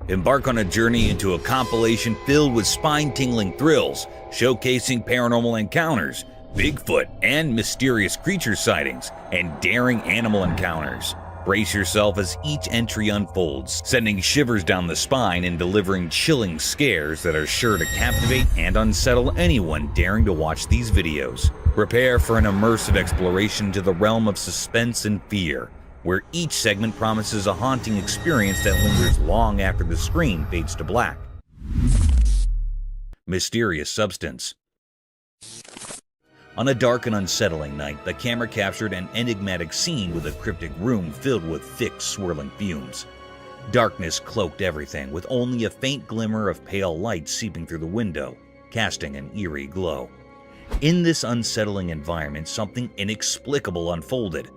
Embark on a journey into a compilation filled with spine-tingling thrills, showcasing paranormal encounters, Bigfoot and mysterious creature sightings, and daring animal encounters. Brace yourself as each entry unfolds, sending shivers down the spine and delivering chilling scares that are sure to captivate and unsettle anyone daring to watch these videos. Prepare for an immersive exploration to the realm of suspense and fear, where each segment promises a haunting experience that lingers long after the screen fades to black. Mysterious substance. On a dark and unsettling night, the camera captured an enigmatic scene with a cryptic room filled with thick, swirling fumes. Darkness cloaked everything, with only a faint glimmer of pale light seeping through the window, casting an eerie glow. In this unsettling environment, something inexplicable unfolded.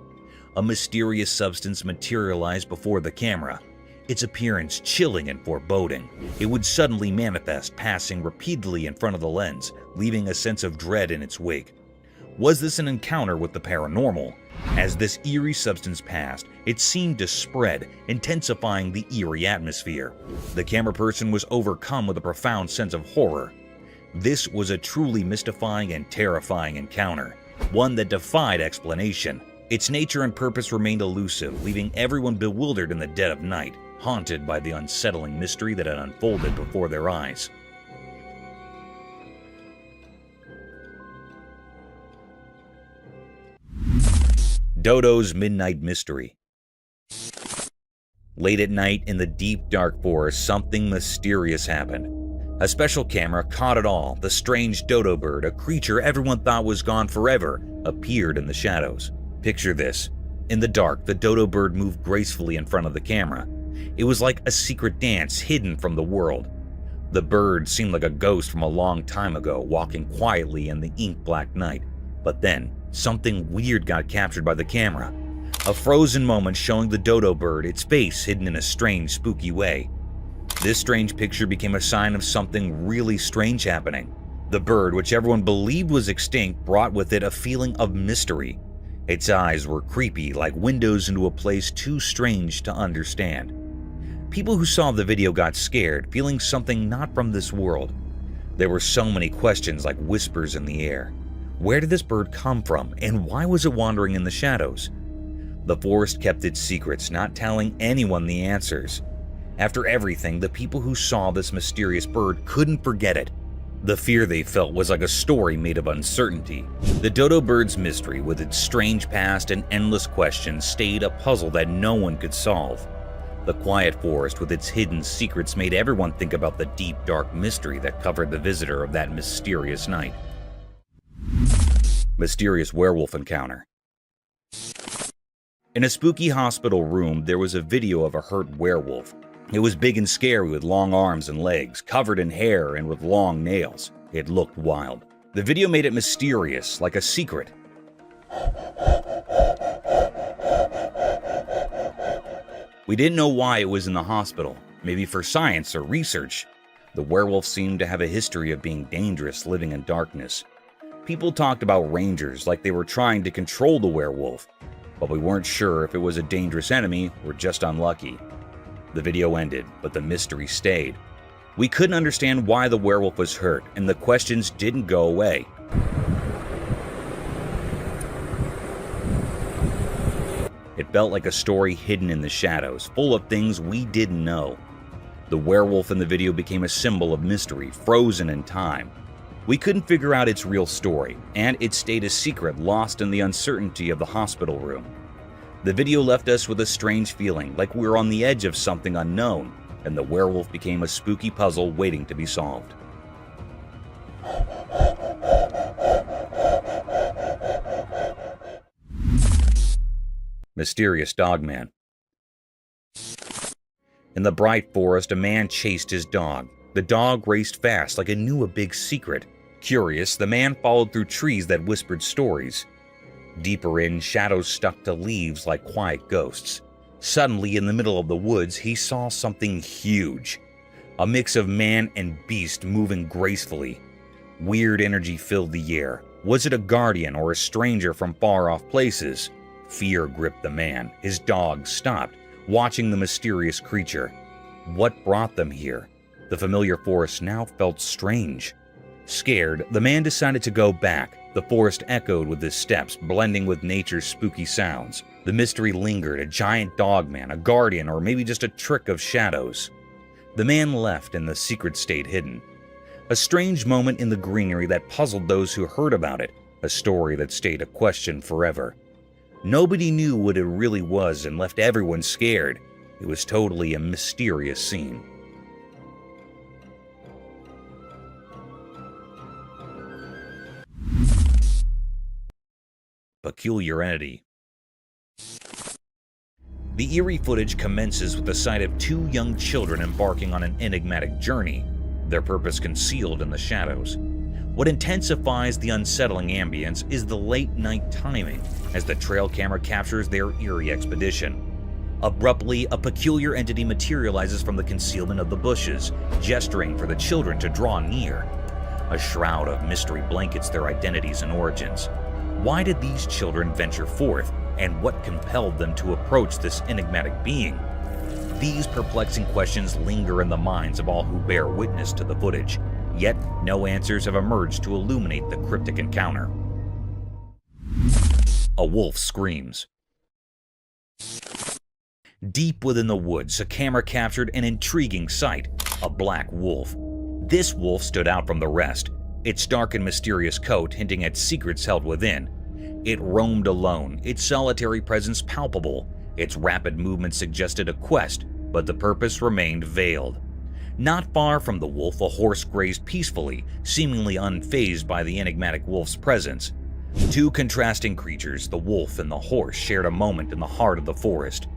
A mysterious substance materialized before the camera, its appearance chilling and foreboding. It would suddenly manifest, passing repeatedly in front of the lens, leaving a sense of dread in its wake. Was this an encounter with the paranormal? As this eerie substance passed, it seemed to spread, intensifying the eerie atmosphere. The camera person was overcome with a profound sense of horror. This was a truly mystifying and terrifying encounter, one that defied explanation. Its nature and purpose remained elusive, leaving everyone bewildered in the dead of night, haunted by the unsettling mystery that had unfolded before their eyes. Dodos' Midnight Mystery. Late at night in the deep dark forest, something mysterious happened. A special camera caught it all. The strange dodo bird, a creature everyone thought was gone forever, appeared in the shadows. Picture this. In the dark, the dodo bird moved gracefully in front of the camera. It was like a secret dance hidden from the world. The bird seemed like a ghost from a long time ago, walking quietly in the ink-black night. But then, something weird got captured by the camera. A frozen moment showing the dodo bird, its face hidden in a strange, spooky way. This strange picture became a sign of something really strange happening. The bird, which everyone believed was extinct, brought with it a feeling of mystery. Its eyes were creepy, like windows into a place too strange to understand. People who saw the video got scared, feeling something not from this world. There were so many questions like whispers in the air. Where did this bird come from, and why was it wandering in the shadows? The forest kept its secrets, not telling anyone the answers. After everything, the people who saw this mysterious bird couldn't forget it. The fear they felt was like a story made of uncertainty. The dodo bird's mystery, with its strange past and endless questions, stayed a puzzle that no one could solve. The quiet forest with its hidden secrets made everyone think about the deep, dark mystery that covered the visitor of that mysterious night. Mysterious werewolf encounter. In a spooky hospital room, there was a video of a hurt werewolf. It was big and scary with long arms and legs, covered in hair and with long nails. It looked wild. The video made it mysterious, like a secret. We didn't know why it was in the hospital, maybe for science or research. The werewolf seemed to have a history of being dangerous, living in darkness. People talked about rangers like they were trying to control the werewolf, but we weren't sure if it was a dangerous enemy or just unlucky. The video ended, but the mystery stayed. We couldn't understand why the werewolf was hurt, and the questions didn't go away. It felt like a story hidden in the shadows, full of things we didn't know. The werewolf in the video became a symbol of mystery, frozen in time. We couldn't figure out its real story, and it stayed a secret, lost in the uncertainty of the hospital room. The video left us with a strange feeling, like we were on the edge of something unknown, and the werewolf became a spooky puzzle waiting to be solved. Mysterious Dogman. In the bright forest, a man chased his dog. The dog raced fast like it knew a big secret. Curious, the man followed through trees that whispered stories. Deeper in, shadows stuck to leaves like quiet ghosts. Suddenly, in the middle of the woods, he saw something huge. a mix of man and beast moving gracefully. Weird energy filled the air. Was it a guardian or a stranger from far-off places? Fear gripped the man. His dog stopped, watching the mysterious creature. What brought them here? The familiar forest now felt strange. Scared, the man decided to go back. The forest echoed with his steps, blending with nature's spooky sounds. The mystery lingered, a giant dogman, a guardian, or maybe just a trick of shadows. The man left and the secret stayed hidden. A strange moment in the greenery that puzzled those who heard about it, a story that stayed a question forever. Nobody knew what it really was and left everyone scared. It was totally a mysterious scene. Peculiar entity. The eerie footage commences with the sight of two young children embarking on an enigmatic journey, their purpose concealed in the shadows. What intensifies the unsettling ambience is the late-night timing as the trail camera captures their eerie expedition. Abruptly, a peculiar entity materializes from the concealment of the bushes, gesturing for the children to draw near. A shroud of mystery blankets their identities and origins. Why did these children venture forth, and what compelled them to approach this enigmatic being? These perplexing questions linger in the minds of all who bear witness to the footage, yet no answers have emerged to illuminate the cryptic encounter. A wolf screams. Deep within the woods, a camera captured an intriguing sight, a black wolf. This wolf stood out from the rest, its dark and mysterious coat hinting at secrets held within. It roamed alone, its solitary presence palpable. Its rapid movement suggested a quest, but the purpose remained veiled. Not far from the wolf, a horse grazed peacefully, seemingly unfazed by the enigmatic wolf's presence. Two contrasting creatures, the wolf and the horse, shared a moment in the heart of the forest.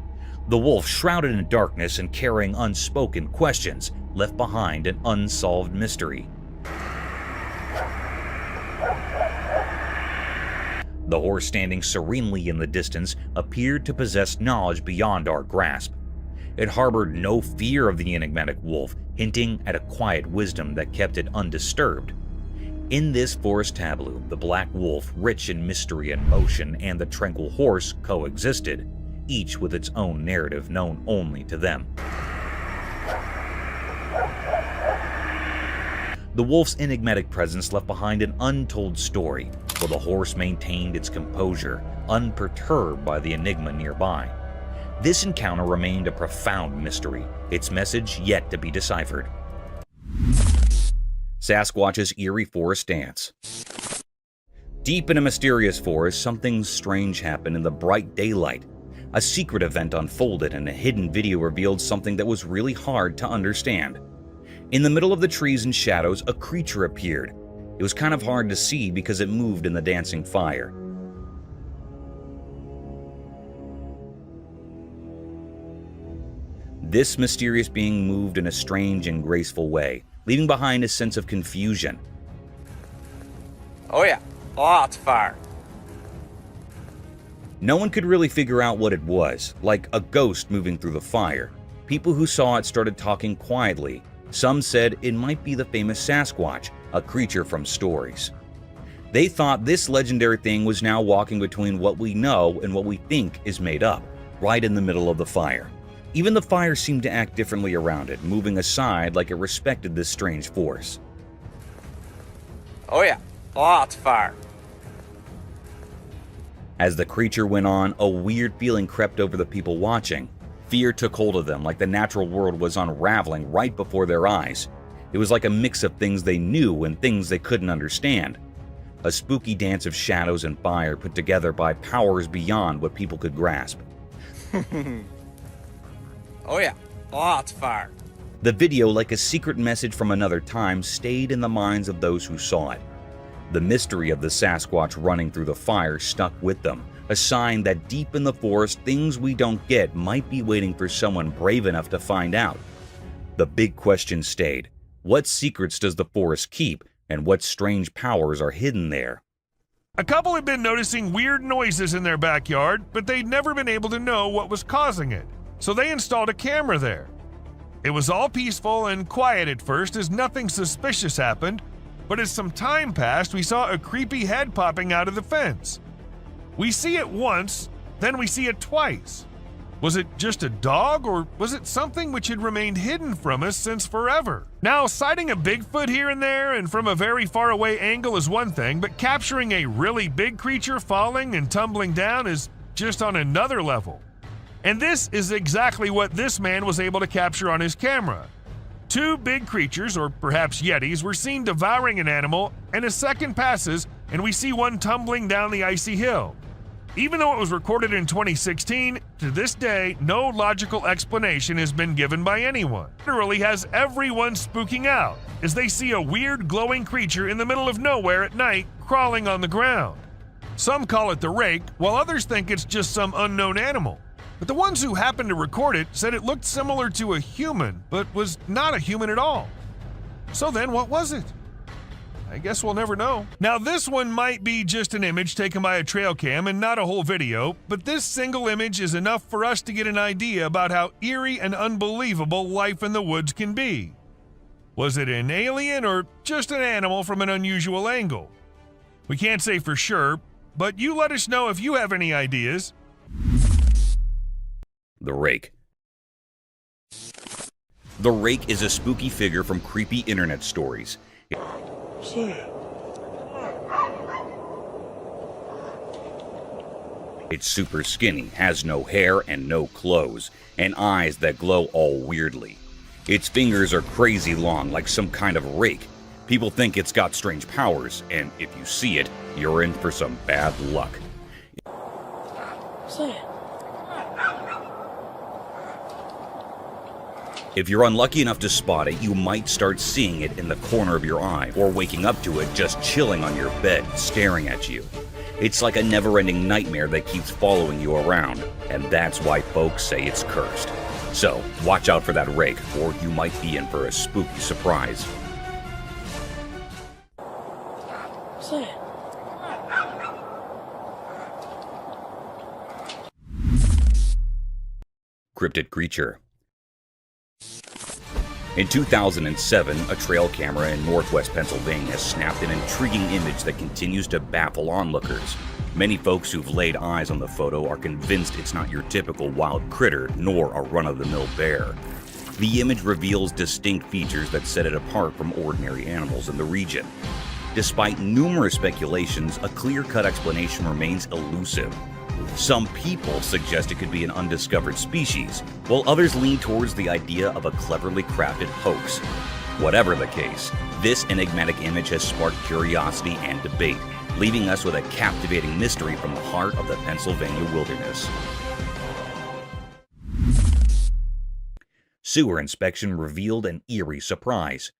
The wolf, shrouded in darkness and carrying unspoken questions, left behind an unsolved mystery. The horse, standing serenely in the distance, appeared to possess knowledge beyond our grasp. It harbored no fear of the enigmatic wolf, hinting at a quiet wisdom that kept it undisturbed. In this forest tableau, the black wolf, rich in mystery and motion, and the tranquil horse coexisted, each with its own narrative known only to them. The wolf's enigmatic presence left behind an untold story, while the horse maintained its composure, unperturbed by the enigma nearby. This encounter remained a profound mystery, its message yet to be deciphered. Sasquatch's eerie forest dance. Deep in a mysterious forest, something strange happened in the bright daylight. A secret event unfolded, and a hidden video revealed something that was really hard to understand. In the middle of the trees and shadows, a creature appeared. It was kind of hard to see because it moved in the dancing fire. This mysterious being moved in a strange and graceful way, leaving behind a sense of confusion. Oh yeah, lots of fire. No one could really figure out what it was, like a ghost moving through the fire. People who saw it started talking quietly. Some said it might be the famous Sasquatch, a creature from stories. They thought this legendary thing was now walking between what we know and what we think is made up, right in the middle of the fire. Even the fire seemed to act differently around it, moving aside like it respected this strange force. Oh yeah, lots of fire. As the creature went on, a weird feeling crept over the people watching. Fear took hold of them, like the natural world was unraveling right before their eyes. It was like a mix of things they knew and things they couldn't understand. A spooky dance of shadows and fire put together by powers beyond what people could grasp. Oh yeah, lots of fire. The video, like a secret message from another time, stayed in the minds of those who saw it. The mystery of the Sasquatch running through the fire stuck with them, a sign that deep in the forest, things we don't get might be waiting for someone brave enough to find out. The big question stayed. What secrets does the forest keep, and what strange powers are hidden there? A couple had been noticing weird noises in their backyard, but they'd never been able to know what was causing it, so they installed a camera there. It was all peaceful and quiet at first as nothing suspicious happened, but as some time passed, we saw a creepy head popping out of the fence. We see it once, then we see it twice. Was it just a dog, or was it something which had remained hidden from us since forever? Now, sighting a Bigfoot here and there and from a very far away angle is one thing, but capturing a really big creature falling and tumbling down is just on another level. And this is exactly what this man was able to capture on his camera. Two big creatures, or perhaps yetis, were seen devouring an animal, and a second passes and we see one tumbling down the icy hill. Even though it was recorded in 2016, to this day, no logical explanation has been given by anyone. It literally has everyone spooking out as they see a weird glowing creature in the middle of nowhere at night crawling on the ground. Some call it the Rake, while others think it's just some unknown animal. But the ones who happened to record it said it looked similar to a human, but was not a human at all. So then what was it? I guess we'll never know. Now this one might be just an image taken by a trail cam and not a whole video, but this single image is enough for us to get an idea about how eerie and unbelievable life in the woods can be. Was it an alien or just an animal from an unusual angle? We can't say for sure, but you let us know if you have any ideas. The Rake. The Rake is a spooky figure from creepy internet stories. It's super skinny, has no hair and no clothes, and eyes that glow all weirdly. Its fingers are crazy long, like some kind of rake. People think it's got strange powers, and if you see it, you're in for some bad luck. If you're unlucky enough to spot it, you might start seeing it in the corner of your eye, or waking up to it just chilling on your bed, staring at you. It's like a never-ending nightmare that keeps following you around, and that's why folks say it's cursed. So, watch out for that Rake, or you might be in for a spooky surprise. Crypted creature. In 2007, a trail camera in northwest Pennsylvania snapped an intriguing image that continues to baffle onlookers. Many folks who've laid eyes on the photo are convinced it's not your typical wild critter, nor a run-of-the-mill bear. The image reveals distinct features that set it apart from ordinary animals in the region. Despite numerous speculations, a clear-cut explanation remains elusive. Some people suggest it could be an undiscovered species, while others lean towards the idea of a cleverly crafted hoax. Whatever the case, this enigmatic image has sparked curiosity and debate, leaving us with a captivating mystery from the heart of the Pennsylvania wilderness. Sewer inspection revealed an eerie surprise.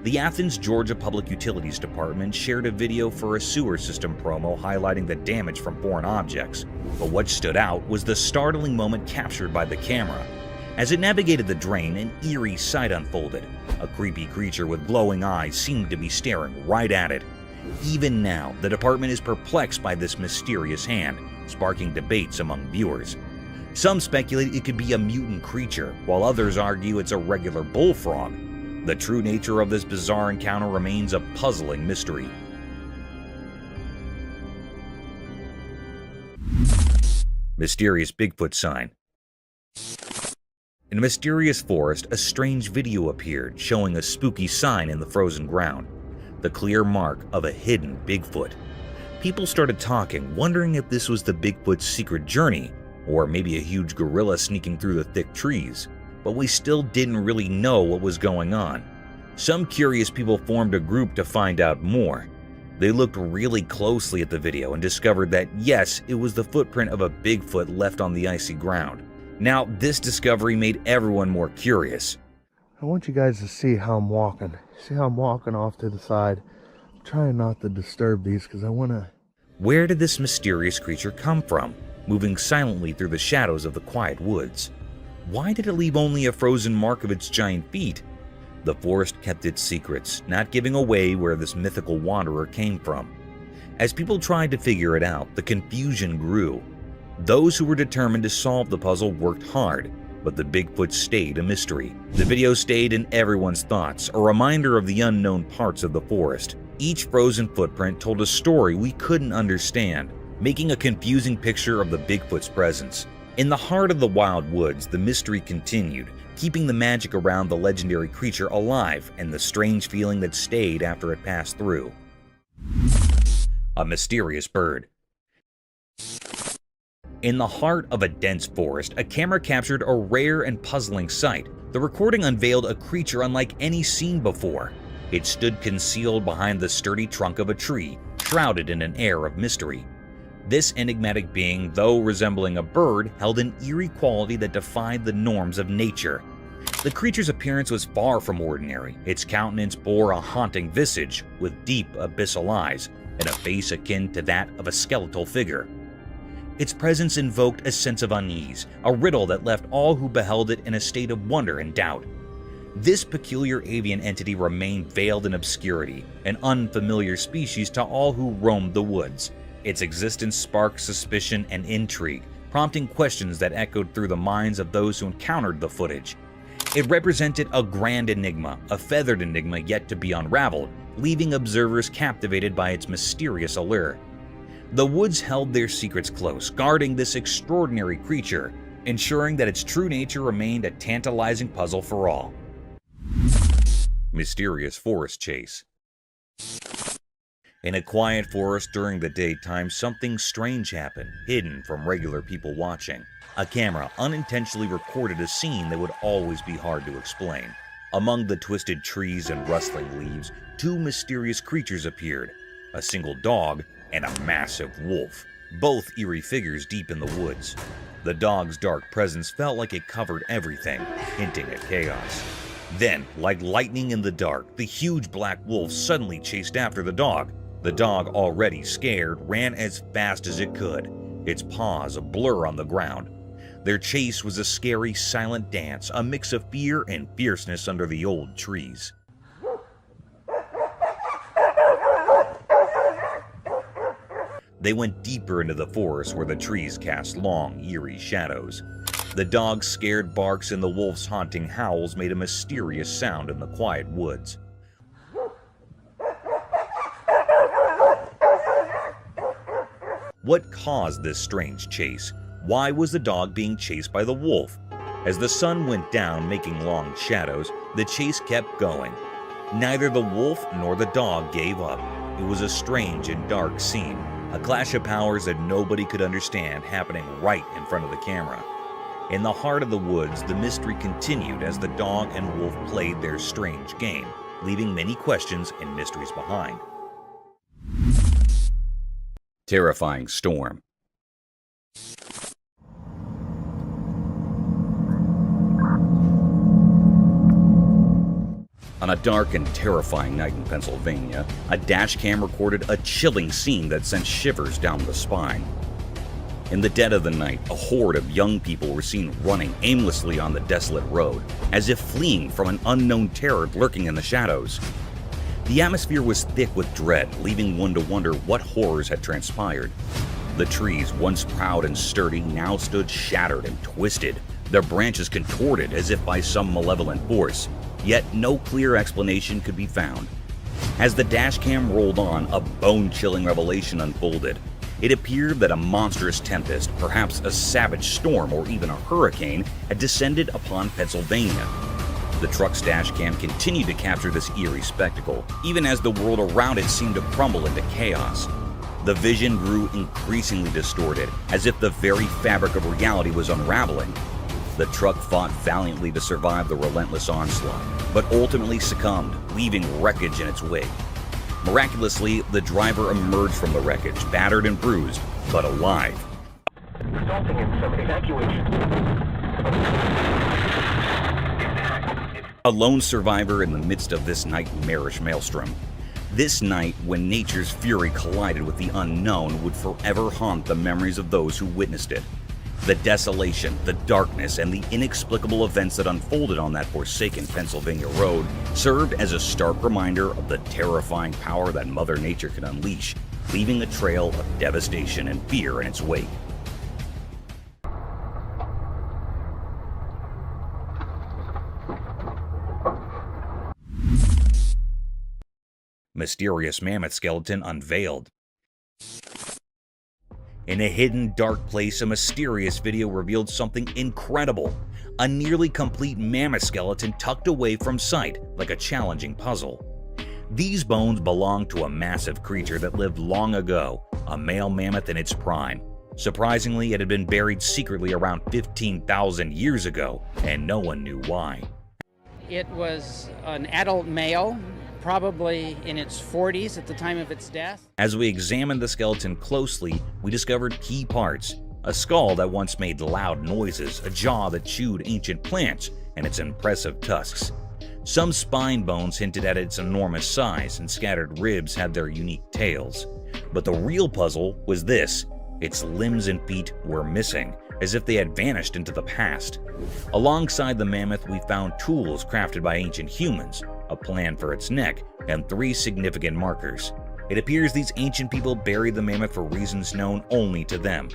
The Athens, Georgia Public Utilities Department shared a video for a sewer system promo highlighting the damage from foreign objects, but what stood out was the startling moment captured by the camera. As it navigated the drain, an eerie sight unfolded. A creepy creature with glowing eyes seemed to be staring right at it. Even now, the department is perplexed by this mysterious hand, sparking debates among viewers. Some speculate it could be a mutant creature, while others argue it's a regular bullfrog. The true nature of this bizarre encounter remains a puzzling mystery. Mysterious Bigfoot sign. In a mysterious forest, a strange video appeared showing a spooky sign in the frozen ground, the clear mark of a hidden Bigfoot. People started talking, wondering if this was the Bigfoot's secret journey, or maybe a huge gorilla sneaking through the thick trees. But we still didn't really know what was going on. Some curious people formed a group to find out more. They looked really closely at the video and discovered that yes, it was the footprint of a Bigfoot left on the icy ground. Now, this discovery made everyone more curious. I want you guys to see how I'm walking. See how I'm walking off to the side. I'm trying not to disturb these because I want to... Where did this mysterious creature come from, moving silently through the shadows of the quiet woods? Why did it leave only a frozen mark of its giant feet? The forest kept its secrets, not giving away where this mythical wanderer came from. As people tried to figure it out, the confusion grew. Those who were determined to solve the puzzle worked hard, but the Bigfoot stayed a mystery. The video stayed in everyone's thoughts, a reminder of the unknown parts of the forest. Each frozen footprint told a story we couldn't understand, making a confusing picture of the Bigfoot's presence. In the heart of the wild woods, the mystery continued, keeping the magic around the legendary creature alive and the strange feeling that stayed after it passed through. A mysterious bird. In the heart of a dense forest, a camera captured a rare and puzzling sight. The recording unveiled a creature unlike any seen before. It stood concealed behind the sturdy trunk of a tree, shrouded in an air of mystery. This enigmatic being, though resembling a bird, held an eerie quality that defied the norms of nature. The creature's appearance was far from ordinary. Its countenance bore a haunting visage with deep abyssal eyes and a face akin to that of a skeletal figure. Its presence invoked a sense of unease, a riddle that left all who beheld it in a state of wonder and doubt. This peculiar avian entity remained veiled in obscurity, an unfamiliar species to all who roamed the woods. Its existence sparked suspicion and intrigue, prompting questions that echoed through the minds of those who encountered the footage. It represented a grand enigma, a feathered enigma yet to be unraveled, leaving observers captivated by its mysterious allure. The woods held their secrets close, guarding this extraordinary creature, ensuring that its true nature remained a tantalizing puzzle for all. Mysterious forest chase. In a quiet forest during the daytime, something strange happened, hidden from regular people watching. A camera unintentionally recorded a scene that would always be hard to explain. Among the twisted trees and rustling leaves, two mysterious creatures appeared, a single dog and a massive wolf, both eerie figures deep in the woods. The dog's dark presence felt like it covered everything, hinting at chaos. Then, like lightning in the dark, the huge black wolf suddenly chased after the dog. The dog, already scared, ran as fast as it could, its paws a blur on the ground. Their chase was a scary, silent dance, a mix of fear and fierceness under the old trees. They went deeper into the forest where the trees cast long, eerie shadows. The dog's scared barks and the wolf's haunting howls made a mysterious sound in the quiet woods. What caused this strange chase? Why was the dog being chased by the wolf? As the sun went down, making long shadows, the chase kept going. Neither the wolf nor the dog gave up. It was a strange and dark scene, a clash of powers that nobody could understand happening right in front of the camera. In the heart of the woods, the mystery continued as the dog and wolf played their strange game, leaving many questions and mysteries behind. Terrifying storm. On a dark and terrifying night in Pennsylvania, a dash cam recorded a chilling scene that sent shivers down the spine. In the dead of the night, a horde of young people were seen running aimlessly on the desolate road, as if fleeing from an unknown terror lurking in the shadows. The atmosphere was thick with dread, leaving one to wonder what horrors had transpired. The trees, once proud and sturdy, now stood shattered and twisted, their branches contorted as if by some malevolent force, yet no clear explanation could be found. As the dashcam rolled on, a bone-chilling revelation unfolded. It appeared that a monstrous tempest, perhaps a savage storm or even a hurricane, had descended upon Pennsylvania. The truck's dashcam continued to capture this eerie spectacle, even as the world around it seemed to crumble into chaos. The vision grew increasingly distorted, as if the very fabric of reality was unraveling. The truck fought valiantly to survive the relentless onslaught, but ultimately succumbed, leaving wreckage in its wake. Miraculously, the driver emerged from the wreckage, battered and bruised, but alive. Resulting in some evacuation. A lone survivor in the midst of this nightmarish maelstrom. This night, when nature's fury collided with the unknown, would forever haunt the memories of those who witnessed it. The desolation, the darkness, and the inexplicable events that unfolded on that forsaken Pennsylvania road served as a stark reminder of the terrifying power that Mother Nature can unleash, leaving a trail of devastation and fear in its wake. Mysterious mammoth skeleton unveiled. In a hidden, dark place, a mysterious video revealed something incredible. A nearly complete mammoth skeleton tucked away from sight, like a challenging puzzle. These bones belong to a massive creature that lived long ago, a male mammoth in its prime. Surprisingly, it had been buried secretly around 15,000 years ago, and no one knew why. It was an adult male, probably in its 40s at the time of its death. As we examined the skeleton closely, we discovered key parts. A skull that once made loud noises, a jaw that chewed ancient plants, and its impressive tusks. Some spine bones hinted at its enormous size, and scattered ribs had their unique tails. But the real puzzle was this: its limbs and feet were missing, as if they had vanished into the past. Alongside the mammoth, we found tools crafted by ancient humans, a plan for its neck, and 3 significant markers. It appears these ancient people buried the mammoth for reasons known only to them.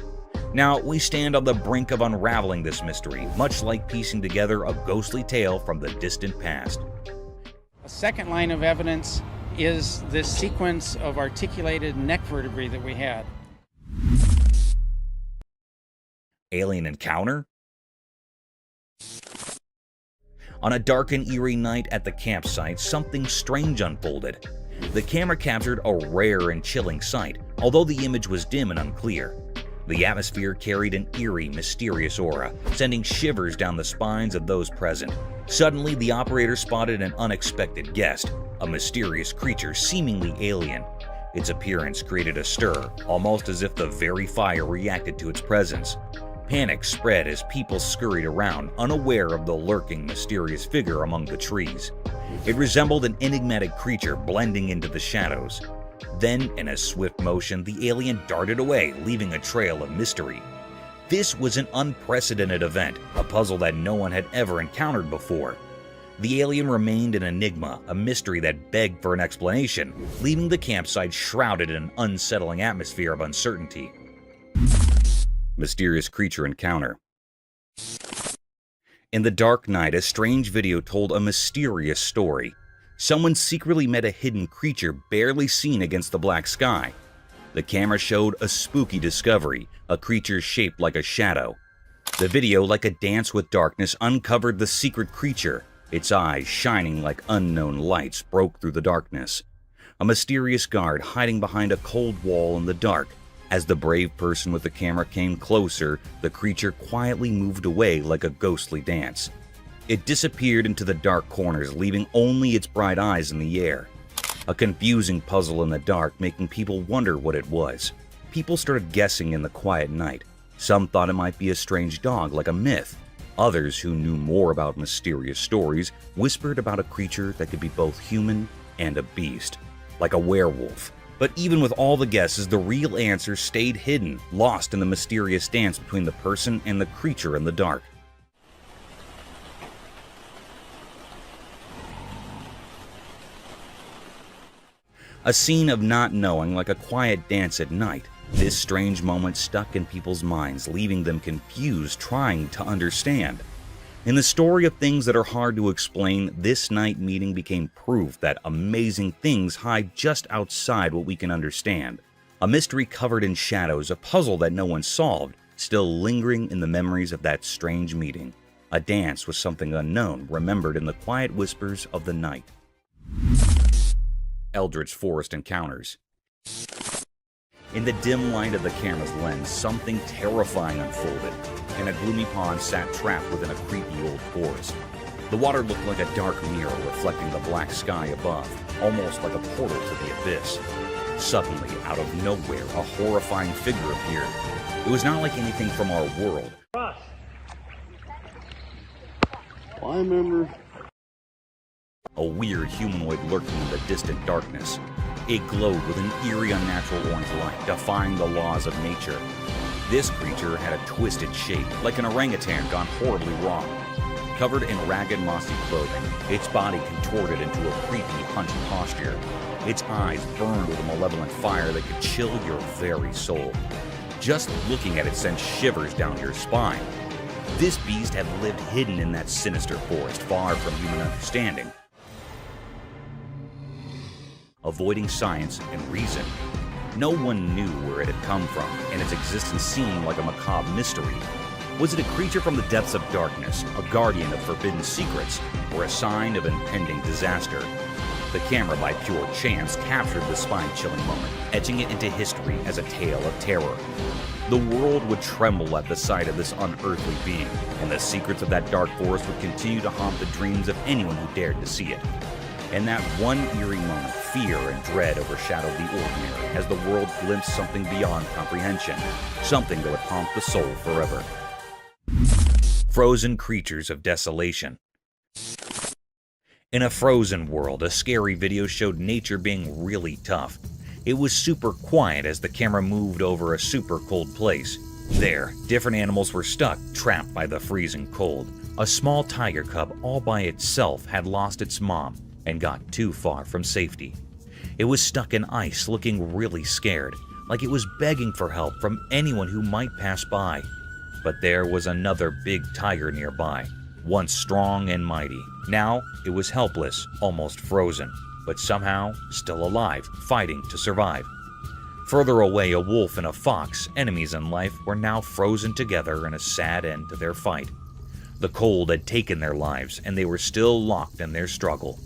Now, we stand on the brink of unraveling this mystery, much like piecing together a ghostly tale from the distant past. A second line of evidence is this sequence of articulated neck vertebrae that we had. Alien encounter? On a dark and eerie night at the campsite, something strange unfolded. The camera captured a rare and chilling sight, although the image was dim and unclear. The atmosphere carried an eerie, mysterious aura, sending shivers down the spines of those present. Suddenly, the operator spotted an unexpected guest, a mysterious creature seemingly alien. Its appearance created a stir, almost as if the very fire reacted to its presence. Panic spread as people scurried around, unaware of the lurking, mysterious figure among the trees. It resembled an enigmatic creature blending into the shadows. Then, in a swift motion, the alien darted away, leaving a trail of mystery. This was an unprecedented event, a puzzle that no one had ever encountered before. The alien remained an enigma, a mystery that begged for an explanation, leaving the campsite shrouded in an unsettling atmosphere of uncertainty. Mysterious creature encounter. In the dark night, a strange video told a mysterious story. Someone secretly met a hidden creature barely seen against the black sky. The camera showed a spooky discovery, a creature shaped like a shadow. The video, like a dance with darkness, uncovered the secret creature. Its eyes, shining like unknown lights, broke through the darkness. A mysterious guard hiding behind a cold wall in the dark. As the brave person with the camera came closer, the creature quietly moved away like a ghostly dance. It disappeared into the dark corners, leaving only its bright eyes in the air. A confusing puzzle in the dark, making people wonder what it was. People started guessing in the quiet night. Some thought it might be a strange dog, like a myth. Others, who knew more about mysterious stories, whispered about a creature that could be both human and a beast, like a werewolf. But even with all the guesses, the real answer stayed hidden, lost in the mysterious dance between the person and the creature in the dark. A scene of not knowing, like a quiet dance at night. This strange moment stuck in people's minds, leaving them confused, trying to understand. In the story of things that are hard to explain, this night meeting became proof that amazing things hide just outside what we can understand. A mystery covered in shadows, a puzzle that no one solved, still lingering in the memories of that strange meeting. A dance with something unknown, remembered in the quiet whispers of the night. Eldrich forest encounters. In the dim light of the camera's lens, something terrifying unfolded. In a gloomy pond sat trapped within a creepy old forest. The water looked like a dark mirror reflecting the black sky above, almost like a portal to the abyss. Suddenly, out of nowhere, a horrifying figure appeared. It was not like anything from our world. Ross. I remember. A weird humanoid lurking in the distant darkness. It glowed with an eerie, unnatural orange light, defying the laws of nature. This creature had a twisted shape, like an orangutan gone horribly wrong. Covered in ragged, mossy clothing, its body contorted into a creepy, hunched posture. Its eyes burned with a malevolent fire that could chill your very soul. Just looking at it sent shivers down your spine. This beast had lived hidden in that sinister forest, far from human understanding. avoiding science and reason. No one knew where it had come from, and its existence seemed like a macabre mystery. Was it a creature from the depths of darkness, a guardian of forbidden secrets, or a sign of impending disaster? The camera, by pure chance, captured the spine-chilling moment, etching it into history as a tale of terror. The world would tremble at the sight of this unearthly being, and the secrets of that dark forest would continue to haunt the dreams of anyone who dared to see it. In that one eerie moment, fear and dread overshadowed the ordinary as the world glimpsed something beyond comprehension, something that would haunt the soul forever. Frozen creatures of desolation. In a frozen world, a scary video showed nature being really tough. It was super quiet as the camera moved over a super cold place. There, different animals were stuck, trapped by the freezing cold. A small tiger cub all by itself had lost its mom and got too far from safety. It was stuck in ice, looking really scared, like it was begging for help from anyone who might pass by. But there was another big tiger nearby, once strong and mighty. Now it was helpless, almost frozen, but somehow still alive, fighting to survive. Further away, a wolf and a fox, enemies in life, were now frozen together in a sad end to their fight. The cold had taken their lives, and they were still locked in their struggle.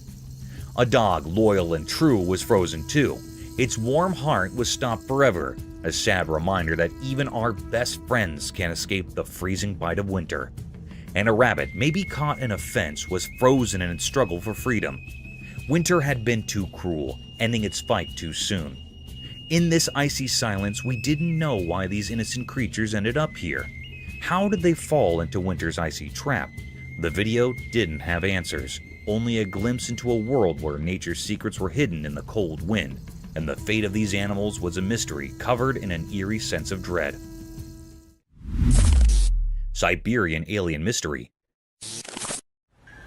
A dog, loyal and true, was frozen too. Its warm heart was stopped forever, a sad reminder that even our best friends can't escape the freezing bite of winter. And a rabbit, maybe caught in a fence, was frozen in its struggle for freedom. Winter had been too cruel, ending its fight too soon. In this icy silence, we didn't know why these innocent creatures ended up here. How did they fall into winter's icy trap? The video didn't have answers, only a glimpse into a world where nature's secrets were hidden in the cold wind, and the fate of these animals was a mystery covered in an eerie sense of dread. Siberian Alien Mystery.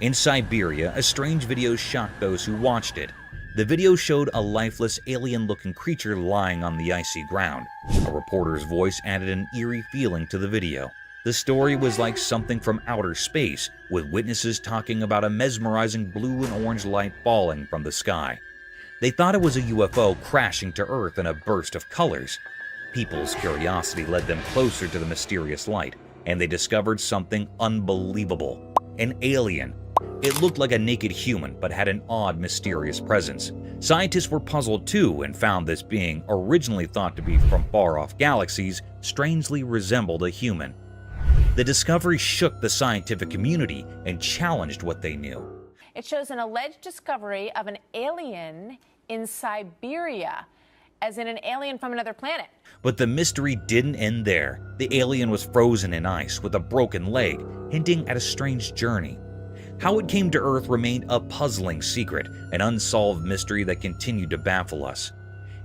In Siberia, a strange video shocked those who watched it. The video showed a lifeless, alien-looking creature lying on the icy ground. A reporter's voice added an eerie feeling to the video. The story was like something from outer space, with witnesses talking about a mesmerizing blue and orange light falling from the sky. They thought it was a UFO crashing to Earth in a burst of colors. People's curiosity led them closer to the mysterious light, and they discovered something unbelievable. An alien. It looked like a naked human, but had an odd, mysterious presence. Scientists were puzzled too and found this being, originally thought to be from far-off galaxies, strangely resembled a human. The discovery shook the scientific community and challenged what they knew. It shows an alleged discovery of an alien in Siberia, as in an alien from another planet. But the mystery didn't end there. The alien was frozen in ice with a broken leg, hinting at a strange journey. How it came to Earth remained a puzzling secret, an unsolved mystery that continued to baffle us.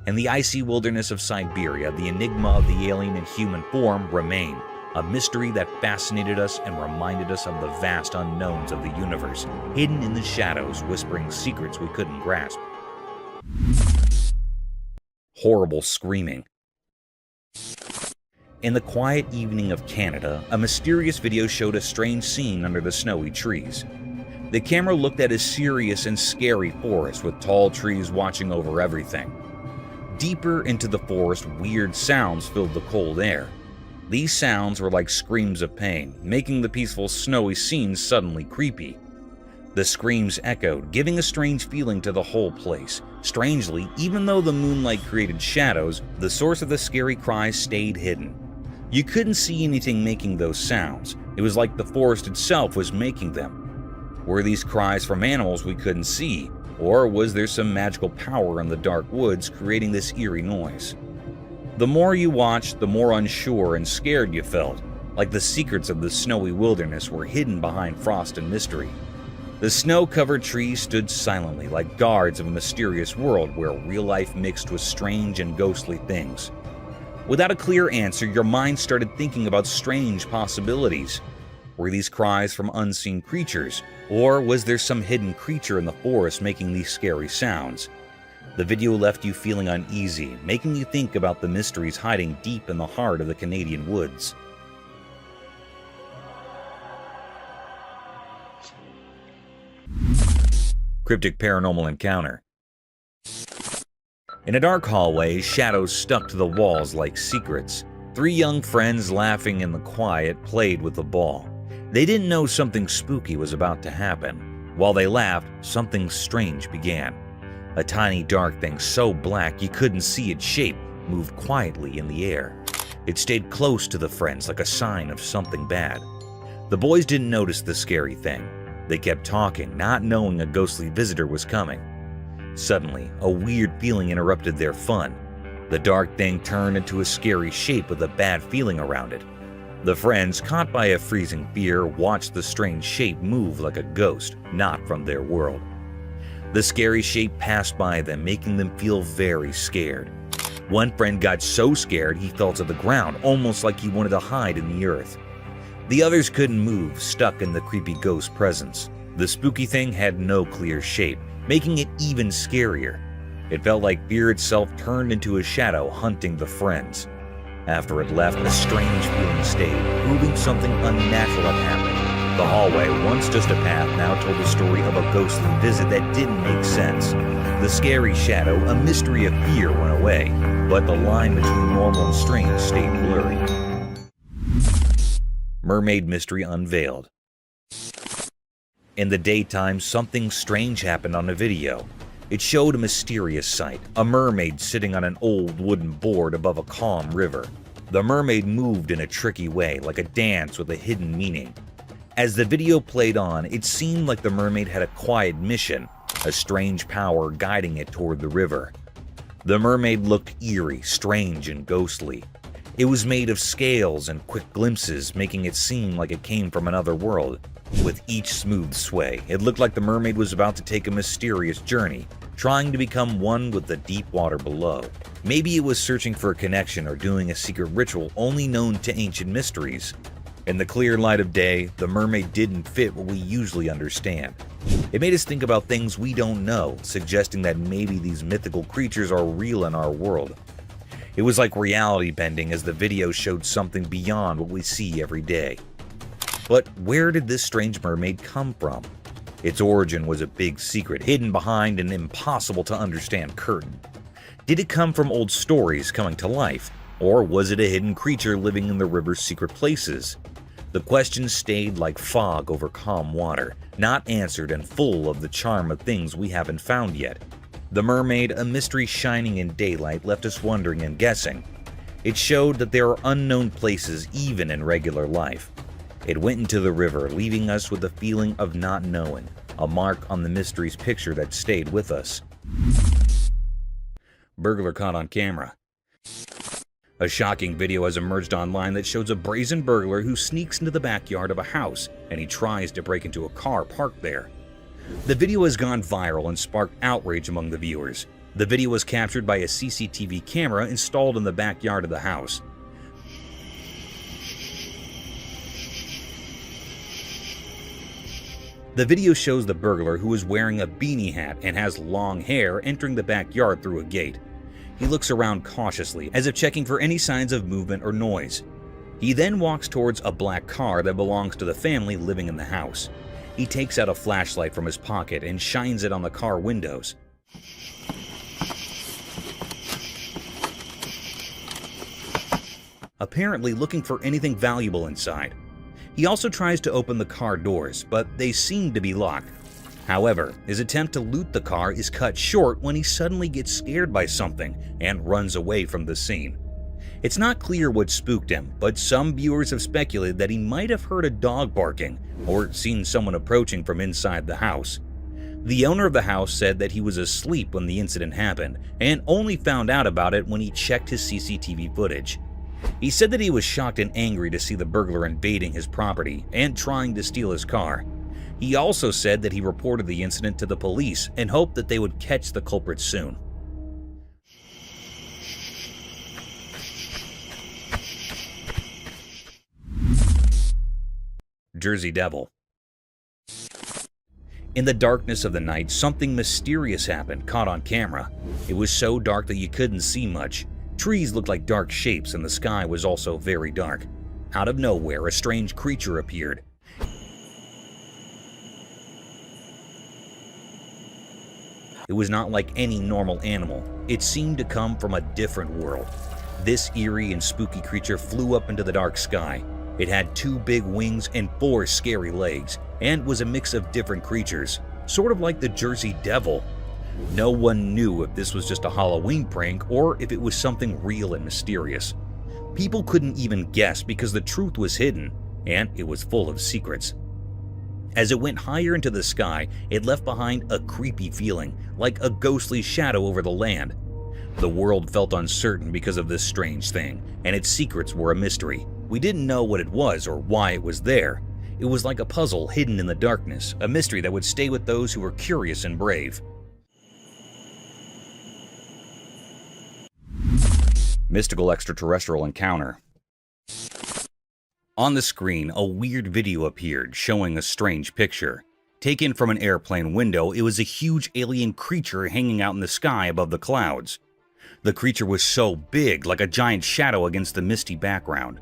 In the icy wilderness of Siberia, the enigma of the alien in human form remained, a mystery that fascinated us and reminded us of the vast unknowns of the universe, hidden in the shadows, whispering secrets we couldn't grasp. Horrible screaming. In the quiet evening of Canada, a mysterious video showed a strange scene under the snowy trees. The camera looked at a serious and scary forest with tall trees watching over everything. Deeper into the forest, weird sounds filled the cold air. These sounds were like screams of pain, making the peaceful snowy scene suddenly creepy. The screams echoed, giving a strange feeling to the whole place. Strangely, even though the moonlight created shadows, the source of the scary cries stayed hidden. You couldn't see anything making those sounds. It was like the forest itself was making them. Were these cries from animals we couldn't see, or was there some magical power in the dark woods creating this eerie noise? The more you watched, the more unsure and scared you felt, like the secrets of the snowy wilderness were hidden behind frost and mystery. The snow-covered trees stood silently like guards of a mysterious world where real life mixed with strange and ghostly things. Without a clear answer, your mind started thinking about strange possibilities. Were these cries from unseen creatures, or was there some hidden creature in the forest making these scary sounds? The video left you feeling uneasy, making you think about the mysteries hiding deep in the heart of the Canadian woods. Cryptic paranormal encounter. In a dark hallway, shadows stuck to the walls like secrets. 3 young friends, laughing in the quiet, played with the ball. They didn't know something spooky was about to happen. While they laughed, something strange began. A tiny dark thing so black you couldn't see its shape moved quietly in the air. It stayed close to the friends like a sign of something bad. The boys didn't notice the scary thing. They kept talking, not knowing a ghostly visitor was coming. Suddenly, a weird feeling interrupted their fun. The dark thing turned into a scary shape with a bad feeling around it. The friends, caught by a freezing fear, watched the strange shape move like a ghost, not from their world. The scary shape passed by them, making them feel very scared. One friend got so scared he fell to the ground, almost like he wanted to hide in the earth. The others couldn't move, stuck in the creepy ghost presence. The spooky thing had no clear shape, making it even scarier. It felt like fear itself turned into a shadow hunting the friends. After it left, a strange feeling stayed, proving something unnatural had happened. The hallway, once just a path, now told the story of a ghostly visit that didn't make sense. The scary shadow, a mystery of fear, went away, but the line between normal and strange stayed blurry. Mermaid Mystery Unveiled. In the daytime, something strange happened on a video. It showed a mysterious sight, a mermaid sitting on an old wooden board above a calm river. The mermaid moved in a tricky way, like a dance with a hidden meaning. As the video played on, it seemed like the mermaid had a quiet mission, a strange power guiding it toward the river. The mermaid looked eerie, strange, and ghostly. It was made of scales and quick glimpses, making it seem like it came from another world. With each smooth sway, it looked like the mermaid was about to take a mysterious journey, trying to become one with the deep water below. Maybe it was searching for a connection or doing a secret ritual only known to ancient mysteries. In the clear light of day, the mermaid didn't fit what we usually understand. It made us think about things we don't know, suggesting that maybe these mythical creatures are real in our world. It was like reality bending as the video showed something beyond what we see every day. But where did this strange mermaid come from? Its origin was a big secret, hidden behind an impossible-to-understand curtain. Did it come from old stories coming to life, or was it a hidden creature living in the river's secret places? The questions stayed like fog over calm water, not answered and full of the charm of things we haven't found yet. The mermaid, a mystery shining in daylight, left us wondering and guessing. It showed that there are unknown places even in regular life. It went into the river, leaving us with a feeling of not knowing, a mark on the mystery's picture that stayed with us. Burglar caught on camera. A shocking video has emerged online that shows a brazen burglar who sneaks into the backyard of a house and he tries to break into a car parked there. The video has gone viral and sparked outrage among the viewers. The video was captured by a CCTV camera installed in the backyard of the house. The video shows the burglar, who is wearing a beanie hat and has long hair, entering the backyard through a gate. He looks around cautiously, as if checking for any signs of movement or noise. He then walks towards a black car that belongs to the family living in the house. He takes out a flashlight from his pocket and shines it on the car windows. Apparently looking for anything valuable inside. He also tries to open the car doors, but they seem to be locked. However, his attempt to loot the car is cut short when he suddenly gets scared by something and runs away from the scene. It's not clear what spooked him, but some viewers have speculated that he might have heard a dog barking or seen someone approaching from inside the house. The owner of the house said that he was asleep when the incident happened and only found out about it when he checked his CCTV footage. He said that he was shocked and angry to see the burglar invading his property and trying to steal his car. He also said that he reported the incident to the police and hoped that they would catch the culprit soon. Jersey Devil. In the darkness of the night, something mysterious happened, caught on camera. It was so dark that you couldn't see much. Trees looked like dark shapes and the sky was also very dark. Out of nowhere, a strange creature appeared. It was not like any normal animal. It seemed to come from a different world. This eerie and spooky creature flew up into the dark sky. It had 2 big wings and 4 scary legs, and was a mix of different creatures, sort of like the Jersey Devil. No one knew if this was just a Halloween prank or if it was something real and mysterious. People couldn't even guess because the truth was hidden, and it was full of secrets. As it went higher into the sky, it left behind a creepy feeling, like a ghostly shadow over the land. The world felt uncertain because of this strange thing, and its secrets were a mystery. We didn't know what it was or why it was there. It was like a puzzle hidden in the darkness, a mystery that would stay with those who were curious and brave. Mystical extraterrestrial encounter. On the screen, a weird video appeared showing a strange picture. Taken from an airplane window, it was a huge alien creature hanging out in the sky above the clouds. The creature was so big, like a giant shadow against the misty background.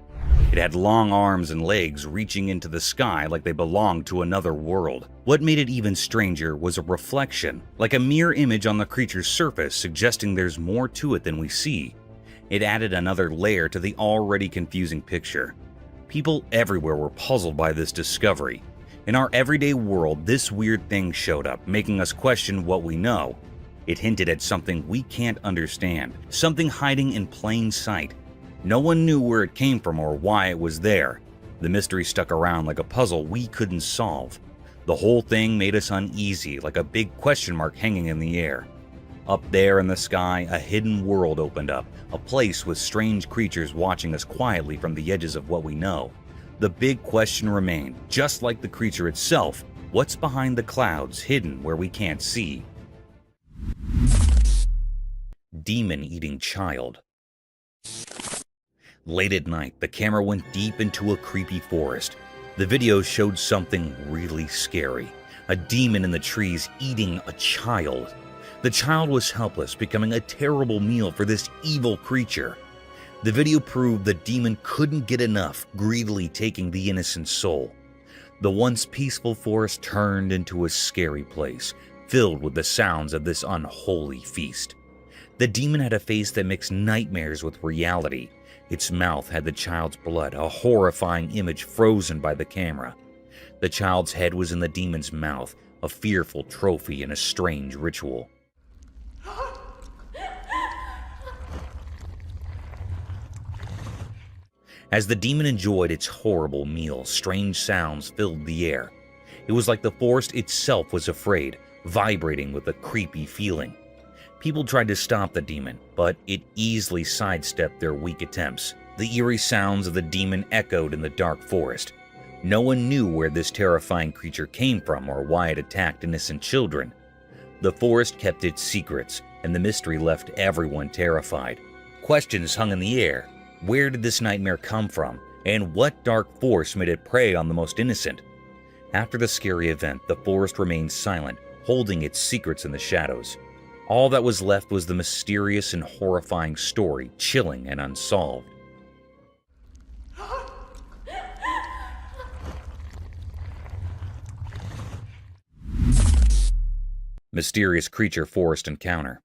It had long arms and legs reaching into the sky like they belonged to another world. What made it even stranger was a reflection, like a mirror image on the creature's surface, suggesting there's more to it than we see. It added another layer to the already confusing picture. People everywhere were puzzled by this discovery. In our everyday world, this weird thing showed up, making us question what we know. It hinted at something we can't understand, something hiding in plain sight. No one knew where it came from or why it was there. The mystery stuck around like a puzzle we couldn't solve. The whole thing made us uneasy, like a big question mark hanging in the air. Up there in the sky, a hidden world opened up, a place with strange creatures watching us quietly from the edges of what we know. The big question remained, just like the creature itself, what's behind the clouds, hidden where we can't see? Demon-eating child. Late at night, the camera went deep into a creepy forest. The video showed something really scary. A demon in the trees eating a child. The child was helpless, becoming a terrible meal for this evil creature. The video proved the demon couldn't get enough, greedily taking the innocent soul. The once peaceful forest turned into a scary place, filled with the sounds of this unholy feast. The demon had a face that mixed nightmares with reality. Its mouth had the child's blood, a horrifying image frozen by the camera. The child's head was in the demon's mouth, a fearful trophy in a strange ritual. As the demon enjoyed its horrible meal, strange sounds filled the air. It was like the forest itself was afraid, vibrating with a creepy feeling. People tried to stop the demon, but it easily sidestepped their weak attempts. The eerie sounds of the demon echoed in the dark forest. No one knew where this terrifying creature came from or why it attacked innocent children. The forest kept its secrets, and the mystery left everyone terrified. Questions hung in the air. Where did this nightmare come from, and what dark force made it prey on the most innocent? After the scary event, the forest remained silent, holding its secrets in the shadows. All that was left was the mysterious and horrifying story, chilling and unsolved. Mysterious creature forest encounter.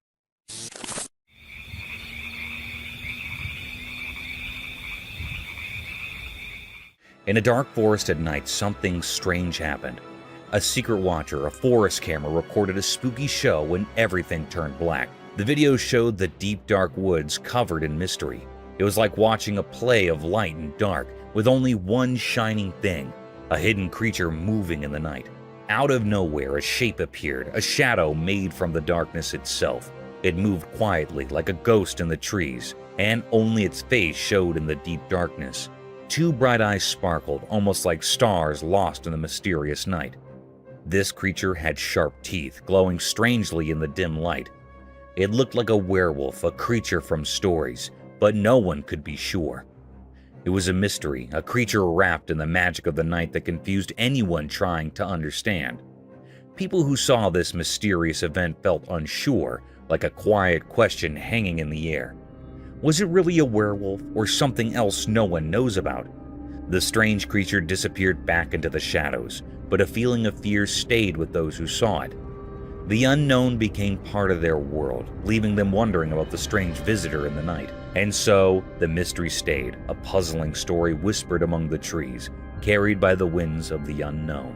In a dark forest at night, something strange happened. A secret watcher, a forest camera, recorded a spooky show when everything turned black. The video showed the deep dark woods covered in mystery. It was like watching a play of light and dark, with only one shining thing, a hidden creature moving in the night. Out of nowhere, a shape appeared, a shadow made from the darkness itself. It moved quietly, like a ghost in the trees, and only its face showed in the deep darkness. Two bright eyes sparkled, almost like stars lost in the mysterious night. This creature had sharp teeth, glowing strangely in the dim light. It looked like a werewolf, a creature from stories, but no one could be sure. It was a mystery, a creature wrapped in the magic of the night that confused anyone trying to understand. People who saw this mysterious event felt unsure, like a quiet question hanging in the air. Was it really a werewolf or something else no one knows about? The strange creature disappeared back into the shadows, but a feeling of fear stayed with those who saw it. The unknown became part of their world, leaving them wondering about the strange visitor in the night. And so, the mystery stayed, a puzzling story whispered among the trees, carried by the winds of the unknown.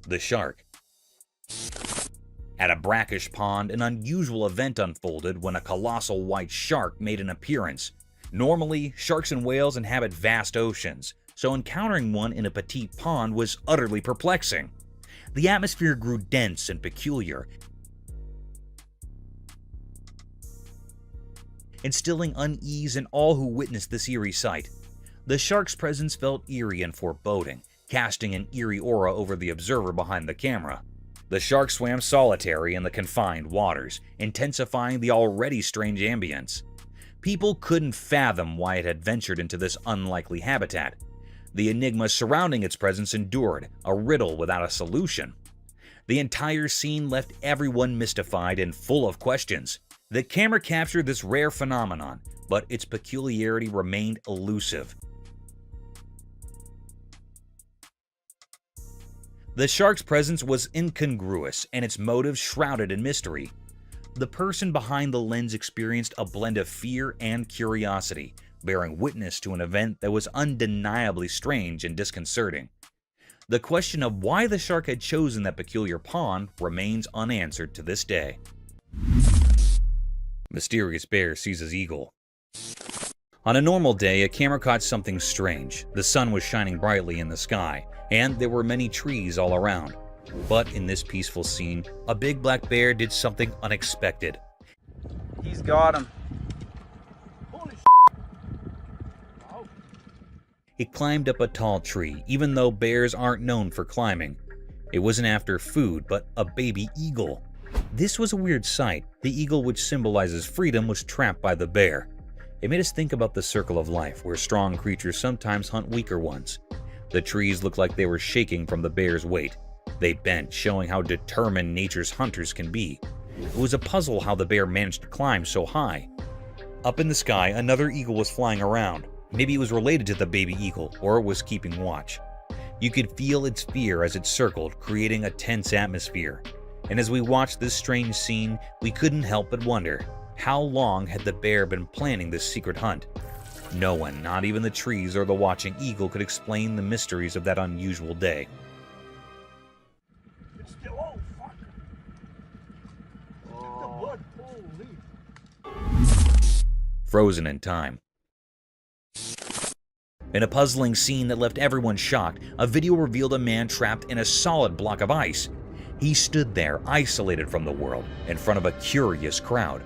The shark. At a brackish pond, an unusual event unfolded when a colossal white shark made an appearance. Normally, sharks and whales inhabit vast oceans, so encountering one in a petite pond was utterly perplexing. The atmosphere grew dense and peculiar, instilling unease in all who witnessed this eerie sight. The shark's presence felt eerie and foreboding, casting an eerie aura over the observer behind the camera. The shark swam solitary in the confined waters, intensifying the already strange ambience. People couldn't fathom why it had ventured into this unlikely habitat. The enigma surrounding its presence endured, a riddle without a solution. The entire scene left everyone mystified and full of questions. The camera captured this rare phenomenon, but its peculiarity remained elusive. The shark's presence was incongruous and its motives shrouded in mystery. The person behind the lens experienced a blend of fear and curiosity, bearing witness to an event that was undeniably strange and disconcerting. The question of why the shark had chosen that peculiar pond remains unanswered to this day. Mysterious bear seizes eagle. On a normal day, a camera caught something strange. The sun was shining brightly in the sky, and there were many trees all around. But in this peaceful scene, a big black bear did something unexpected. He's got him. It climbed up a tall tree, even though bears aren't known for climbing. It wasn't after food, but a baby eagle. This was a weird sight. The eagle, which symbolizes freedom, was trapped by the bear. It made us think about the circle of life, where strong creatures sometimes hunt weaker ones. The trees looked like they were shaking from the bear's weight. They bent, showing how determined nature's hunters can be. It was a puzzle how the bear managed to climb so high. Up in the sky, another eagle was flying around. Maybe it was related to the baby eagle, or was keeping watch. You could feel its fear as it circled, creating a tense atmosphere. And as we watched this strange scene, we couldn't help but wonder, how long had the bear been planning this secret hunt? No one, not even the trees or the watching eagle, could explain the mysteries of that unusual day. Frozen in time. In a puzzling scene that left everyone shocked, a video revealed a man trapped in a solid block of ice. He stood there, isolated from the world, in front of a curious crowd.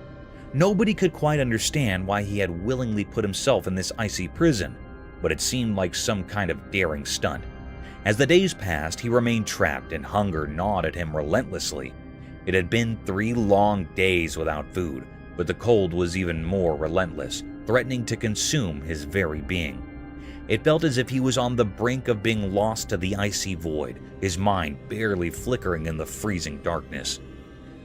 Nobody could quite understand why he had willingly put himself in this icy prison, but it seemed like some kind of daring stunt. As the days passed, he remained trapped and hunger gnawed at him relentlessly. It had been 3 long days without food, but the cold was even more relentless, threatening to consume his very being. It felt as if he was on the brink of being lost to the icy void, his mind barely flickering in the freezing darkness.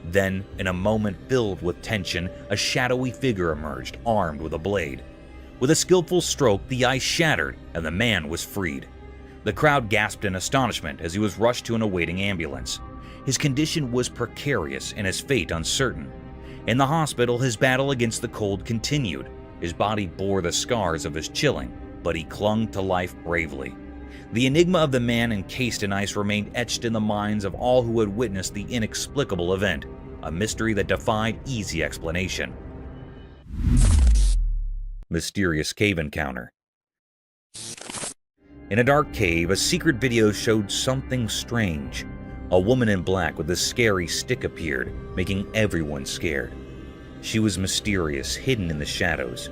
Then, in a moment filled with tension, a shadowy figure emerged, armed with a blade. With a skillful stroke, the ice shattered, and the man was freed. The crowd gasped in astonishment as he was rushed to an awaiting ambulance. His condition was precarious and his fate uncertain. In the hospital, his battle against the cold continued. His body bore the scars of his chilling, but he clung to life bravely. The enigma of the man encased in ice remained etched in the minds of all who had witnessed the inexplicable event, a mystery that defied easy explanation. Mysterious cave encounter. In a dark cave, a secret video showed something strange. A woman in black with a scary stick appeared, making everyone scared. She was mysterious, hidden in the shadows.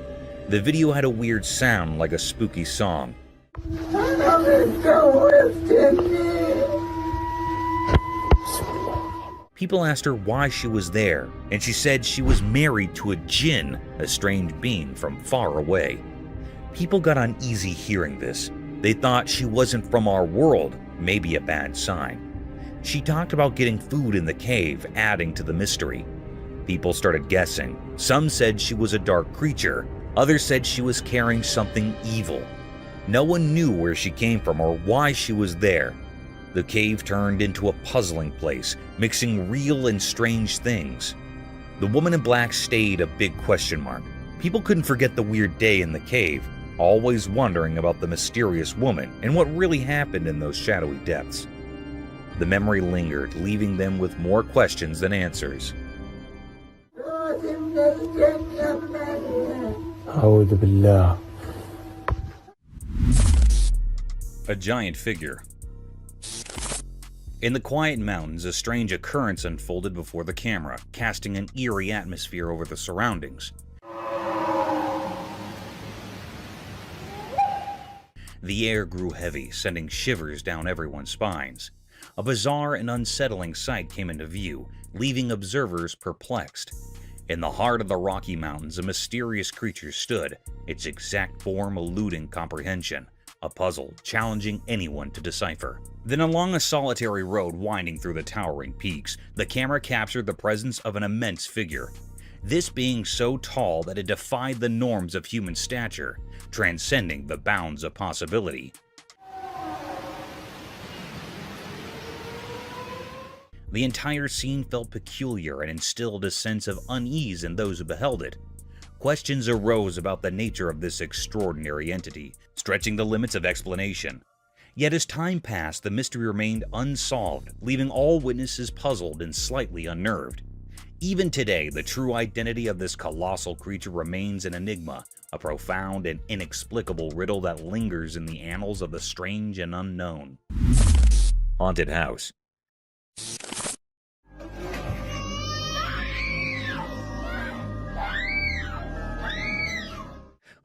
The video had a weird sound like a spooky song. People asked her why she was there, and she said she was married to a jinn, a strange being from far away. People got uneasy hearing this. They thought she wasn't from our world, maybe a bad sign. She talked about getting food in the cave, adding to the mystery. People started guessing. Some said she was a dark creature. Others said she was carrying something evil. No one knew where she came from or why she was there. The cave turned into a puzzling place, mixing real and strange things. The woman in black stayed a big question mark. People couldn't forget the weird day in the cave, always wondering about the mysterious woman and what really happened in those shadowy depths. The memory lingered, leaving them with more questions than answers. A giant figure. In the quiet mountains, a strange occurrence unfolded before the camera, casting an eerie atmosphere over the surroundings. The air grew heavy, sending shivers down everyone's spines. A bizarre and unsettling sight came into view, leaving observers perplexed. In the heart of the Rocky Mountains, a mysterious creature stood, its exact form eluding comprehension, a puzzle challenging anyone to decipher. Then along a solitary road winding through the towering peaks, the camera captured the presence of an immense figure. This being so tall that it defied the norms of human stature, transcending the bounds of possibility. The entire scene felt peculiar and instilled a sense of unease in those who beheld it. Questions arose about the nature of this extraordinary entity, stretching the limits of explanation. Yet as time passed, the mystery remained unsolved, leaving all witnesses puzzled and slightly unnerved. Even today, the true identity of this colossal creature remains an enigma, a profound and inexplicable riddle that lingers in the annals of the strange and unknown. Haunted house.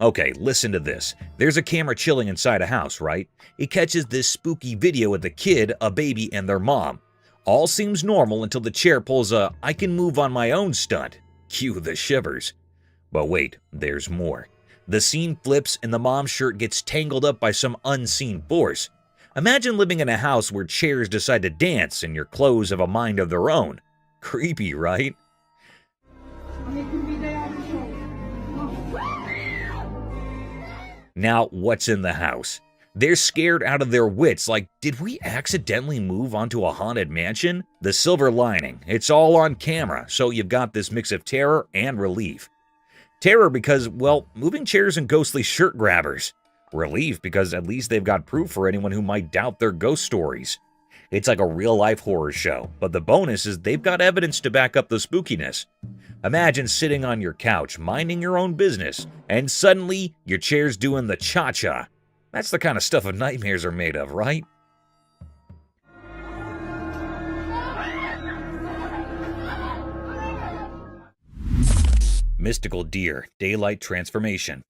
Okay, listen to this. There's a camera chilling inside a house, right? It catches this spooky video of the kid, a baby, and their mom. All seems normal until the chair pulls a "I can move on my own" stunt. Cue the shivers. But wait, there's more. The scene flips and the mom's shirt gets tangled up by some unseen force. Imagine living in a house where chairs decide to dance and your clothes have a mind of their own. Creepy, right? Now, what's in the house? They're scared out of their wits, like, did we accidentally move onto a haunted mansion? The silver lining, it's all on camera, so you've got this mix of terror and relief. Terror because, well, moving chairs and ghostly shirt grabbers. Relief because at least they've got proof for anyone who might doubt their ghost stories. It's like a real-life horror show, but the bonus is they've got evidence to back up the spookiness. Imagine sitting on your couch, minding your own business, and suddenly your chair's doing the cha-cha. That's the kind of stuff nightmares are made of, right? Mystical deer, daylight transformation.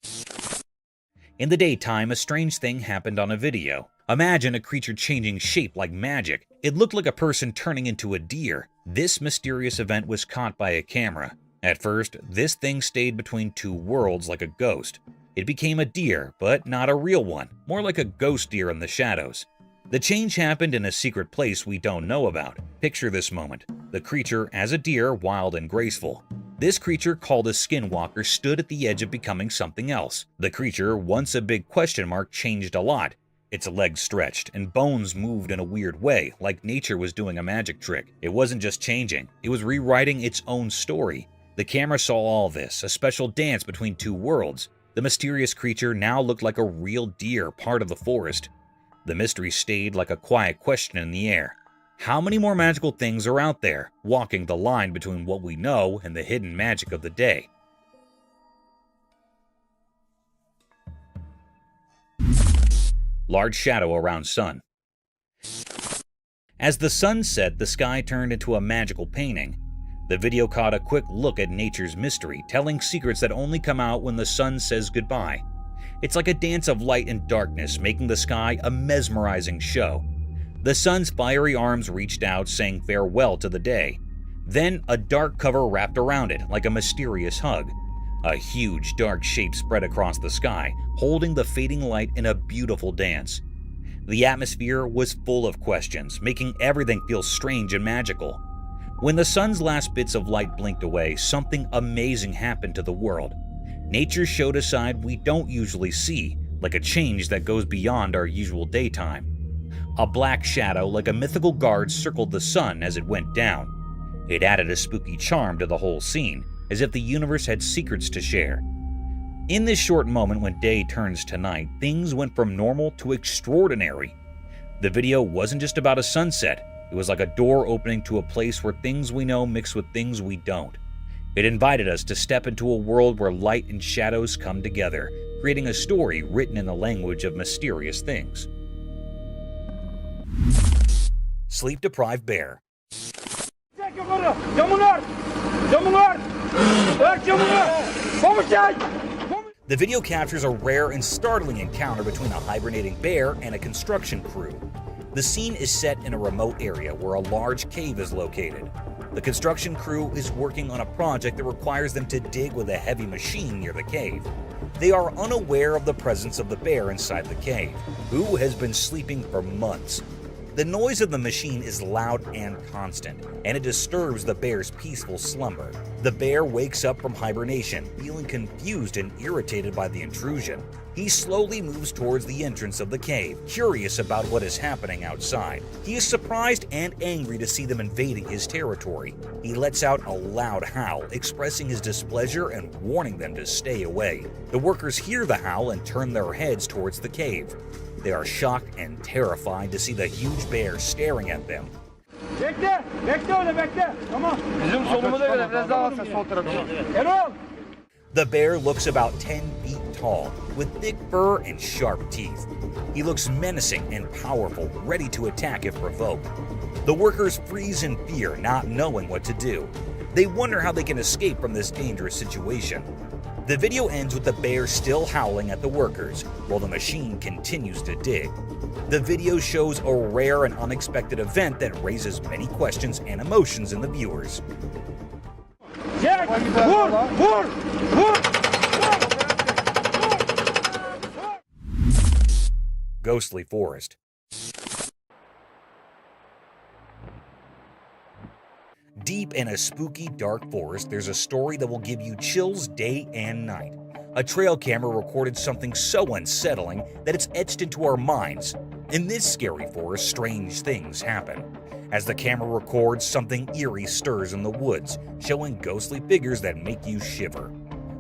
In the daytime, a strange thing happened on a video. Imagine a creature changing shape like magic. It looked like a person turning into a deer. This mysterious event was caught by a camera. At first, this thing stayed between two worlds like a ghost. It became a deer, but not a real one, more like a ghost deer in the shadows. The change happened in a secret place we don't know about. Picture this moment. The creature as a deer, wild and graceful. This creature, called a skinwalker, stood at the edge of becoming something else. The creature, once a big question mark, changed a lot. Its legs stretched, and bones moved in a weird way, like nature was doing a magic trick. It wasn't just changing, it was rewriting its own story. The camera saw all this, a special dance between two worlds. The mysterious creature now looked like a real deer, part of the forest. The mystery stayed like a quiet question in the air. How many more magical things are out there, walking the line between what we know and the hidden magic of the day? Large shadow around sun. As the sun set, the sky turned into a magical painting. The video caught a quick look at nature's mystery, telling secrets that only come out when the sun says goodbye. It's like a dance of light and darkness, making the sky a mesmerizing show. The sun's fiery arms reached out, saying farewell to the day. Then a dark cover wrapped around it, like a mysterious hug. A huge dark shape spread across the sky, holding the fading light in a beautiful dance. The atmosphere was full of questions, making everything feel strange and magical. When the sun's last bits of light blinked away, something amazing happened to the world. nature showed a side we don't usually see, like a change that goes beyond our usual daytime. A black shadow like a mythical guard circled the sun as it went down. It added a spooky charm to the whole scene, as if the universe had secrets to share. In this short moment when day turns to night, things went from normal to extraordinary. The video wasn't just about a sunset, it was like a door opening to a place where things we know mix with things we don't. It invited us to step into a world where light and shadows come together, creating a story written in the language of mysterious things. Sleep-deprived bear. The video captures a rare and startling encounter between a hibernating bear and a construction crew. The scene is set in a remote area where a large cave is located. The construction crew is working on a project that requires them to dig with a heavy machine near the cave. They are unaware of the presence of the bear inside the cave, who has been sleeping for months. The noise of the machine is loud and constant, and it disturbs the bear's peaceful slumber. The bear wakes up from hibernation, feeling confused and irritated by the intrusion. He slowly moves towards the entrance of the cave, curious about what is happening outside. He is surprised and angry to see them invading his territory. He lets out a loud howl, expressing his displeasure and warning them to stay away. The workers hear the howl and turn their heads towards the cave. They are shocked and terrified to see the huge bear staring at them. The bear looks about 10 feet tall, with thick fur and sharp teeth. He looks menacing and powerful, ready to attack if provoked. The workers freeze in fear, not knowing what to do. They wonder how they can escape from this dangerous situation. The video ends with the bear still howling at the workers, while the machine continues to dig. The video shows a rare and unexpected event that raises many questions and emotions in the viewers. Ghostly forest. Deep in a spooky, dark forest, there's a story that will give you chills day and night. A trail camera recorded something so unsettling that it's etched into our minds. In this scary forest, strange things happen. As the camera records, something eerie stirs in the woods, showing ghostly figures that make you shiver.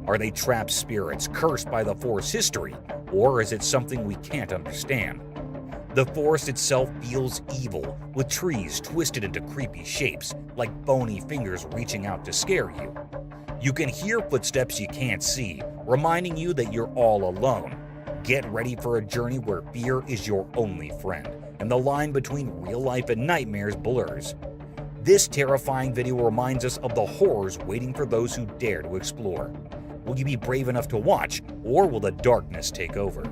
Are they trapped spirits cursed by the forest's history, or is it something we can't understand? The forest itself feels evil, with trees twisted into creepy shapes, like bony fingers reaching out to scare you. You can hear footsteps you can't see, reminding you that you're all alone. Get ready for a journey where fear is your only friend, and the line between real life and nightmares blurs. This terrifying video reminds us of the horrors waiting for those who dare to explore. Will you be brave enough to watch, or will the darkness take over?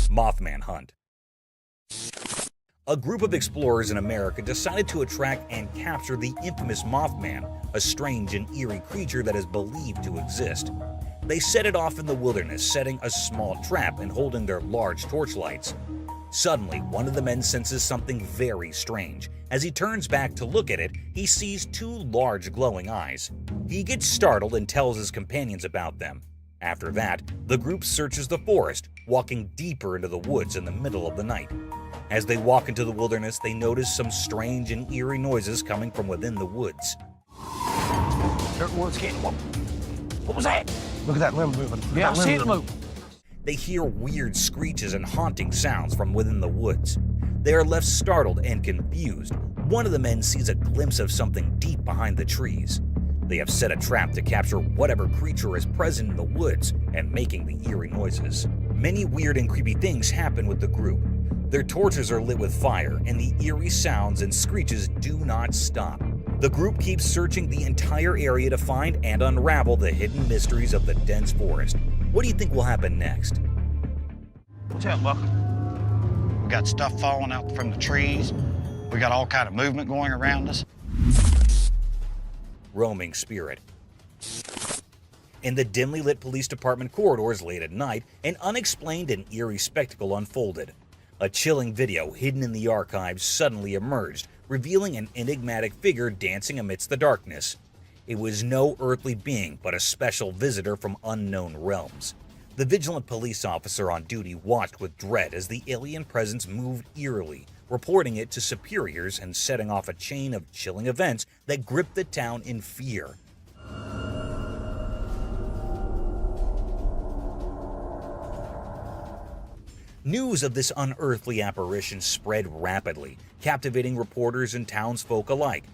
Moth Man Hunt. A group of explorers in America decided to attract and capture the infamous Mothman, a strange and eerie creature that is believed to exist. They set it off in the wilderness, setting a small trap and holding their large torchlights. Suddenly, one of the men senses something very strange. As he turns back to look at it, he sees two large glowing eyes. He gets startled and tells his companions about them. After that, the group searches the forest, walking deeper into the woods in the middle of the night. As they walk into the wilderness, they notice some strange and eerie noises coming from within the woods. What was that? Look at that limb moving. Yeah, I see it move. They hear weird screeches and haunting sounds from within the woods. They are left startled and confused. One of the men sees a glimpse of something deep behind the trees. They have set a trap to capture whatever creature is present in the woods and making the eerie noises. Many weird and creepy things happen with the group. Their torches are lit with fire, and the eerie sounds and screeches do not stop. The group keeps searching the entire area to find and unravel the hidden mysteries of the dense forest. What do you think will happen next? What's up, Buck? We got stuff falling out from the trees. We got all kind of movement going around us. Roaming spirit. In the dimly lit police department corridors late at night, an unexplained and eerie spectacle unfolded. A chilling video hidden in the archives suddenly emerged, revealing an enigmatic figure dancing amidst the darkness. It was no earthly being, but a special visitor from unknown realms. The vigilant police officer on duty watched with dread as the alien presence moved eerily, reporting it to superiors and setting off a chain of chilling events that gripped the town in fear. News of this unearthly apparition spread rapidly, captivating reporters and townsfolk alike.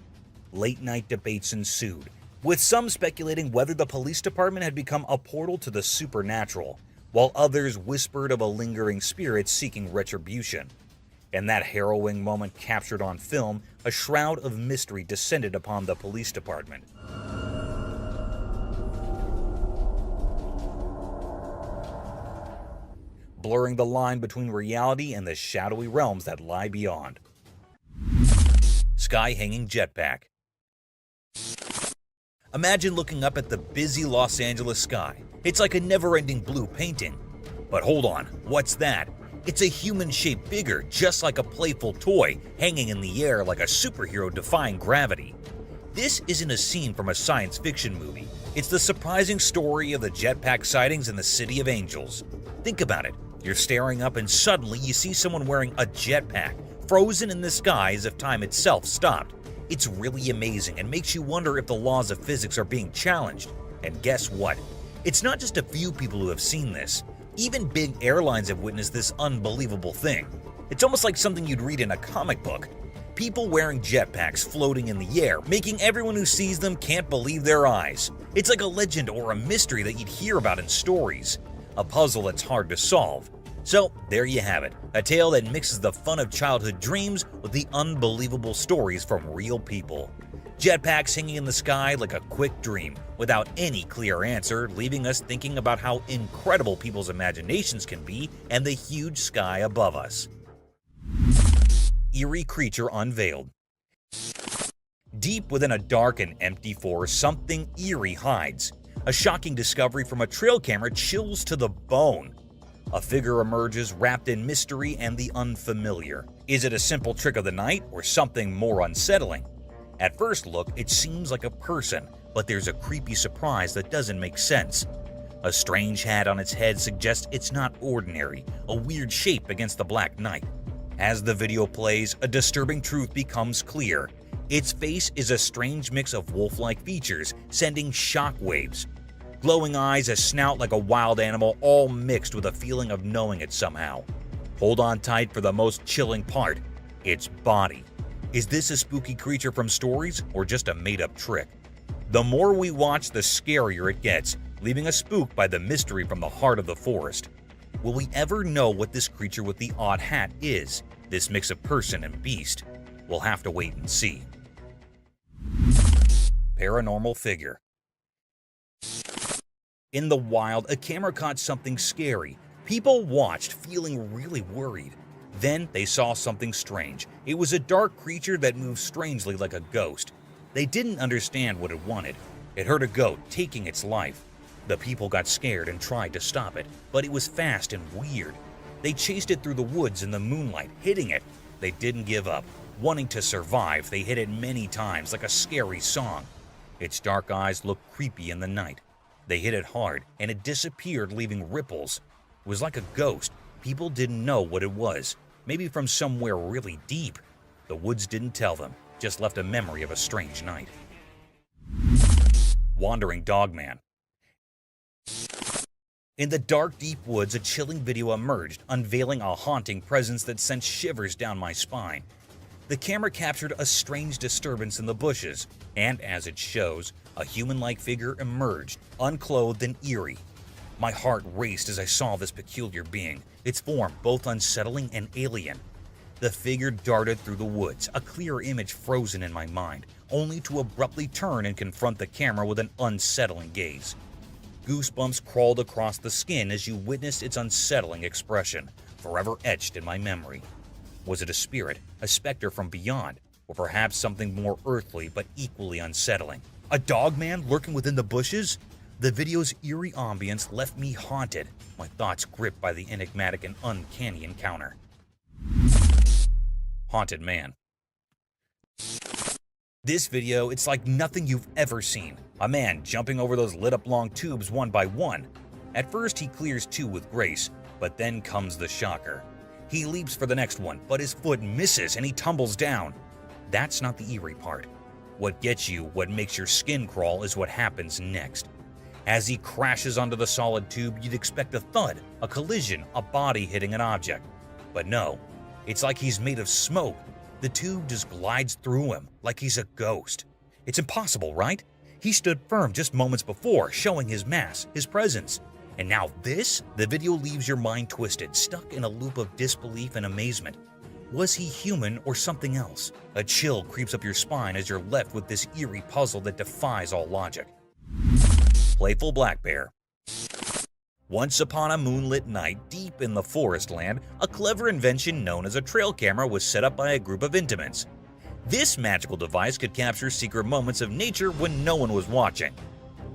Late-night debates ensued, with some speculating whether the police department had become a portal to the supernatural, while others whispered of a lingering spirit seeking retribution. In that harrowing moment captured on film, a shroud of mystery descended upon the police department. Blurring the line between reality and the shadowy realms that lie beyond. Sky-hanging jetpack. Imagine looking up at the busy Los Angeles sky. It's like a never-ending blue painting. But hold on, what's that? It's a human-shaped figure, just like a playful toy, hanging in the air like a superhero defying gravity. This isn't a scene from a science fiction movie. It's the surprising story of the jetpack sightings in the City of Angels. Think about it. You're staring up and suddenly you see someone wearing a jetpack, frozen in the sky as if time itself stopped. It's really amazing and makes you wonder if the laws of physics are being challenged. And guess what? It's not just a few people who have seen this. Even big airlines have witnessed this unbelievable thing. It's almost like something you'd read in a comic book. People wearing jetpacks floating in the air, making everyone who sees them can't believe their eyes. It's like a legend or a mystery that you'd hear about in stories. A puzzle that's hard to solve. So, there you have it, a tale that mixes the fun of childhood dreams with the unbelievable stories from real people. Jetpacks hanging in the sky like a quick dream, without any clear answer, leaving us thinking about how incredible people's imaginations can be and the huge sky above us. Eerie Creature unveiled. Deep within a dark and empty forest, something eerie hides. A shocking discovery from a trail camera chills to the bone. A figure emerges wrapped in mystery and the unfamiliar. Is it a simple trick of the night or something more unsettling? At first look, it seems like a person, but there's a creepy surprise that doesn't make sense. A strange hat on its head suggests it's not ordinary, a weird shape against the black night. As the video plays, a disturbing truth becomes clear. Its face is a strange mix of wolf-like features, sending shockwaves. Glowing eyes, a snout like a wild animal, all mixed with a feeling of knowing it somehow. Hold on tight for the most chilling part, its body. Is this a spooky creature from stories or just a made-up trick? The more we watch, the scarier it gets, leaving us spooked by the mystery from the heart of the forest. Will we ever know what this creature with the odd hat is, this mix of person and beast? We'll have to wait and see. Paranormal Figure. In the wild, a camera caught something scary. People watched, feeling really worried. Then they saw something strange. It was a dark creature that moved strangely like a ghost. They didn't understand what it wanted. It heard a goat taking its life. The people got scared and tried to stop it, but it was fast and weird. They chased it through the woods in the moonlight, hitting it. They didn't give up. Wanting to survive, they hit it many times like a scary song. Its dark eyes looked creepy in the night. They hit it hard, and it disappeared, leaving ripples. It was like a ghost. People didn't know what it was. Maybe from somewhere really deep. The woods didn't tell them, just left a memory of a strange night. Wandering Dogman. In the dark, deep woods, a chilling video emerged, unveiling a haunting presence that sent shivers down my spine. The camera captured a strange disturbance in the bushes, and as it shows, a human-like figure emerged, unclothed and eerie. My heart raced as I saw this peculiar being, its form both unsettling and alien. The figure darted through the woods, a clear image frozen in my mind, only to abruptly turn and confront the camera with an unsettling gaze. Goosebumps crawled across the skin as you witnessed its unsettling expression, forever etched in my memory. Was it a spirit, a specter from beyond, or perhaps something more earthly but equally unsettling? A dogman lurking within the bushes? The video's eerie ambience left me haunted, my thoughts gripped by the enigmatic and uncanny encounter. Haunted Man. This video, it's like nothing you've ever seen. A man jumping over those lit up long tubes one by one. At first he clears 2 with grace, but then comes the shocker. He leaps for the next one, but his foot misses and he tumbles down. That's not the eerie part. What gets you, what makes your skin crawl, is what happens next. As he crashes onto the solid tube, you'd expect a thud, a collision, a body hitting an object. But no, it's like he's made of smoke. The tube just glides through him like he's a ghost. It's impossible, right? He stood firm just moments before, showing his mass, his presence. And now this? The video leaves your mind twisted, stuck in a loop of disbelief and amazement. Was he human or something else? A chill creeps up your spine as you're left with this eerie puzzle that defies all logic. Playful black bear. Once upon a moonlit night deep in the forest land, a clever invention known as a trail camera was set up by a group of intimates. This magical device could capture secret moments of nature when no one was watching.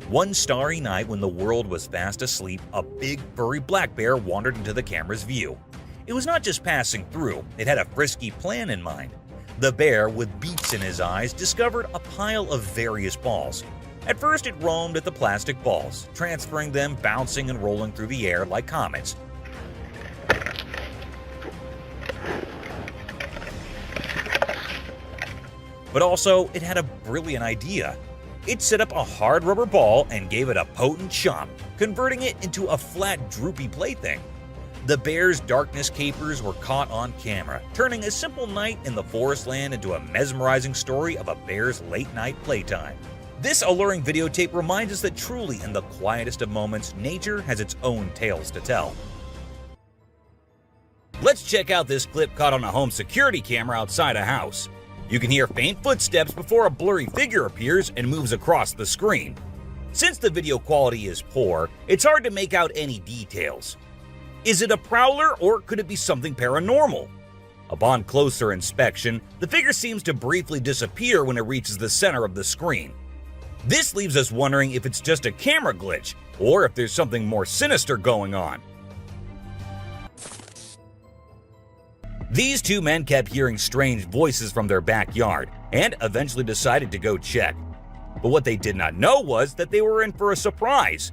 One starry night when the world was fast asleep, a big furry black bear wandered into the camera's view. It was not just passing through, it had a frisky plan in mind. The bear, with beats in his eyes, discovered a pile of various balls. At first it roamed at the plastic balls, transferring them, bouncing and rolling through the air like comets. But also, it had a brilliant idea. It set up a hard rubber ball and gave it a potent chomp, converting it into a flat, droopy plaything. The bear's darkness capers were caught on camera, turning a simple night in the forest land into a mesmerizing story of a bear's late-night playtime. This alluring videotape reminds us that truly in the quietest of moments, nature has its own tales to tell. Let's check out this clip caught on a home security camera outside a house. You can hear faint footsteps before a blurry figure appears and moves across the screen. Since the video quality is poor, it's hard to make out any details. Is it a prowler or could it be something paranormal? Upon closer inspection, the figure seems to briefly disappear when it reaches the center of the screen. This leaves us wondering if it's just a camera glitch or if there's something more sinister going on. These 2 men kept hearing strange voices from their backyard and eventually decided to go check. But what they did not know was that they were in for a surprise.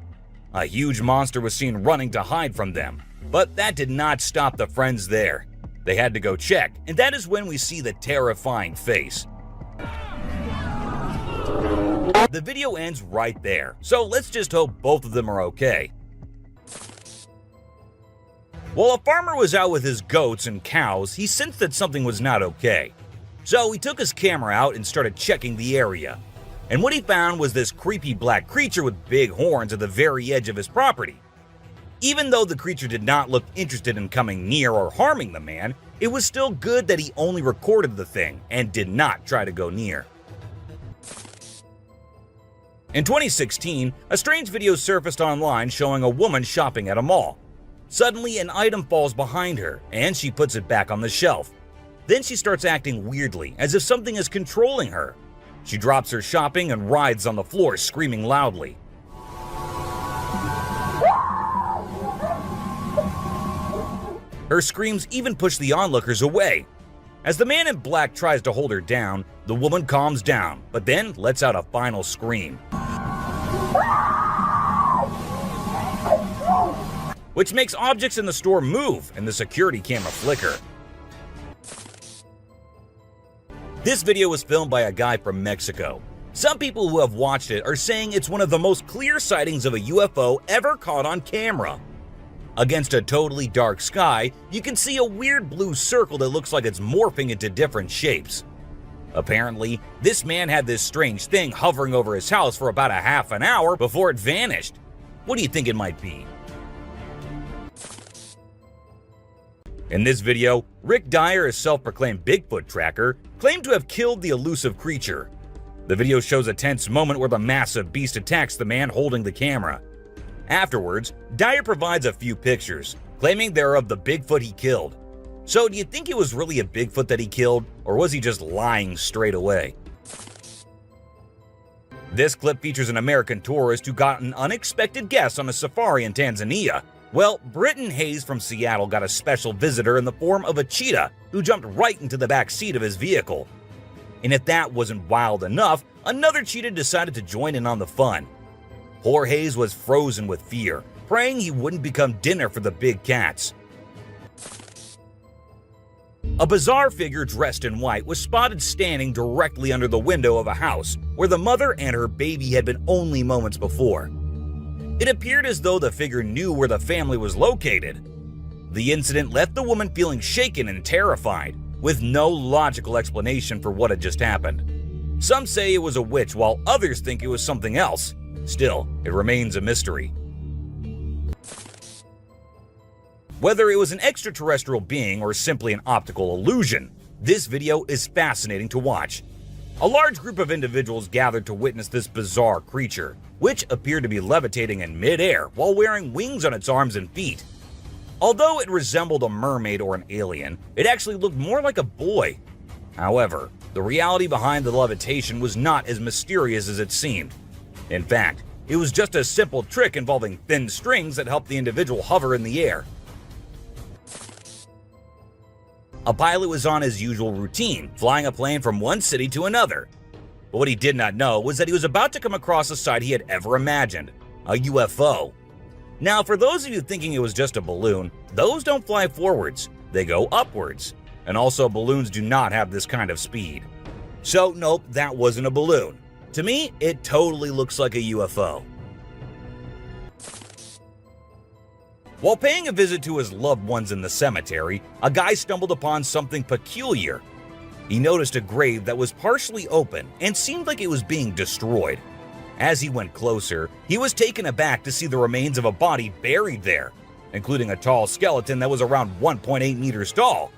A huge monster was seen running to hide from them, but that did not stop the friends there. They had to go check, and that is when we see the terrifying face. The video ends right there, so let's just hope both of them are okay. While a farmer was out with his goats and cows, he sensed that something was not okay. So he took his camera out and started checking the area. And what he found was this creepy black creature with big horns at the very edge of his property. Even though the creature did not look interested in coming near or harming the man, it was still good that he only recorded the thing and did not try to go near. In 2016, a strange video surfaced online showing a woman shopping at a mall. Suddenly, an item falls behind her, and she puts it back on the shelf. Then she starts acting weirdly, as if something is controlling her. She drops her shopping and writhes on the floor, screaming loudly. Her screams even push the onlookers away. As the man in black tries to hold her down, the woman calms down, but then lets out a final scream, which makes objects in the store move and the security camera flicker. This video was filmed by a guy from Mexico. Some people who have watched it are saying it's one of the most clear sightings of a UFO ever caught on camera. Against a totally dark sky, you can see a weird blue circle that looks like it's morphing into different shapes. Apparently, this man had this strange thing hovering over his house for about a half an hour before it vanished. What do you think it might be? In this video, Rick Dyer, a self-proclaimed Bigfoot tracker, claimed to have killed the elusive creature. The video shows a tense moment where the massive beast attacks the man holding the camera. Afterwards, Dyer provides a few pictures, claiming they're of the Bigfoot he killed. So do you think it was really a Bigfoot that he killed, or was he just lying straight away? This clip features an American tourist who got an unexpected guest on a safari in Tanzania. Well, Britton Hayes from Seattle got a special visitor in the form of a cheetah who jumped right into the back seat of his vehicle. And if that wasn't wild enough, another cheetah decided to join in on the fun. Poor Hayes was frozen with fear, praying he wouldn't become dinner for the big cats. A bizarre figure dressed in white was spotted standing directly under the window of a house where the mother and her baby had been only moments before. It appeared as though the figure knew where the family was located. The incident left the woman feeling shaken and terrified, with no logical explanation for what had just happened. Some say it was a witch, while others think it was something else. Still, it remains a mystery. Whether it was an extraterrestrial being or simply an optical illusion, this video is fascinating to watch. A large group of individuals gathered to witness this bizarre creature, which appeared to be levitating in mid-air while wearing wings on its arms and feet. Although it resembled a mermaid or an alien, it actually looked more like a boy. However, the reality behind the levitation was not as mysterious as it seemed. In fact, it was just a simple trick involving thin strings that helped the individual hover in the air. A pilot was on his usual routine, flying a plane from one city to another. But what he did not know was that he was about to come across a sight he had ever imagined, a UFO. Now, for those of you thinking it was just a balloon, those don't fly forwards, they go upwards. And also, balloons do not have this kind of speed. So nope, that wasn't a balloon. To me, it totally looks like a UFO. While paying a visit to his loved ones in the cemetery, a guy stumbled upon something peculiar. He noticed a grave that was partially open and seemed like it was being destroyed. As he went closer, he was taken aback to see the remains of a body buried there, including a tall skeleton that was around 1.8 meters tall.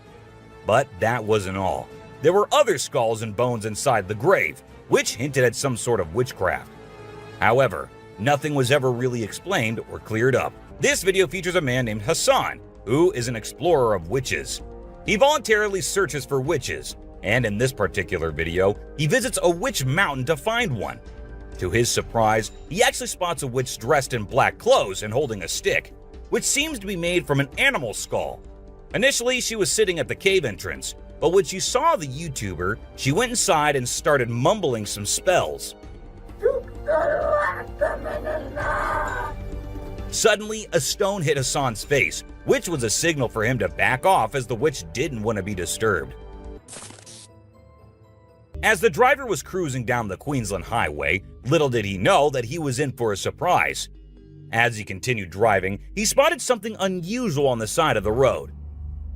But that wasn't all. There were other skulls and bones inside the grave, which hinted at some sort of witchcraft. However, nothing was ever really explained or cleared up. This video features a man named Hassan, who is an explorer of witches. He voluntarily searches for witches, and in this particular video, he visits a witch mountain to find one. To his surprise, he actually spots a witch dressed in black clothes and holding a stick, which seems to be made from an animal skull. Initially, she was sitting at the cave entrance, but when she saw the YouTuber, she went inside and started mumbling some spells. Suddenly, a stone hit Hassan's face, which was a signal for him to back off as the witch didn't want to be disturbed. As the driver was cruising down the Queensland Highway, little did he know that he was in for a surprise. As he continued driving, he spotted something unusual on the side of the road.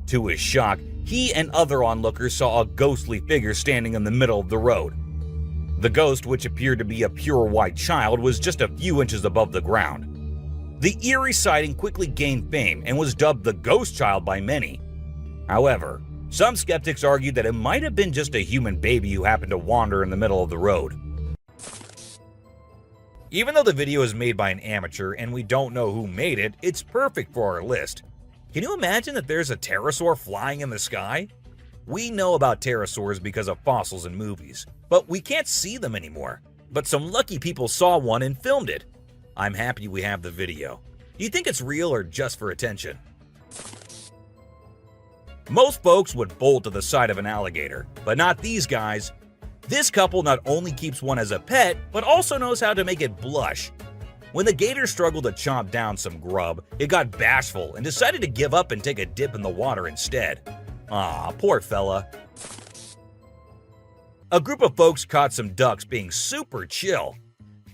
To his shock, he and other onlookers saw a ghostly figure standing in the middle of the road. The ghost, which appeared to be a pure white child, was just a few inches above the ground. The eerie sighting quickly gained fame and was dubbed the Ghost Child by many. However, some skeptics argued that it might have been just a human baby who happened to wander in the middle of the road. Even though the video is made by an amateur and we don't know who made it, it's perfect for our list. Can you imagine that there's a pterosaur flying in the sky? We know about pterosaurs because of fossils in movies, but we can't see them anymore. But some lucky people saw one and filmed it. I'm happy we have the video. Do you think it's real or just for attention? Most folks would bolt to the side of an alligator, but not these guys. This couple not only keeps one as a pet, but also knows how to make it blush. When the gator struggled to chomp down some grub, it got bashful and decided to give up and take a dip in the water instead. Aw, poor fella. A group of folks caught some ducks being super chill.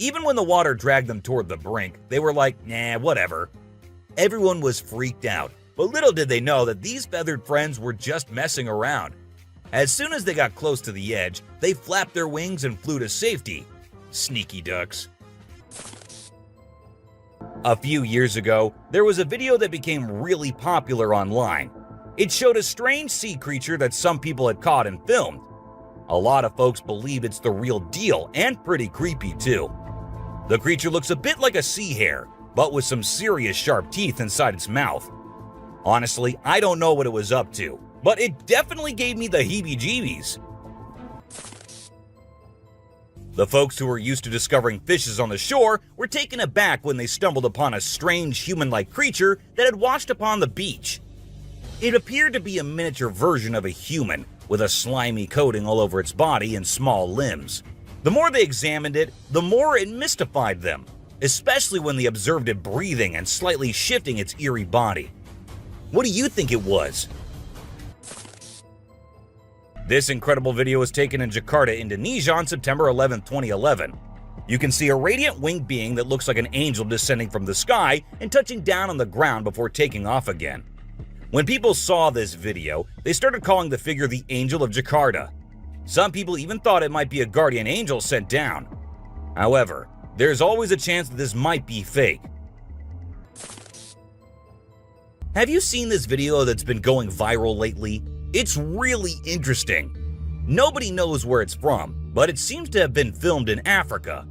Even when the water dragged them toward the brink, they were like, nah, whatever. Everyone was freaked out, but little did they know that these feathered friends were just messing around. As soon as they got close to the edge, they flapped their wings and flew to safety. Sneaky ducks. A few years ago, there was a video that became really popular online. It showed a strange sea creature that some people had caught and filmed. A lot of folks believe it's the real deal and pretty creepy too. The creature looks a bit like a sea hare, but with some serious sharp teeth inside its mouth. Honestly, I don't know what it was up to, but it definitely gave me the heebie-jeebies. The folks who were used to discovering fishes on the shore were taken aback when they stumbled upon a strange human-like creature that had washed upon the beach. It appeared to be a miniature version of a human, with a slimy coating all over its body and small limbs. The more they examined it, the more it mystified them, especially when they observed it breathing and slightly shifting its eerie body. What do you think it was? This incredible video was taken in Jakarta, Indonesia on September 11, 2011. You can see a radiant winged being that looks like an angel descending from the sky and touching down on the ground before taking off again. When people saw this video, they started calling the figure the Angel of Jakarta. Some people even thought it might be a guardian angel sent down. However, there's always a chance that this might be fake. Have you seen this video that's been going viral lately? It's really interesting. Nobody knows where it's from, but it seems to have been filmed in Africa.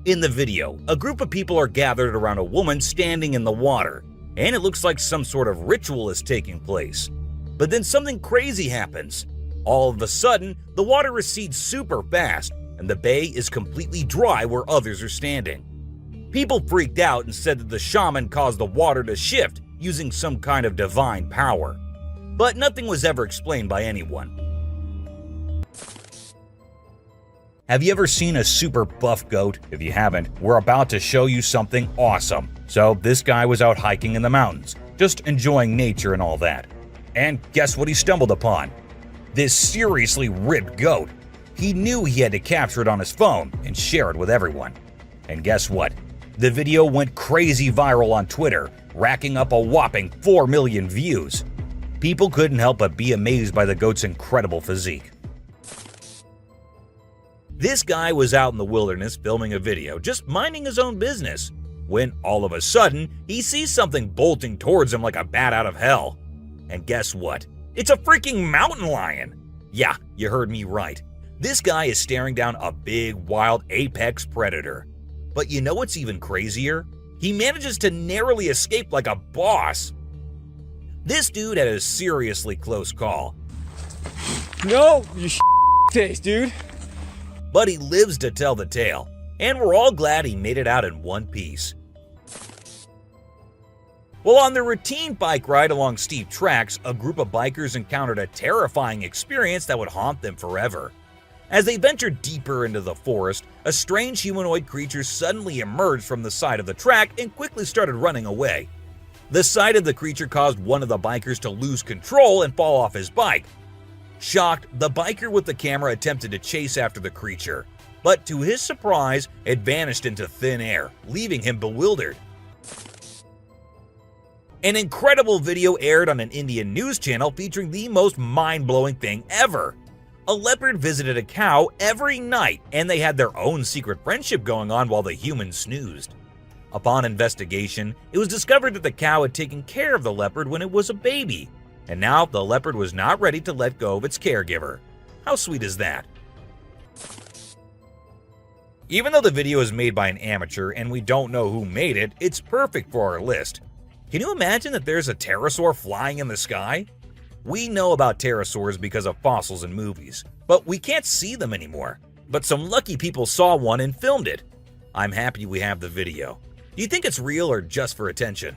In the video, a group of people are gathered around a woman standing in the water, and it looks like some sort of ritual is taking place. But then something crazy happens. All of a sudden, the water recedes super fast, and the bay is completely dry where others are standing. People freaked out and said that the shaman caused the water to shift using some kind of divine power. But nothing was ever explained by anyone. Have you ever seen a super buff goat? If you haven't, we're about to show you something awesome. So this guy was out hiking in the mountains, just enjoying nature and all that. And guess what he stumbled upon? This seriously ripped goat. He knew he had to capture it on his phone and share it with everyone. And guess what? The video went crazy viral on Twitter, racking up a whopping 4 million views. People couldn't help but be amazed by the goat's incredible physique. This guy was out in the wilderness filming a video, just minding his own business, when all of a sudden, he sees something bolting towards him like a bat out of hell. And guess what? It's a freaking mountain lion! Yeah, you heard me right. This guy is staring down a big, wild apex predator. But you know what's even crazier? He manages to narrowly escape like a boss. This dude had a seriously close call. No, you taste, dude. But he lives to tell the tale, and we're all glad he made it out in one piece. Well, on their routine bike ride along steep tracks, a group of bikers encountered a terrifying experience that would haunt them forever. As they ventured deeper into the forest, a strange humanoid creature suddenly emerged from the side of the track and quickly started running away. The sight of the creature caused one of the bikers to lose control and fall off his bike. Shocked, the biker with the camera attempted to chase after the creature, but to his surprise, it vanished into thin air, leaving him bewildered. An incredible video aired on an Indian news channel featuring the most mind-blowing thing ever. A leopard visited a cow every night, and they had their own secret friendship going on while the human snoozed. Upon investigation, it was discovered that the cow had taken care of the leopard when it was a baby, and now the leopard was not ready to let go of its caregiver. How sweet is that? Even though the video is made by an amateur and we don't know who made it, it's perfect for our list. Can you imagine that there's a pterosaur flying in the sky? We know about pterosaurs because of fossils in movies, but we can't see them anymore. But some lucky people saw one and filmed it. I'm happy we have the video. Do you think it's real or just for attention?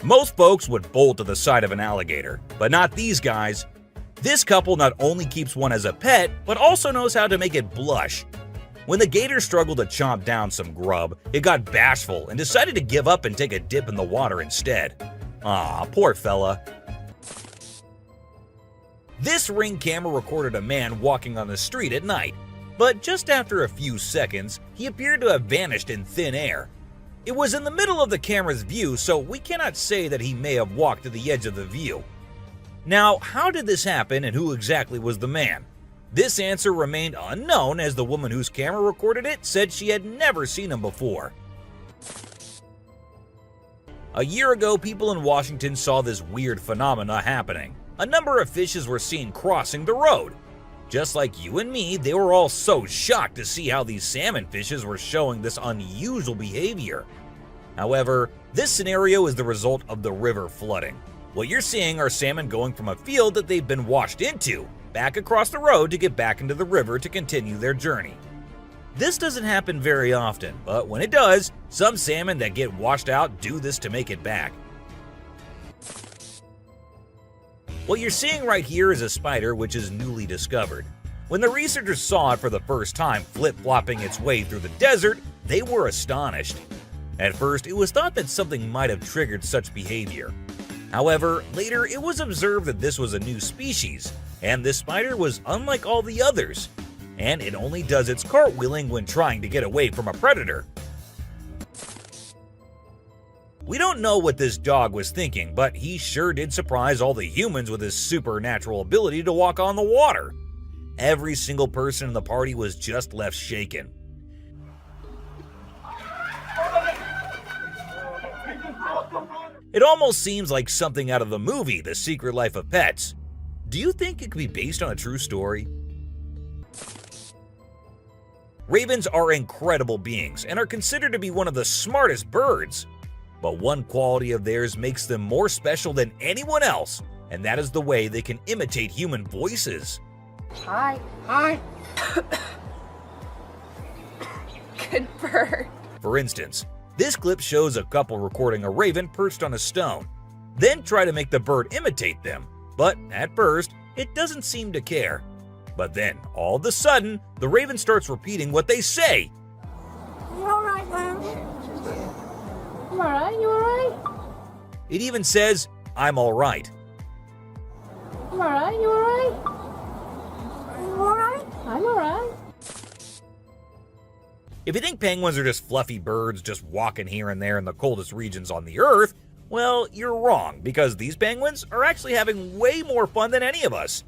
Most folks would bolt to the side of an alligator, but not these guys. This couple not only keeps one as a pet, but also knows how to make it blush. When the gator struggled to chomp down some grub, it got bashful and decided to give up and take a dip in the water instead. Aw, poor fella. This Ring camera recorded a man walking on the street at night, but just after a few seconds, he appeared to have vanished in thin air. It was in the middle of the camera's view, so we cannot say that he may have walked to the edge of the view. Now, how did this happen and who exactly was the man? This answer remained unknown as the woman whose camera recorded it said she had never seen him before. A year ago, people in Washington saw this weird phenomena happening. A number of fishes were seen crossing the road. Just like you and me, they were all so shocked to see how these salmon fishes were showing this unusual behavior. However, this scenario is the result of the river flooding. What you're seeing are salmon going from a field that they've been washed into, back across the road to get back into the river to continue their journey. This doesn't happen very often, but when it does, some salmon that get washed out do this to make it back. What you're seeing right here is a spider which is newly discovered. When the researchers saw it for the first time flip-flopping its way through the desert, they were astonished. At first, it was thought that something might have triggered such behavior. However, later it was observed that this was a new species, and this spider was unlike all the others, and it only does its cartwheeling when trying to get away from a predator. We don't know what this dog was thinking, but he sure did surprise all the humans with his supernatural ability to walk on the water. Every single person in the party was just left shaken. It almost seems like something out of the movie The Secret Life of Pets. Do you think it could be based on a true story? Ravens are incredible beings and are considered to be one of the smartest birds. But one quality of theirs makes them more special than anyone else, and that is the way they can imitate human voices. Hi. Hi. Good bird. For instance, this clip shows a couple recording a raven perched on a stone, then try to make the bird imitate them, but at first, it doesn't seem to care. But then, all of a sudden, the raven starts repeating what they say. You alright, man? You alright? You alright? It even says, "I'm alright." You alright? You alright? You alright? I'm alright. If you think penguins are just fluffy birds just walking here and there in the coldest regions on the Earth, well, you're wrong, because these penguins are actually having way more fun than any of us.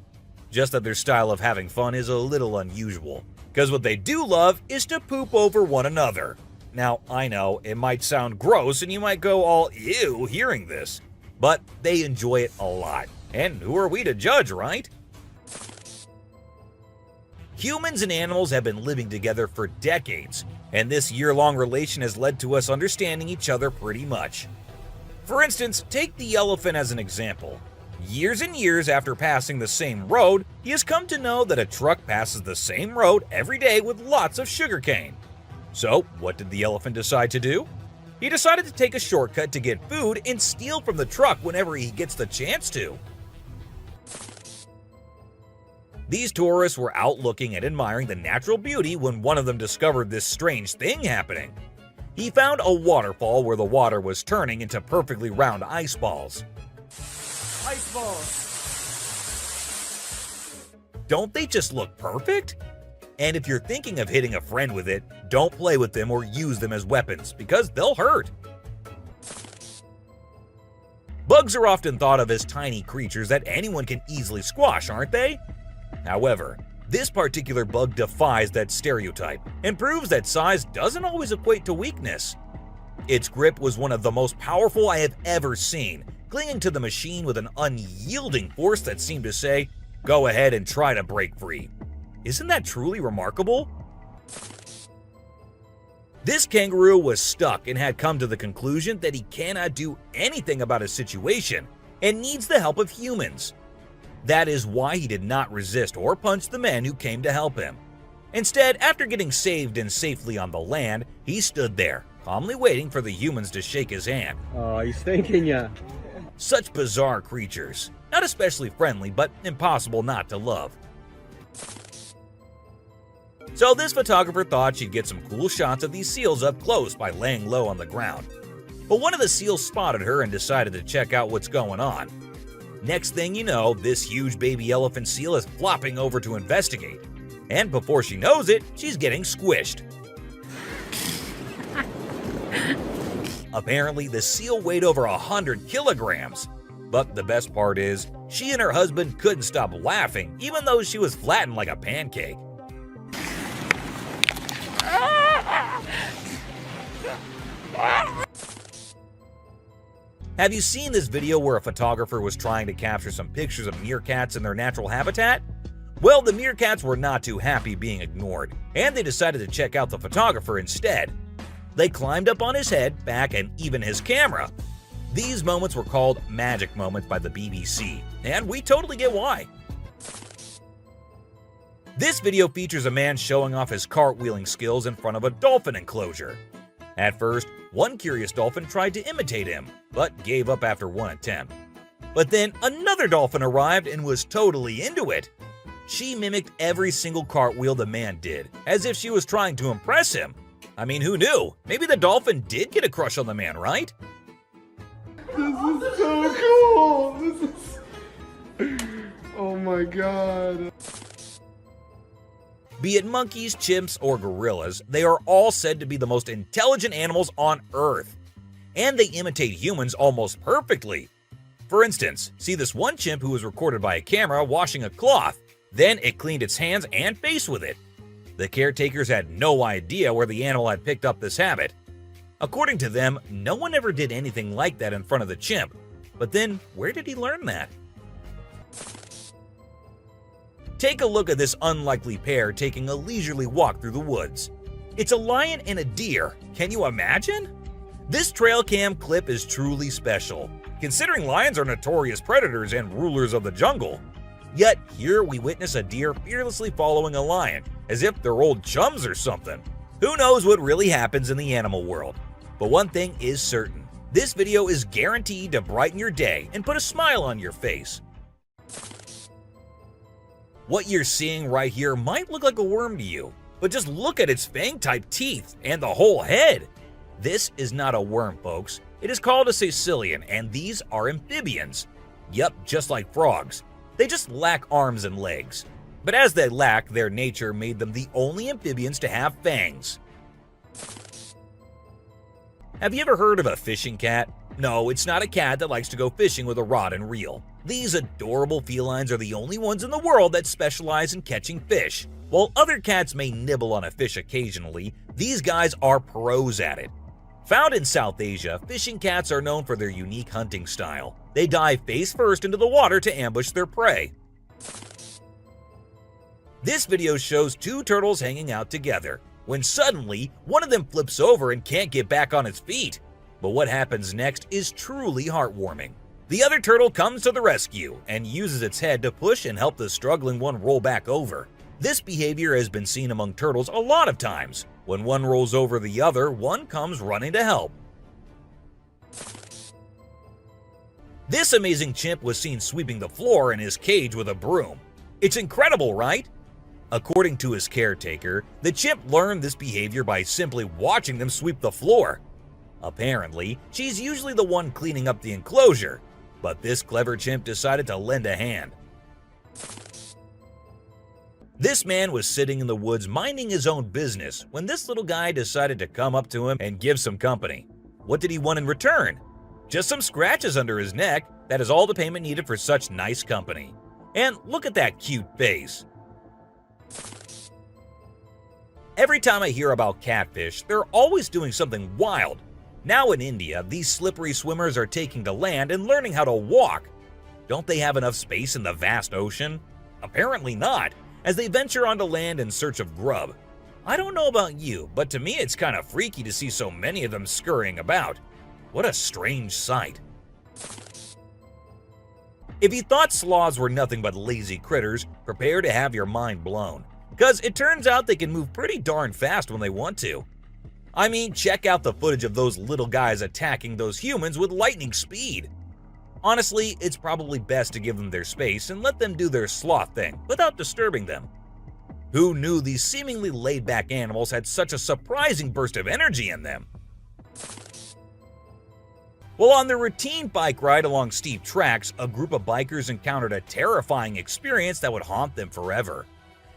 Just that their style of having fun is a little unusual, because what they do love is to poop over one another. Now, I know, it might sound gross and you might go all ew hearing this, but they enjoy it a lot. And who are we to judge, right? Humans and animals have been living together for decades, and this year-long relation has led to us understanding each other pretty much. For instance, take the elephant as an example. Years and years after passing the same road, he has come to know that a truck passes the same road every day with lots of sugarcane. So, what did the elephant decide to do? He decided to take a shortcut to get food and steal from the truck whenever he gets the chance to. These tourists were out looking and admiring the natural beauty when one of them discovered this strange thing happening. He found a waterfall where the water was turning into perfectly round ice balls. Ice balls. Don't they just look perfect? And if you're thinking of hitting a friend with it, don't play with them or use them as weapons, because they'll hurt. Bugs are often thought of as tiny creatures that anyone can easily squash, aren't they? However, this particular bug defies that stereotype and proves that size doesn't always equate to weakness. Its grip was one of the most powerful I have ever seen, clinging to the machine with an unyielding force that seemed to say, "Go ahead and try to break free." Isn't that truly remarkable? This kangaroo was stuck and had come to the conclusion that he cannot do anything about his situation and needs the help of humans. That is why he did not resist or punch the men who came to help him. Instead, after getting saved and safely on the land, he stood there, calmly waiting for the humans to shake his hand. Oh, he's thanking ya. Such bizarre creatures, not especially friendly, but impossible not to love. So this photographer thought she'd get some cool shots of these seals up close by laying low on the ground. But one of the seals spotted her and decided to check out what's going on. Next thing you know, this huge baby elephant seal is flopping over to investigate. And before she knows it, she's getting squished. Apparently, the seal weighed over 100 kilograms. But the best part is, she and her husband couldn't stop laughing, even though she was flattened like a pancake. Have you seen this video where a photographer was trying to capture some pictures of meerkats in their natural habitat? Well, the meerkats were not too happy being ignored, and they decided to check out the photographer instead. They climbed up on his head, back, and even his camera. These moments were called magic moments by the BBC, and we totally get why. This video features a man showing off his cartwheeling skills in front of a dolphin enclosure. At first, one curious dolphin tried to imitate him, but gave up after one attempt. But then another dolphin arrived and was totally into it. She mimicked every single cartwheel the man did, as if she was trying to impress him. I mean, who knew? Maybe the dolphin did get a crush on the man, right? This is so cool. This is... Oh my god. Be it monkeys, chimps, or gorillas, they are all said to be the most intelligent animals on Earth. And they imitate humans almost perfectly. For instance, see this one chimp who was recorded by a camera washing a cloth. Then it cleaned its hands and face with it. The caretakers had no idea where the animal had picked up this habit. According to them, no one ever did anything like that in front of the chimp. But then, where did he learn that? Take a look at this unlikely pair taking a leisurely walk through the woods. It's a lion and a deer. Can you imagine? This trail cam clip is truly special, considering lions are notorious predators and rulers of the jungle. Yet here we witness a deer fearlessly following a lion, as if they're old chums or something. Who knows what really happens in the animal world? But one thing is certain. This video is guaranteed to brighten your day and put a smile on your face. What you're seeing right here might look like a worm to you, but just look at its fang-type teeth and the whole head. This is not a worm, folks. It is called a caecilian, and these are amphibians. Yup, just like frogs. They just lack arms and legs. But as they lack, their nature made them the only amphibians to have fangs. Have you ever heard of a fishing cat? No, it's not a cat that likes to go fishing with a rod and reel. These adorable felines are the only ones in the world that specialize in catching fish. While other cats may nibble on a fish occasionally, these guys are pros at it. Found in South Asia, fishing cats are known for their unique hunting style. They dive face first into the water to ambush their prey. This video shows two turtles hanging out together, when suddenly one of them flips over and can't get back on its feet. But what happens next is truly heartwarming. The other turtle comes to the rescue and uses its head to push and help the struggling one roll back over. This behavior has been seen among turtles a lot of times. When one rolls over the other, one comes running to help. This amazing chimp was seen sweeping the floor in his cage with a broom. It's incredible, right? According to his caretaker, the chimp learned this behavior by simply watching them sweep the floor. Apparently, she's usually the one cleaning up the enclosure, but this clever chimp decided to lend a hand. This man was sitting in the woods minding his own business when this little guy decided to come up to him and give some company. What did he want in return? Just some scratches under his neck. That is all the payment needed for such nice company. And look at that cute face. Every time I hear about catfish, they're always doing something wild. Now in India, these slippery swimmers are taking to land and learning how to walk. Don't they have enough space in the vast ocean? Apparently not, as they venture onto land in search of grub. I don't know about you, but to me it's kind of freaky to see so many of them scurrying about. What a strange sight. If you thought sloths were nothing but lazy critters, prepare to have your mind blown, because it turns out they can move pretty darn fast when they want to. I mean, check out the footage of those little guys attacking those humans with lightning speed. Honestly, it's probably best to give them their space and let them do their sloth thing without disturbing them. Who knew these seemingly laid-back animals had such a surprising burst of energy in them? Well, on their routine bike ride along steep tracks, a group of bikers encountered a terrifying experience that would haunt them forever.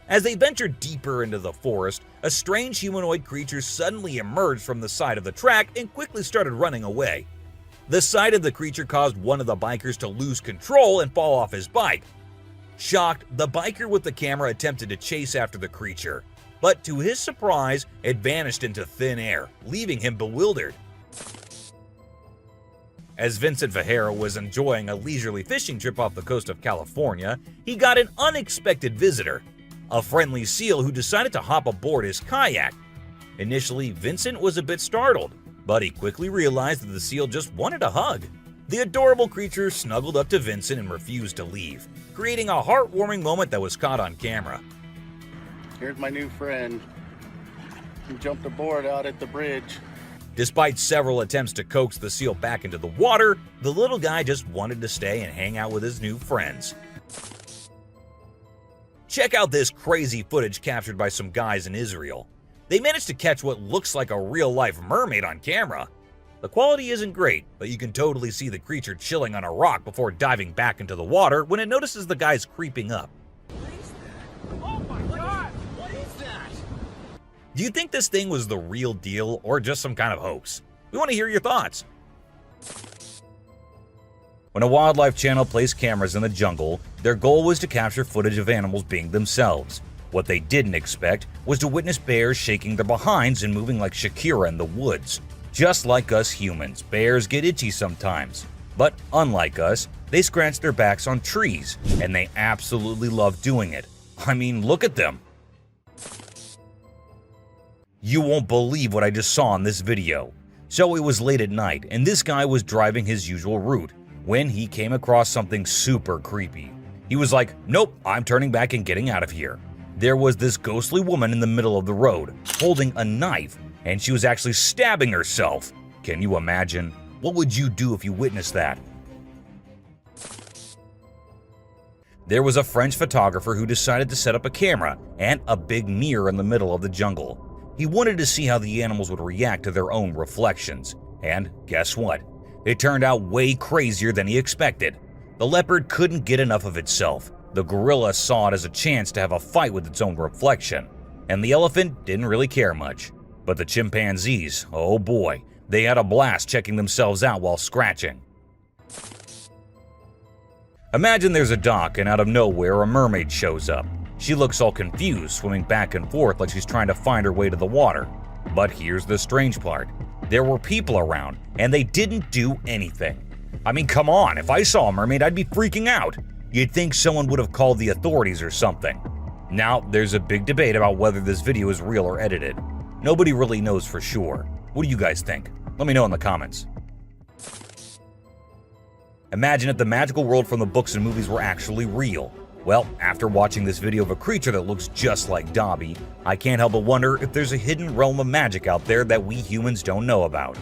As they ventured deeper into the forest, a strange humanoid creature suddenly emerged from the side of the track and quickly started running away. The sight of the creature caused one of the bikers to lose control and fall off his bike. Shocked, the biker with the camera attempted to chase after the creature, but to his surprise, it vanished into thin air, leaving him bewildered. As Vincent Vajera was enjoying a leisurely fishing trip off the coast of California, he got an unexpected visitor, a friendly seal who decided to hop aboard his kayak. Initially, Vincent was a bit startled, but he quickly realized that the seal just wanted a hug. The adorable creature snuggled up to Vincent and refused to leave, creating a heartwarming moment that was caught on camera. Here's my new friend. He jumped aboard out at the bridge. Despite several attempts to coax the seal back into the water, the little guy just wanted to stay and hang out with his new friends. Check out this crazy footage captured by some guys in Israel. They managed to catch what looks like a real-life mermaid on camera. The quality isn't great, but you can totally see the creature chilling on a rock before diving back into the water when it notices the guys creeping up. Oh my god! What is that? Do you think this thing was the real deal or just some kind of hoax? We want to hear your thoughts. When a wildlife channel placed cameras in the jungle, their goal was to capture footage of animals being themselves. What they didn't expect was to witness bears shaking their behinds and moving like Shakira in the woods. Just like us humans, bears get itchy sometimes. But unlike us, they scratch their backs on trees, and they absolutely love doing it. I mean, look at them. You won't believe what I just saw in this video. So it was late at night, and this guy was driving his usual route when he came across something super creepy. He was like, nope, I'm turning back and getting out of here. There was this ghostly woman in the middle of the road, holding a knife, and she was actually stabbing herself. Can you imagine? What would you do if you witnessed that? There was a French photographer who decided to set up a camera and a big mirror in the middle of the jungle. He wanted to see how the animals would react to their own reflections. And guess what? It turned out way crazier than he expected. The leopard couldn't get enough of itself. The gorilla saw it as a chance to have a fight with its own reflection. And the elephant didn't really care much. But the chimpanzees, oh boy, they had a blast checking themselves out while scratching. Imagine there's a dock and out of nowhere a mermaid shows up. She looks all confused, swimming back and forth like she's trying to find her way to the water. But here's the strange part. There were people around, and they didn't do anything. I mean, come on, if I saw a mermaid, I'd be freaking out. You'd think someone would have called the authorities or something. Now, there's a big debate about whether this video is real or edited. Nobody really knows for sure. What do you guys think? Let me know in the comments. Imagine if the magical world from the books and movies were actually real. Well, after watching this video of a creature that looks just like Dobby, I can't help but wonder if there's a hidden realm of magic out there that we humans don't know about.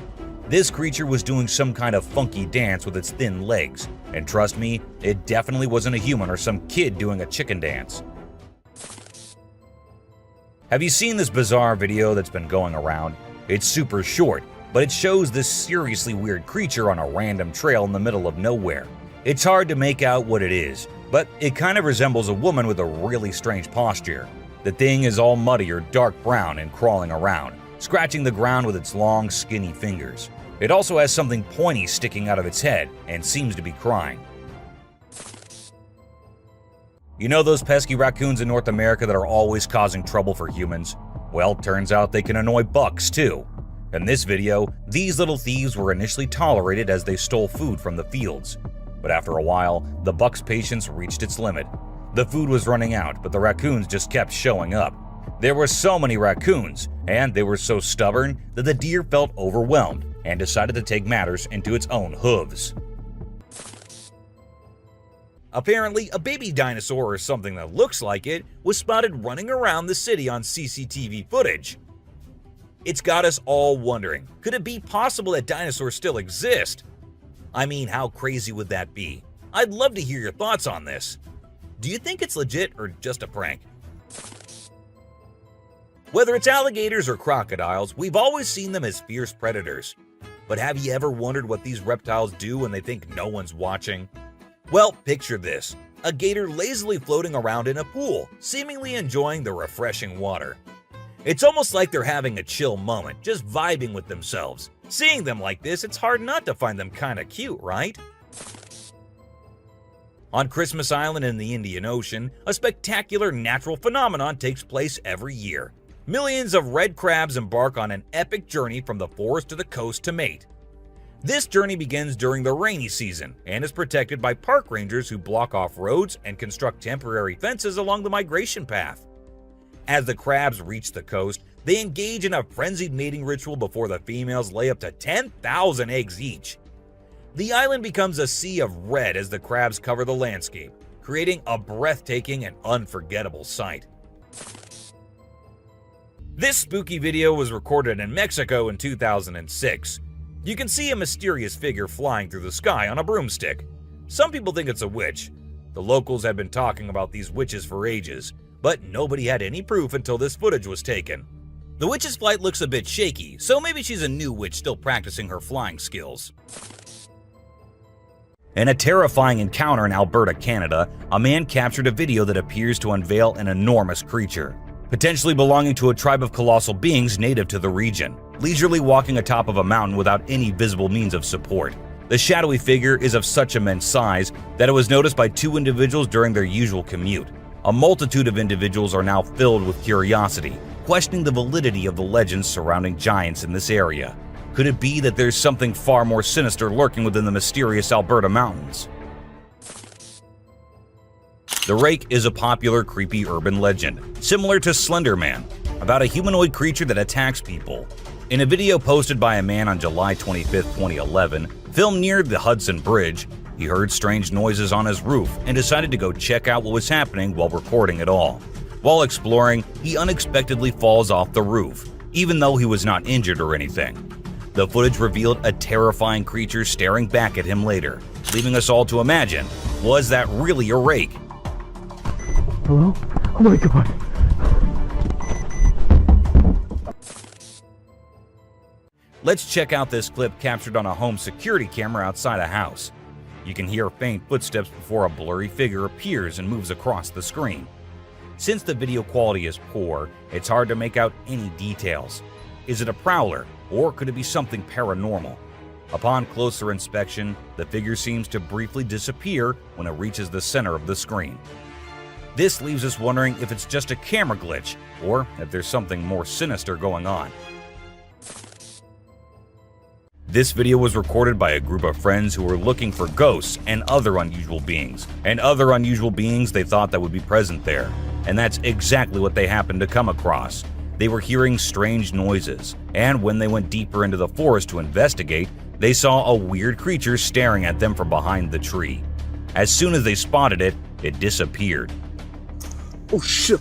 This creature was doing some kind of funky dance with its thin legs, and trust me, it definitely wasn't a human or some kid doing a chicken dance. Have you seen this bizarre video that's been going around? It's super short, but it shows this seriously weird creature on a random trail in the middle of nowhere. It's hard to make out what it is, but it kind of resembles a woman with a really strange posture. The thing is all muddy or dark brown and crawling around, scratching the ground with its long, skinny fingers. It also has something pointy sticking out of its head and seems to be crying. You know those pesky raccoons in North America that are always causing trouble for humans? Well, turns out they can annoy bucks too. In this video, these little thieves were initially tolerated as they stole food from the fields. But after a while, the buck's patience reached its limit. The food was running out, but the raccoons just kept showing up. There were so many raccoons, and they were so stubborn that the deer felt overwhelmed and decided to take matters into its own hooves. Apparently, a baby dinosaur or something that looks like it was spotted running around the city on CCTV footage. It's got us all wondering, could it be possible that dinosaurs still exist? I mean, how crazy would that be? I'd love to hear your thoughts on this. Do you think it's legit or just a prank? Whether it's alligators or crocodiles, we've always seen them as fierce predators. But have you ever wondered what these reptiles do when they think no one's watching? Well, picture this. A gator lazily floating around in a pool, seemingly enjoying the refreshing water. It's almost like they're having a chill moment, just vibing with themselves. Seeing them like this, it's hard not to find them kinda cute, right? On Christmas Island in the Indian Ocean, a spectacular natural phenomenon takes place every year. Millions of red crabs embark on an epic journey from the forest to the coast to mate. This journey begins during the rainy season and is protected by park rangers who block off roads and construct temporary fences along the migration path. As the crabs reach the coast, they engage in a frenzied mating ritual before the females lay up to 10,000 eggs each. The island becomes a sea of red as the crabs cover the landscape, creating a breathtaking and unforgettable sight. This spooky video was recorded in Mexico in 2006. You can see a mysterious figure flying through the sky on a broomstick. Some people think it's a witch. The locals had been talking about these witches for ages, but nobody had any proof until this footage was taken. The witch's flight looks a bit shaky, so maybe she's a new witch still practicing her flying skills. In a terrifying encounter in Alberta, Canada, a man captured a video that appears to unveil an enormous creature, potentially belonging to a tribe of colossal beings native to the region, leisurely walking atop of a mountain without any visible means of support. The shadowy figure is of such immense size that it was noticed by 2 individuals during their usual commute. A multitude of individuals are now filled with curiosity, questioning the validity of the legends surrounding giants in this area. Could it be that there's something far more sinister lurking within the mysterious Alberta mountains? The Rake is a popular creepy urban legend, similar to Slender Man, about a humanoid creature that attacks people. In a video posted by a man on July 25, 2011, filmed near the Hudson Bridge, he heard strange noises on his roof and decided to go check out what was happening while recording it all. While exploring, he unexpectedly falls off the roof, even though he was not injured or anything. The footage revealed a terrifying creature staring back at him later, leaving us all to imagine, was that really a Rake? Hello? Oh my god. Let's check out this clip captured on a home security camera outside a house. You can hear faint footsteps before a blurry figure appears and moves across the screen. Since the video quality is poor, it's hard to make out any details. Is it a prowler, or could it be something paranormal? Upon closer inspection, the figure seems to briefly disappear when it reaches the center of the screen. This leaves us wondering if it's just a camera glitch, or if there's something more sinister going on. This video was recorded by a group of friends who were looking for ghosts and other unusual beings, they thought that would be present there. And that's exactly what they happened to come across. They were hearing strange noises, and when they went deeper into the forest to investigate, they saw a weird creature staring at them from behind the tree. As soon as they spotted it, it disappeared. Oh shit.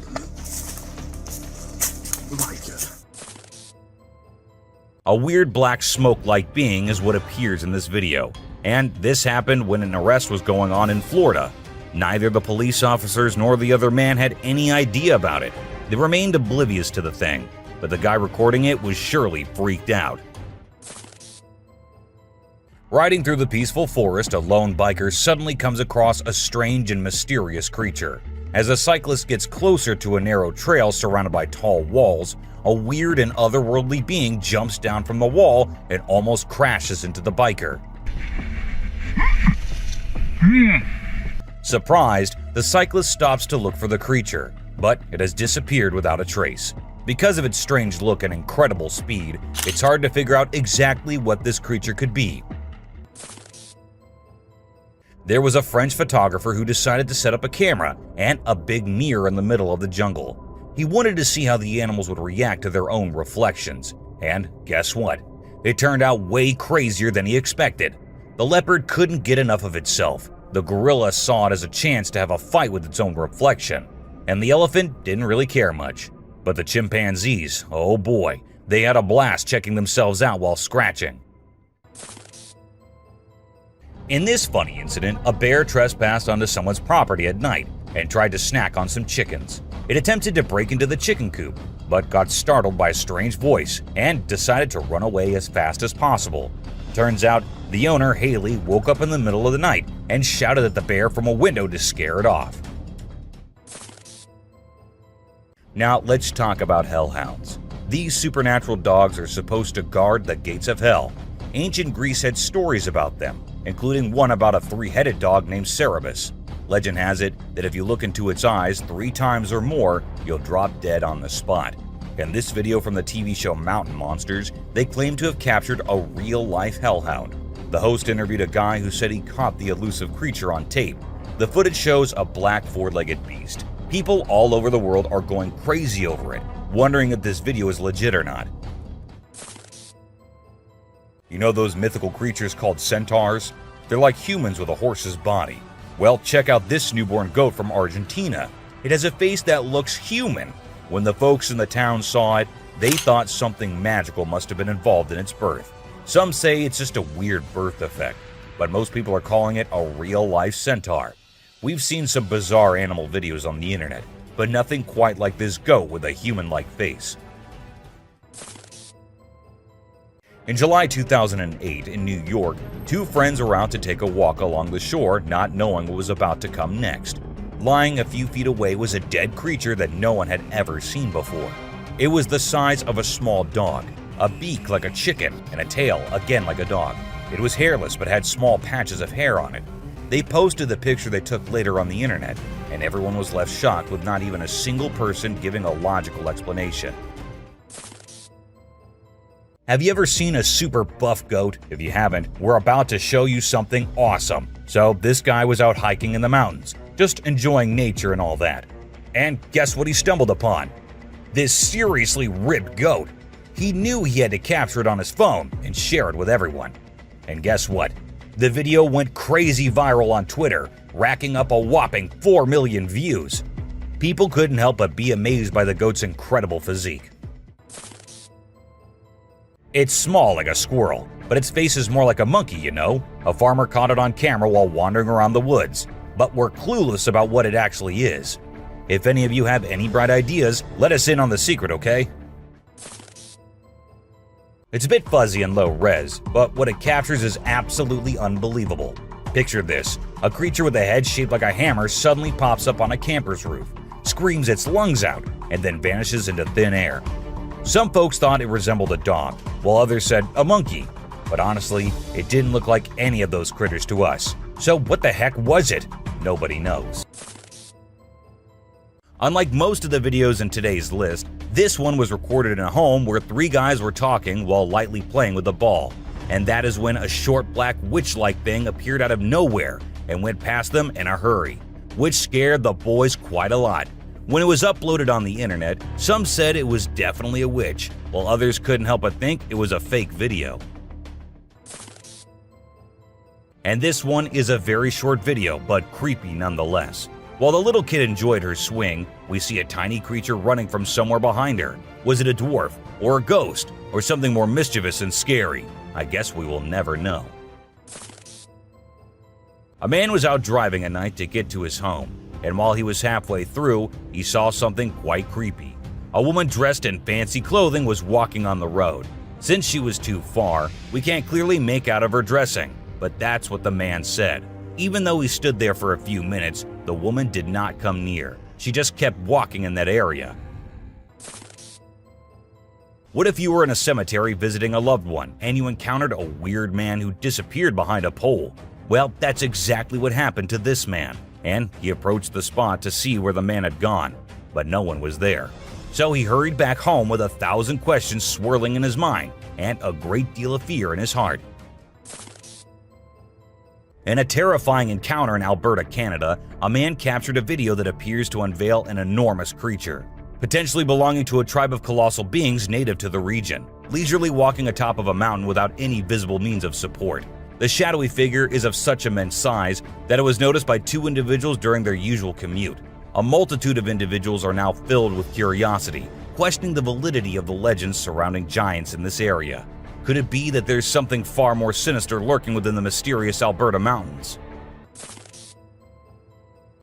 My god. A weird black smoke-like being is what appears in this video, and this happened when an arrest was going on in Florida. Neither the police officers nor the other man had any idea about it. They remained oblivious to the thing, but the guy recording it was surely freaked out. Riding through the peaceful forest, a lone biker suddenly comes across a strange and mysterious creature. As a cyclist gets closer to a narrow trail surrounded by tall walls, a weird and otherworldly being jumps down from the wall and almost crashes into the biker. Surprised, the cyclist stops to look for the creature, but it has disappeared without a trace. Because of its strange look and incredible speed, it's hard to figure out exactly what this creature could be. There was a French photographer who decided to set up a camera and a big mirror in the middle of the jungle. He wanted to see how the animals would react to their own reflections, and guess what? It turned out way crazier than he expected. The leopard couldn't get enough of itself. The gorilla saw it as a chance to have a fight with its own reflection, and the elephant didn't really care much. But the chimpanzees, oh boy, they had a blast checking themselves out while scratching. In this funny incident, a bear trespassed onto someone's property at night and tried to snack on some chickens. It attempted to break into the chicken coop, but got startled by a strange voice and decided to run away as fast as possible. Turns out, the owner, Haley, woke up in the middle of the night and shouted at the bear from a window to scare it off. Now let's talk about hellhounds. These supernatural dogs are supposed to guard the gates of hell. Ancient Greece had stories about them, including one about a 3-headed dog named Cerberus. Legend has it that if you look into its eyes 3 times or more, you'll drop dead on the spot. In this video from the TV show Mountain Monsters, they claim to have captured a real-life hellhound. The host interviewed a guy who said he caught the elusive creature on tape. The footage shows a black 4-legged beast. People all over the world are going crazy over it, wondering if this video is legit or not. You know those mythical creatures called centaurs? They're like humans with a horse's body. Well, check out this newborn goat from Argentina. It has a face that looks human. When the folks in the town saw it, They thought something magical must have been involved in its birth. Some say it's just a weird birth defect, but most people are calling it a real-life centaur. We've seen some bizarre animal videos on the internet, but nothing quite like this goat with a human-like face. In July 2008 in New York, two friends were out to take a walk along the shore, not knowing what was about to come next. Lying a few feet away was a dead creature that no one had ever seen before. It was the size of a small dog, a beak like a chicken, and a tail again like a dog. It was hairless but had small patches of hair on it. They posted the picture they took later on the internet, and everyone was left shocked with not even a single person giving a logical explanation. Have you ever seen a super buff goat? If you haven't, we're about to show you something awesome. So this guy was out hiking in the mountains, just enjoying nature and all that. And guess what he stumbled upon? This seriously ripped goat. He knew he had to capture it on his phone and share it with everyone. And guess what? The video went crazy viral on Twitter, racking up a whopping 4 million views. People couldn't help but be amazed by the goat's incredible physique. It's small like a squirrel, but its face is more like a monkey, you know? A farmer caught it on camera while wandering around the woods, but we're clueless about what it actually is. If any of you have any bright ideas, let us in on the secret, okay? It's a bit fuzzy and low res, but what it captures is absolutely unbelievable. Picture this: a creature with a head shaped like a hammer suddenly pops up on a camper's roof, screams its lungs out, and then vanishes into thin air. Some folks thought it resembled a dog, while others said a monkey, but honestly, it didn't look like any of those critters to us. So what the heck was it? Nobody knows. Unlike most of the videos in today's list, this one was recorded in a home where three guys were talking while lightly playing with a ball. And that is when a short black witch-like thing appeared out of nowhere and went past them in a hurry, which scared the boys quite a lot. When it was uploaded on the internet, some said it was definitely a witch, while others couldn't help but think it was a fake video. And this one is a very short video, but creepy nonetheless. While the little kid enjoyed her swing, we see a tiny creature running from somewhere behind her. Was it a dwarf, or a ghost, or something more mischievous and scary? I guess we will never know. A man was out driving at night to get to his home, and while he was halfway through, he saw something quite creepy. A woman dressed in fancy clothing was walking on the road. Since she was too far, we can't clearly make out of her dressing, but that's what the man said. Even though he stood there for a few minutes, the woman did not come near. She just kept walking in that area. What if you were in a cemetery visiting a loved one and you encountered a weird man who disappeared behind a pole? Well, that's exactly what happened to this man, and he approached the spot to see where the man had gone, but no one was there. So he hurried back home with 1,000 questions swirling in his mind and a great deal of fear in his heart. In a terrifying encounter in Alberta, Canada, a man captured a video that appears to unveil an enormous creature, potentially belonging to a tribe of colossal beings native to the region, leisurely walking atop of a mountain without any visible means of support. The shadowy figure is of such immense size that it was noticed by two individuals during their usual commute. A multitude of individuals are now filled with curiosity, questioning the validity of the legends surrounding giants in this area. Could it be that there's something far more sinister lurking within the mysterious Alberta mountains?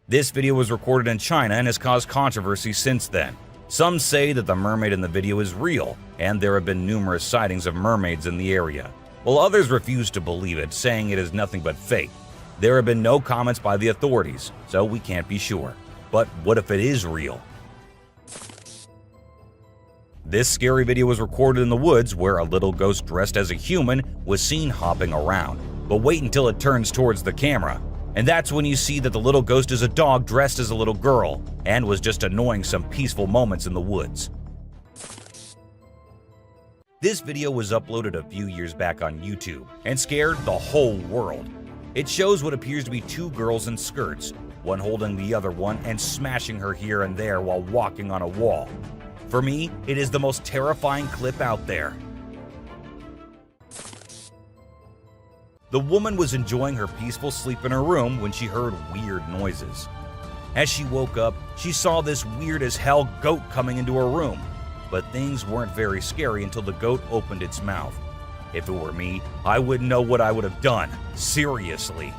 This video was recorded in China and has caused controversy since then. Some say that the mermaid in the video is real, and there have been numerous sightings of mermaids in the area, while others refuse to believe it, saying it is nothing but fake. There have been no comments by the authorities, so we can't be sure. But what if it is real? This scary video was recorded in the woods where a little ghost dressed as a human was seen hopping around. But wait until it turns towards the camera, and that's when you see that the little ghost is a dog dressed as a little girl and was just annoying some peaceful moments in the woods. This video was uploaded a few years back on YouTube and scared the whole world. It shows what appears to be two girls in skirts, one holding the other one and smashing her here and there while walking on a wall. For me, it is the most terrifying clip out there. The woman was enjoying her peaceful sleep in her room when she heard weird noises. As she woke up, she saw this weird as hell goat coming into her room. but things weren't very scary until the goat opened its mouth. If it were me, I wouldn't know what I would have done. Seriously.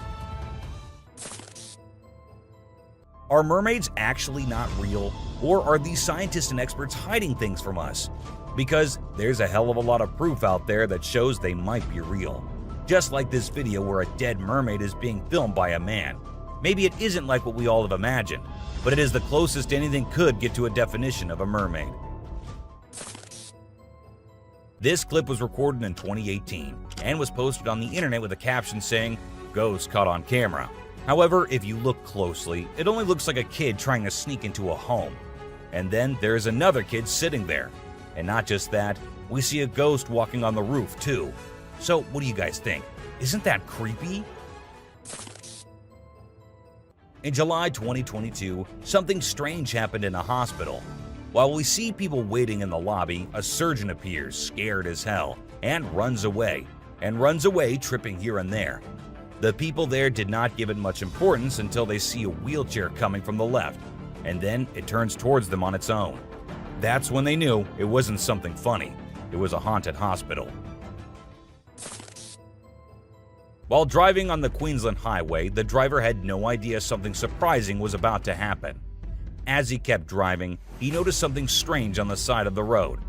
Are mermaids actually not real? Or are these scientists and experts hiding things from us? Because there's a hell of a lot of proof out there that shows they might be real. Just like this video where a dead mermaid is being filmed by a man. Maybe it isn't like what we all have imagined, but it is the closest anything could get to a definition of a mermaid. This clip was recorded in 2018 and was posted on the internet with a caption saying, "Ghost caught on camera." However, if you look closely, it only looks like a kid trying to sneak into a home. And then there's another kid sitting there. And not just that, we see a ghost walking on the roof too. So what do you guys think? Isn't that creepy? In July 2022, something strange happened in a hospital. While we see people waiting in the lobby, a surgeon appears, scared as hell, and runs away, tripping here and there. The people there did not give it much importance until they see a wheelchair coming from the left, and then it turns towards them on its own. That's when they knew it wasn't something funny. It was a haunted hospital. While driving on the Queensland Highway, the driver had no idea something surprising was about to happen. As he kept driving, he noticed something strange on the side of the road.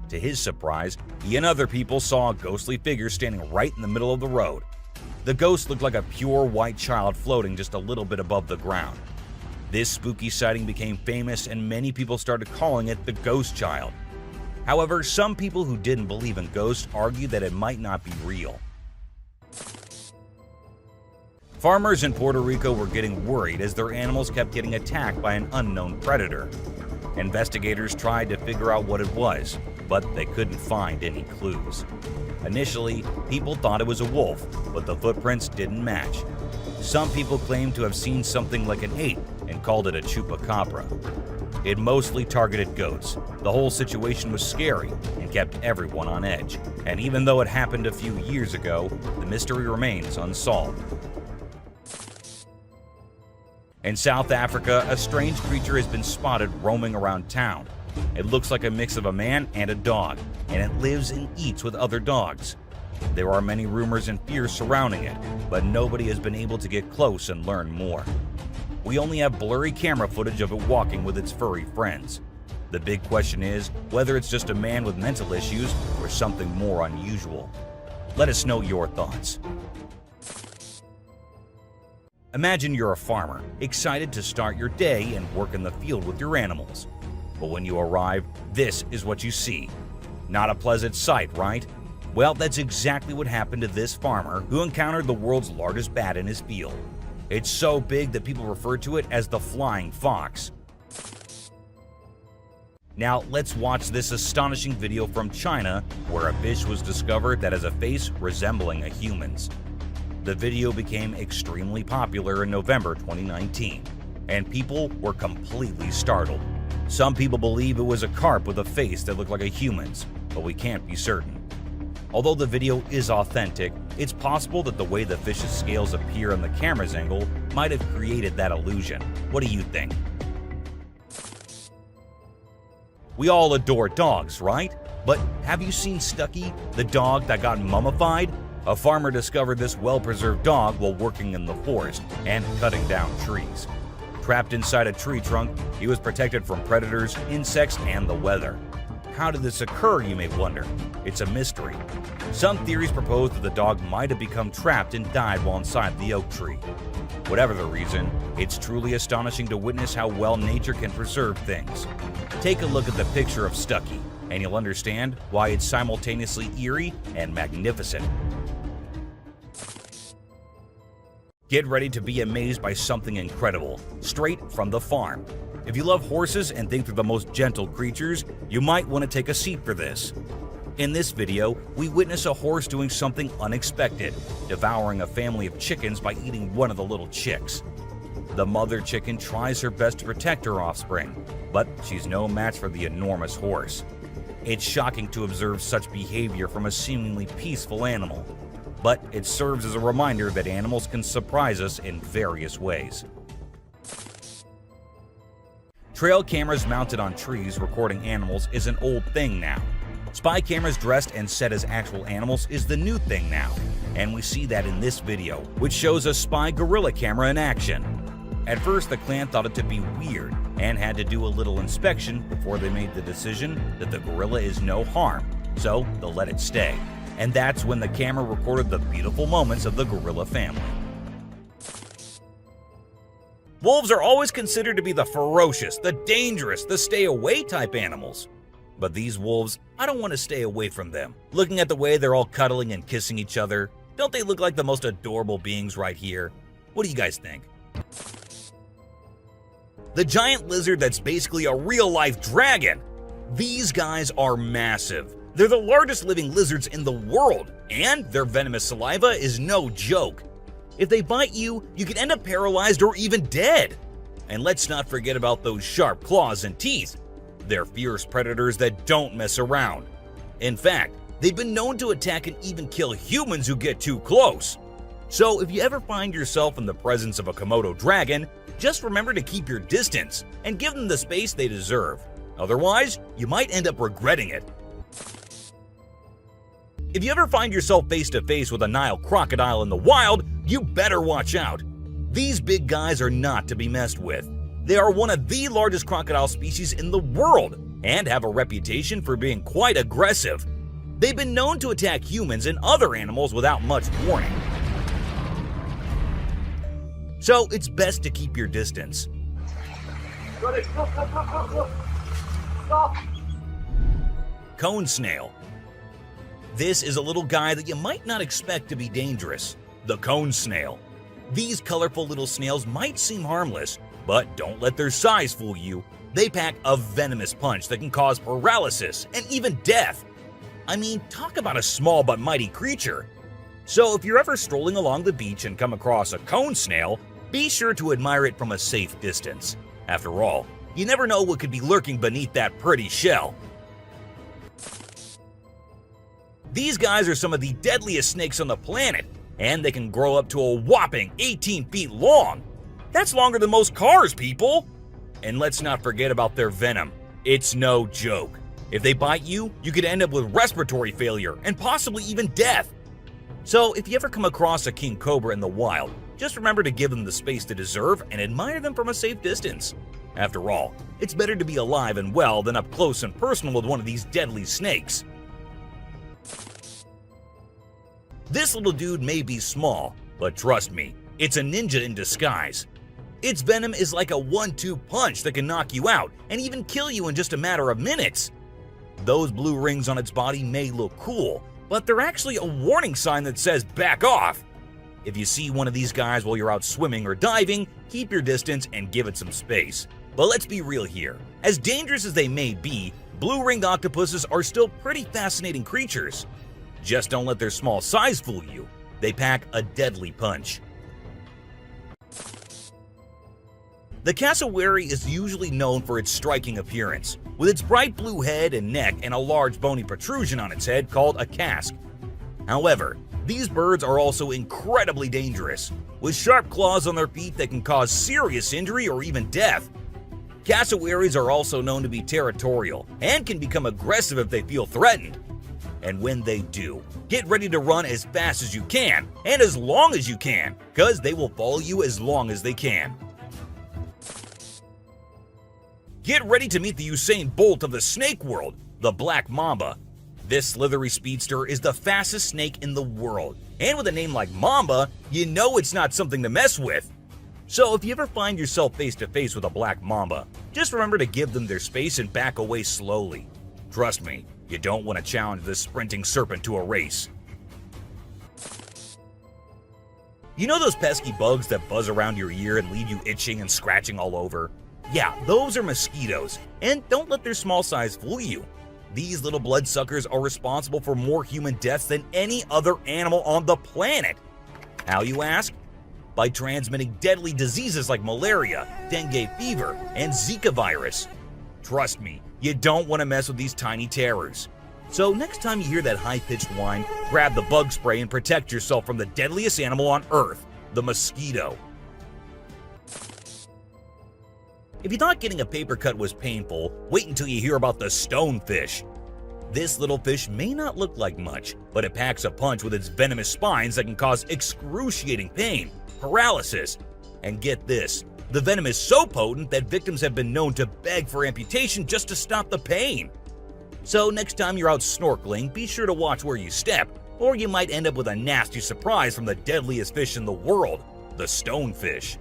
To his surprise, he and other people saw a ghostly figure standing right in the middle of the road. The ghost looked like a pure white child floating just a little bit above the ground. This spooky sighting became famous and many people started calling it the ghost child. However, some people who didn't believe in ghosts argued that it might not be real. Farmers in Puerto Rico were getting worried as their animals kept getting attacked by an unknown predator. Investigators tried to figure out what it was, but they couldn't find any clues. Initially, people thought it was a wolf, but the footprints didn't match. Some people claimed to have seen something like an ape and called it a chupacabra. It mostly targeted goats. The whole situation was scary and kept everyone on edge. And even though it happened a few years ago, the mystery remains unsolved. In South Africa, a strange creature has been spotted roaming around town. It looks like a mix of a man and a dog, and it lives and eats with other dogs. There are many rumors and fears surrounding it, but nobody has been able to get close and learn more. We only have blurry camera footage of it walking with its furry friends. The big question is whether it's just a man with mental issues or something more unusual. Let us know your thoughts. Imagine you're a farmer, excited to start your day and work in the field with your animals. But when you arrive, this is what you see. Not a pleasant sight, right? Well, that's exactly what happened to this farmer who encountered the world's largest bat in his field. It's so big that people refer to it as the flying fox. Now let's watch this astonishing video from China where a fish was discovered that has a face resembling a human's. The video became extremely popular in November 2019, and people were completely startled. Some people believe it was a carp with a face that looked like a human's, but we can't be certain. Although the video is authentic, it's possible that the way the fish's scales appear on the camera's angle might have created that illusion. What do you think? We all adore dogs, right? But have you seen Stucky, the dog that got mummified? A farmer discovered this well-preserved dog while working in the forest and cutting down trees. Trapped inside a tree trunk, he was protected from predators, insects, and the weather. How did this occur, you may wonder? It's a mystery. Some theories propose that the dog might have become trapped and died while inside the oak tree. Whatever the reason, it's truly astonishing to witness how well nature can preserve things. Take a look at the picture of Stucky, and you'll understand why it's simultaneously eerie and magnificent. Get ready to be amazed by something incredible, straight from the farm. If you love horses and think they're the most gentle creatures, you might want to take a seat for this. In this video, we witness a horse doing something unexpected, devouring a family of chickens by eating one of the little chicks. The mother chicken tries her best to protect her offspring, but she's no match for the enormous horse. It's shocking to observe such behavior from a seemingly peaceful animal, but it serves as a reminder that animals can surprise us in various ways. Trail cameras mounted on trees recording animals is an old thing now. Spy cameras dressed and set as actual animals is the new thing now, and we see that in this video, which shows a spy gorilla camera in action. At first, the clan thought it to be weird and had to do a little inspection before they made the decision that the gorilla is no harm, so they'll let it stay. And that's when the camera recorded the beautiful moments of the gorilla family. Wolves are always considered to be the ferocious, the dangerous, the stay-away type animals. But these wolves, I don't want to stay away from them. Looking at the way they're all cuddling and kissing each other, don't they look like the most adorable beings right here? What do you guys think? The giant lizard that's basically a real-life dragon. These guys are massive. They're the largest living lizards in the world, and their venomous saliva is no joke. If they bite you, you can end up paralyzed or even dead. And let's not forget about those sharp claws and teeth. They're fierce predators that don't mess around. In fact, they've been known to attack and even kill humans who get too close. So if you ever find yourself in the presence of a Komodo dragon, just remember to keep your distance and give them the space they deserve. Otherwise, you might end up regretting it. If you ever find yourself face to face with a Nile crocodile in the wild, you better watch out. These big guys are not to be messed with. They are one of the largest crocodile species in the world and have a reputation for being quite aggressive. They've been known to attack humans and other animals without much warning. So it's best to keep your distance. Cone snail. This is a little guy that you might not expect to be dangerous. The cone snail. These colorful little snails might seem harmless, but don't let their size fool you. They pack a venomous punch that can cause paralysis and even death. I mean, talk about a small but mighty creature. So if you're ever strolling along the beach and come across a cone snail, be sure to admire it from a safe distance. After all, you never know what could be lurking beneath that pretty shell. These guys are some of the deadliest snakes on the planet, and they can grow up to a whopping 18 feet long. That's longer than most cars, people! And let's not forget about their venom. It's no joke. If they bite you, you could end up with respiratory failure and possibly even death. So if you ever come across a king cobra in the wild, just remember to give them the space they deserve and admire them from a safe distance. After all, it's better to be alive and well than up close and personal with one of these deadly snakes. This little dude may be small, but trust me, it's a ninja in disguise. Its venom is like a 1-2 punch that can knock you out and even kill you in just a matter of minutes. Those blue rings on its body may look cool, but they're actually a warning sign that says back off. If you see one of these guys while you're out swimming or diving, keep your distance and give it some space. But let's be real here. As dangerous as they may be, blue-ringed octopuses are still pretty fascinating creatures. Just don't let their small size fool you. They pack a deadly punch. The cassowary is usually known for its striking appearance, with its bright blue head and neck and a large bony protrusion on its head called a casque. However, these birds are also incredibly dangerous, with sharp claws on their feet that can cause serious injury or even death. Cassowaries are also known to be territorial and can become aggressive if they feel threatened. And when they do, get ready to run as fast as you can and as long as you can, because they will follow you as long as they can. Get ready to meet the Usain Bolt of the snake world, the black mamba. This slithery speedster is the fastest snake in the world, and with a name like Mamba, you know it's not something to mess with. So if you ever find yourself face to face with a black mamba, just remember to give them their space and back away slowly. Trust me, you don't want to challenge this sprinting serpent to a race. You know those pesky bugs that buzz around your ear and leave you itching and scratching all over? Yeah, those are mosquitoes, and don't let their small size fool you. These little bloodsuckers are responsible for more human deaths than any other animal on the planet. How, you ask? By transmitting deadly diseases like malaria, dengue fever, and Zika virus. Trust me, you don't want to mess with these tiny terrors. So next time you hear that high-pitched whine, grab the bug spray and protect yourself from the deadliest animal on Earth, the mosquito. If you thought getting a paper cut was painful, wait until you hear about the stonefish. This little fish may not look like much, but it packs a punch with its venomous spines that can cause excruciating pain, paralysis, and get this, the venom is so potent that victims have been known to beg for amputation just to stop the pain. So next time you're out snorkeling, be sure to watch where you step, or you might end up with a nasty surprise from the deadliest fish in the world, the stonefish.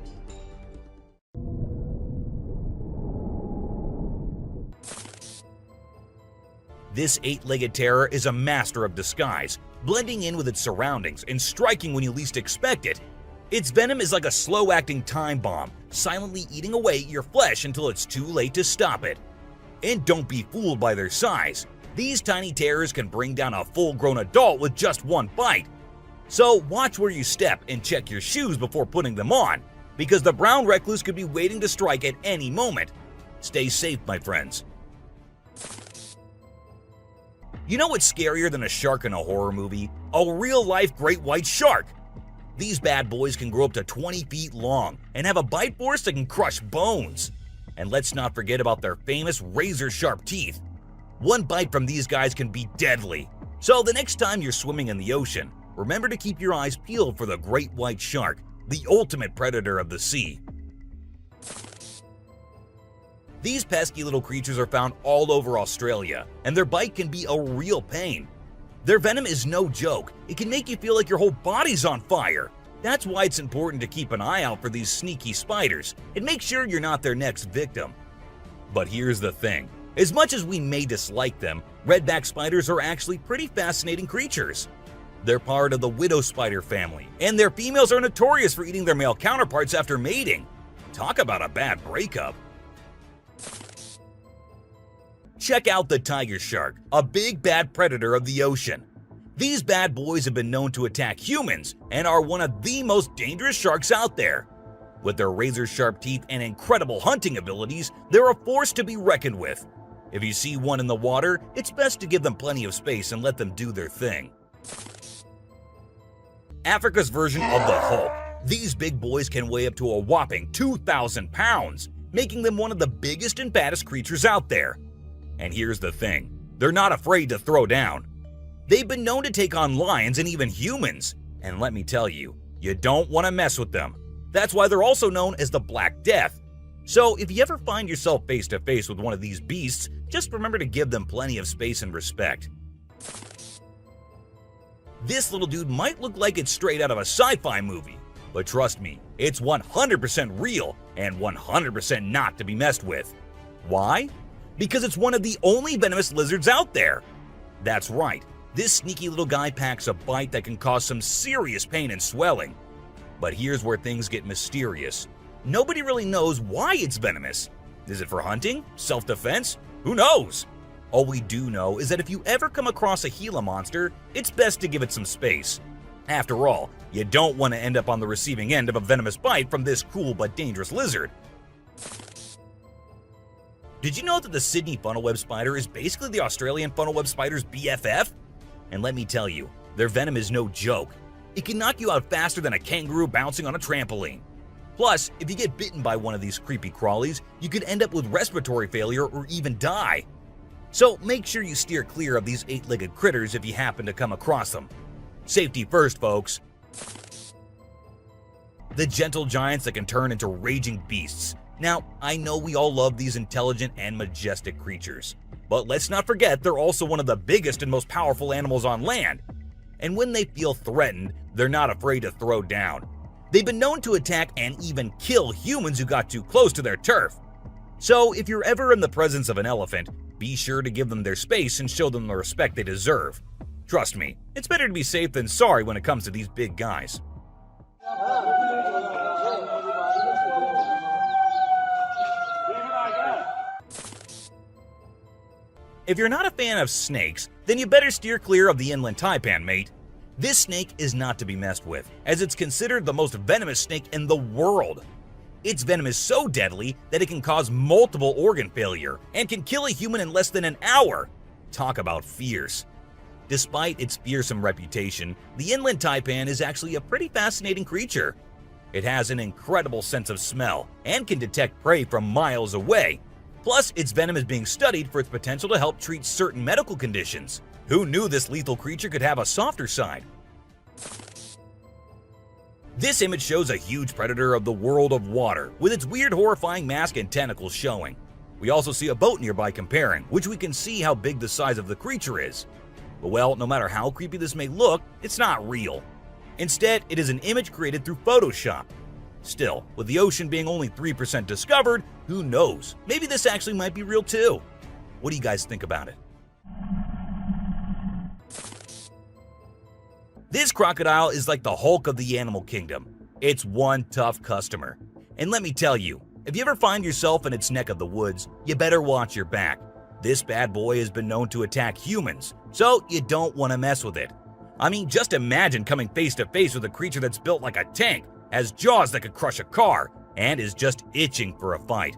This 8-legged terror is a master of disguise, blending in with its surroundings and striking when you least expect it. Its venom is like a slow-acting time bomb, silently eating away at your flesh until it's too late to stop it. And don't be fooled by their size. These tiny terrors can bring down a full-grown adult with just one bite. So watch where you step and check your shoes before putting them on, because the brown recluse could be waiting to strike at any moment. Stay safe, my friends. You know what's scarier than a shark in a horror movie? A real-life great white shark! These bad boys can grow up to 20 feet long and have a bite force that can crush bones. And let's not forget about their famous razor-sharp teeth. One bite from these guys can be deadly. So the next time you're swimming in the ocean, remember to keep your eyes peeled for the great white shark, the ultimate predator of the sea. These pesky little creatures are found all over Australia, and their bite can be a real pain. Their venom is no joke. It can make you feel like your whole body's on fire. That's why it's important to keep an eye out for these sneaky spiders and make sure you're not their next victim. But here's the thing. As much as we may dislike them, redback spiders are actually pretty fascinating creatures. They're part of the widow spider family, and their females are notorious for eating their male counterparts after mating. Talk about a bad breakup. Check out the tiger shark, a big bad predator of the ocean. These bad boys have been known to attack humans and are one of the most dangerous sharks out there. With their razor-sharp teeth and incredible hunting abilities, they're a force to be reckoned with. If you see one in the water, it's best to give them plenty of space and let them do their thing. Africa's version of the Hulk. These big boys can weigh up to a whopping 2,000 pounds, making them one of the biggest and baddest creatures out there. And here's the thing, they're not afraid to throw down. They've been known to take on lions and even humans, and let me tell you, you don't want to mess with them. That's why they're also known as the Black Death. So if you ever find yourself face to face with one of these beasts, just remember to give them plenty of space and respect. This little dude might look like it's straight out of a sci-fi movie, but trust me, it's 100% real and 100% not to be messed with. Why? Because it's one of the only venomous lizards out there. That's right, this sneaky little guy packs a bite that can cause some serious pain and swelling. But here's where things get mysterious. Nobody really knows why it's venomous. Is it for hunting? Self-defense? Who knows? All we do know is that if you ever come across a Gila monster, it's best to give it some space. After all, you don't want to end up on the receiving end of a venomous bite from this cool but dangerous lizard. Did you know that the Sydney funnel-web spider is basically the Australian funnel-web spider's BFF? And let me tell you, their venom is no joke. It can knock you out faster than a kangaroo bouncing on a trampoline. Plus, if you get bitten by one of these creepy crawlies, you could end up with respiratory failure or even die. So make sure you steer clear of these 8-legged critters if you happen to come across them. Safety first, folks. The gentle giants that can turn into raging beasts. Now, I know we all love these intelligent and majestic creatures, but let's not forget they're also one of the biggest and most powerful animals on land. And when they feel threatened, they're not afraid to throw down. They've been known to attack and even kill humans who got too close to their turf. So if you're ever in the presence of an elephant, be sure to give them their space and show them the respect they deserve. Trust me, it's better to be safe than sorry when it comes to these big guys. If you're not a fan of snakes, then you better steer clear of the inland taipan, mate. This snake is not to be messed with, as it's considered the most venomous snake in the world. Its venom is so deadly that it can cause multiple organ failure and can kill a human in less than an hour. Talk about fierce. Despite its fearsome reputation, the inland taipan is actually a pretty fascinating creature. It has an incredible sense of smell and can detect prey from miles away. Plus, its venom is being studied for its potential to help treat certain medical conditions. Who knew this lethal creature could have a softer side? This image shows a huge predator of the world of water, with its weird horrifying mask and tentacles showing. We also see a boat nearby comparing, which we can see how big the size of the creature is. But well, no matter how creepy this may look, it's not real. Instead, it is an image created through Photoshop. Still, with the ocean being only 3% discovered, who knows? Maybe this actually might be real too. What do you guys think about it? This crocodile is like the Hulk of the animal kingdom. It's one tough customer. And let me tell you, if you ever find yourself in its neck of the woods, you better watch your back. This bad boy has been known to attack humans, so you don't want to mess with it. I mean, just imagine coming face to face with a creature that's built like a tank, has jaws that could crush a car, and is just itching for a fight.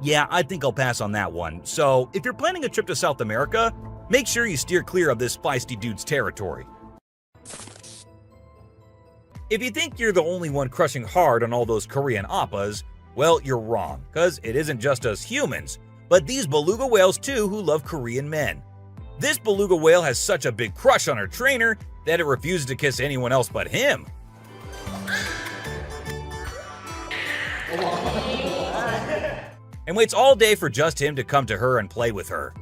Yeah, I think I'll pass on that one. So, if you're planning a trip to South America, make sure you steer clear of this feisty dude's territory. If you think you're the only one crushing hard on all those Korean oppas, well, you're wrong, because it isn't just us humans, but these beluga whales too who love Korean men. This beluga whale has such a big crush on her trainer that it refuses to kiss anyone else but him. And waits all day for just him to come to her and play with her.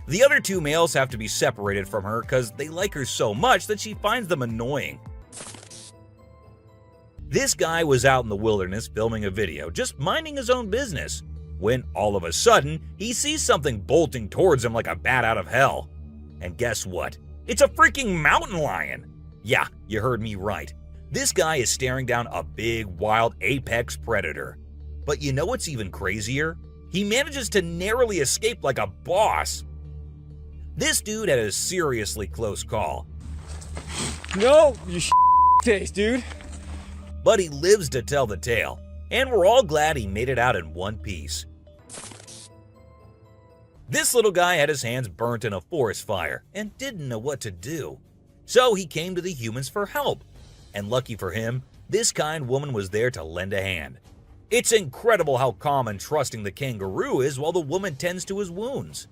The other two males have to be separated from her because they like her so much that she finds them annoying. This guy was out in the wilderness filming a video, just minding his own business, when all of a sudden, he sees something bolting towards him like a bat out of hell. And guess what? It's a freaking mountain lion! Yeah, you heard me right. This guy is staring down a big, wild apex predator. But you know what's even crazier? He manages to narrowly escape like a boss. This dude had a seriously close call. No, you taste, dude. But he lives to tell the tale, and we're all glad he made it out in one piece. This little guy had his hands burnt in a forest fire and didn't know what to do. So he came to the humans for help. And lucky for him, this kind woman was there to lend a hand. It's incredible how calm and trusting the kangaroo is while the woman tends to his wounds.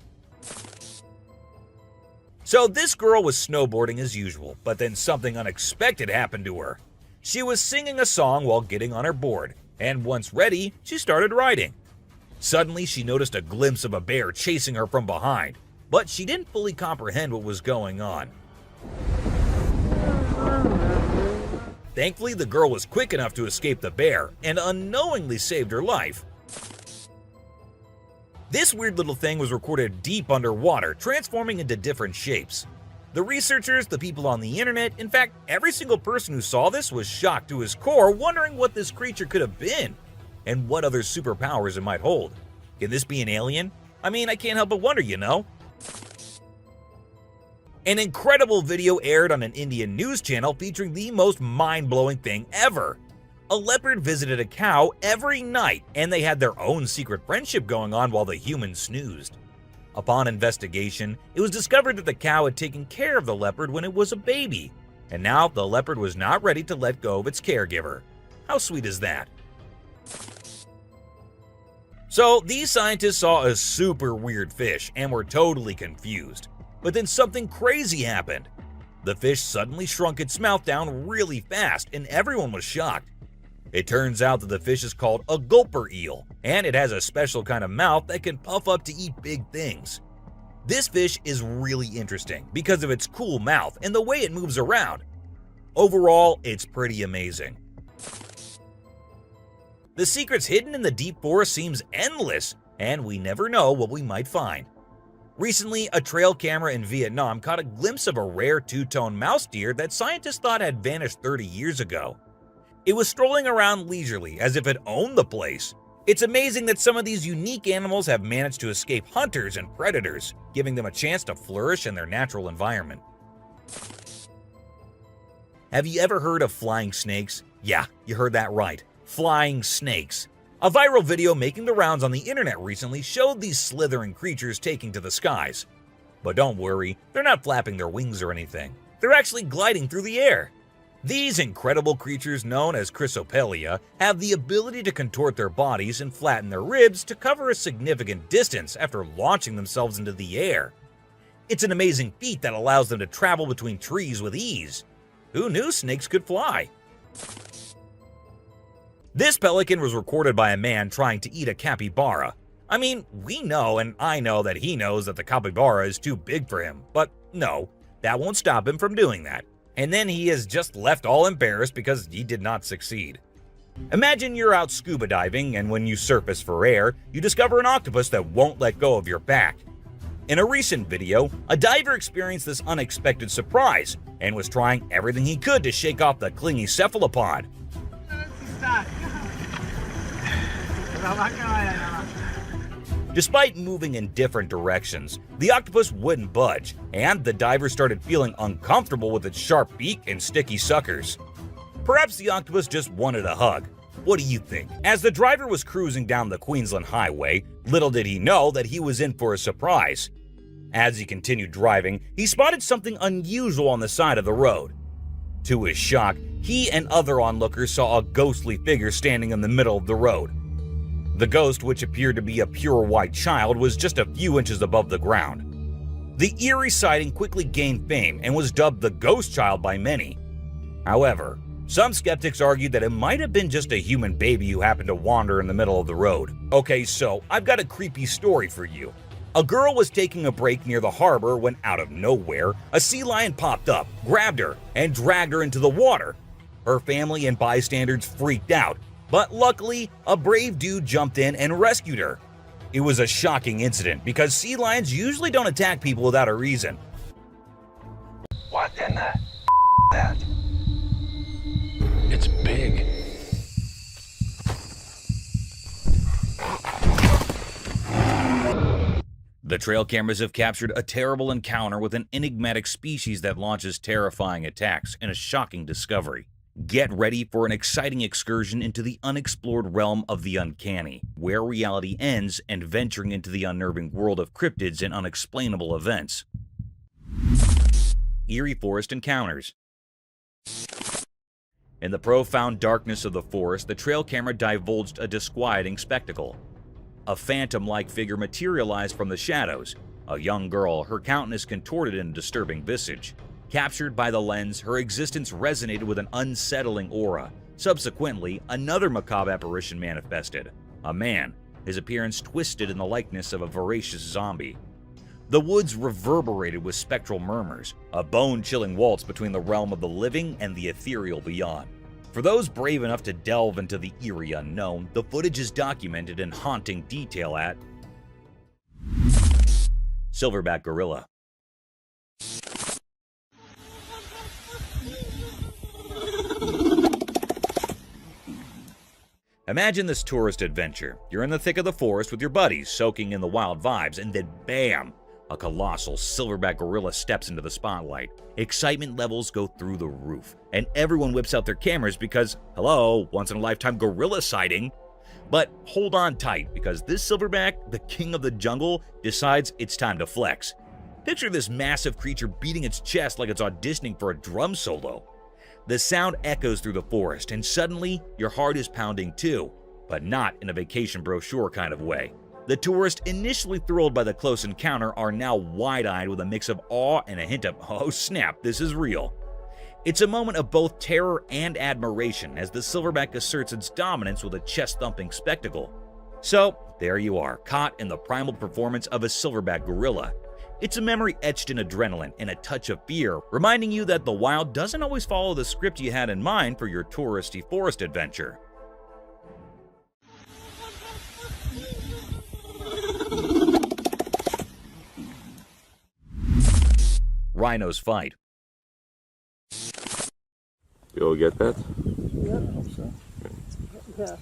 So this girl was snowboarding as usual, but then something unexpected happened to her. She was singing a song while getting on her board, and once ready, she started riding. Suddenly, she noticed a glimpse of a bear chasing her from behind, but she didn't fully comprehend what was going on. Thankfully, the girl was quick enough to escape the bear and unknowingly saved her life. This weird little thing was recorded deep underwater, transforming into different shapes. The researchers, the people on the internet, in fact, every single person who saw this was shocked to his core, wondering what this creature could have been and what other superpowers it might hold. Can this be an alien? I mean, I can't help but wonder, you know? An incredible video aired on an Indian news channel featuring the most mind-blowing thing ever. A leopard visited a cow every night, and they had their own secret friendship going on while the humans snoozed. Upon investigation, it was discovered that the cow had taken care of the leopard when it was a baby, and now the leopard was not ready to let go of its caregiver. How sweet is that? So, these scientists saw a super weird fish and were totally confused. But then something crazy happened. The fish suddenly shrunk its mouth down really fast, and everyone was shocked. It turns out that the fish is called a gulper eel, and it has a special kind of mouth that can puff up to eat big things. This fish is really interesting because of its cool mouth and the way it moves around. Overall, it's pretty amazing. The secrets hidden in the deep forest seems endless, and we never know what we might find. Recently, a trail camera in Vietnam caught a glimpse of a rare two-tone mouse deer that scientists thought had vanished 30 years ago. It was strolling around leisurely as if it owned the place. It's amazing that some of these unique animals have managed to escape hunters and predators, giving them a chance to flourish in their natural environment. Have you ever heard of flying snakes? Yeah, you heard that right. Flying snakes. A viral video making the rounds on the internet recently showed these slithering creatures taking to the skies. But don't worry, they're not flapping their wings or anything. They're actually gliding through the air. These incredible creatures known as Chrysopelia have the ability to contort their bodies and flatten their ribs to cover a significant distance after launching themselves into the air. It's an amazing feat that allows them to travel between trees with ease. Who knew snakes could fly? This pelican was recorded by a man trying to eat a capybara. I mean, we know and I know that he knows that the capybara is too big for him, but no, that won't stop him from doing that. And then he is just left all embarrassed because he did not succeed. Imagine you're out scuba diving and when you surface for air, you discover an octopus that won't let go of your back. In a recent video, a diver experienced this unexpected surprise and was trying everything he could to shake off the clingy cephalopod. Despite moving in different directions, the octopus wouldn't budge, and the diver started feeling uncomfortable with its sharp beak and sticky suckers. Perhaps the octopus just wanted a hug. What do you think? As the driver was cruising down the Queensland highway, little did he know that he was in for a surprise. As he continued driving, he spotted something unusual on the side of the road. To his shock, he and other onlookers saw a ghostly figure standing in the middle of the road. The ghost, which appeared to be a pure white child, was just a few inches above the ground. The eerie sighting quickly gained fame and was dubbed the Ghost Child by many. However, some skeptics argued that it might have been just a human baby who happened to wander in the middle of the road. Okay, so I've got a creepy story for you. A girl was taking a break near the harbor when, out of nowhere, a sea lion popped up, grabbed her, and dragged her into the water. Her family and bystanders freaked out, but luckily, a brave dude jumped in and rescued her. It was a shocking incident because sea lions usually don't attack people without a reason. What in the that? It's big. The trail cameras have captured a terrible encounter with an enigmatic species that launches terrifying attacks in a shocking discovery. Get ready for an exciting excursion into the unexplored realm of the uncanny, where reality ends and venturing into the unnerving world of cryptids and unexplainable events. Eerie Forest Encounters. In the profound darkness of the forest, the trail camera divulged a disquieting spectacle. A phantom-like figure materialized from the shadows. A young girl, her countenance contorted in a disturbing visage. Captured by the lens, her existence resonated with an unsettling aura. Subsequently, another macabre apparition manifested. A man, his appearance twisted in the likeness of a voracious zombie. The woods reverberated with spectral murmurs, a bone-chilling waltz between the realm of the living and the ethereal beyond. For those brave enough to delve into the eerie unknown, the footage is documented in haunting detail at Silverback Gorilla. Imagine this tourist adventure. You're in the thick of the forest with your buddies, soaking in the wild vibes, and then BAM! A colossal silverback gorilla steps into the spotlight. Excitement levels go through the roof, and everyone whips out their cameras because, hello, once-in-a-lifetime gorilla sighting. But hold on tight, because this silverback, the king of the jungle, decides it's time to flex. Picture this massive creature beating its chest like it's auditioning for a drum solo. The sound echoes through the forest, and suddenly, your heart is pounding too, but not in a vacation brochure kind of way. The tourists, initially thrilled by the close encounter, are now wide-eyed with a mix of awe and a hint of, oh snap, this is real. It's a moment of both terror and admiration as the silverback asserts its dominance with a chest-thumping spectacle. So, there you are, caught in the primal performance of a silverback gorilla. It's a memory etched in adrenaline and a touch of fear, reminding you that the wild doesn't always follow the script you had in mind for your touristy forest adventure. Rhinos fight. You all get that? Yeah, I hope so. Yeah,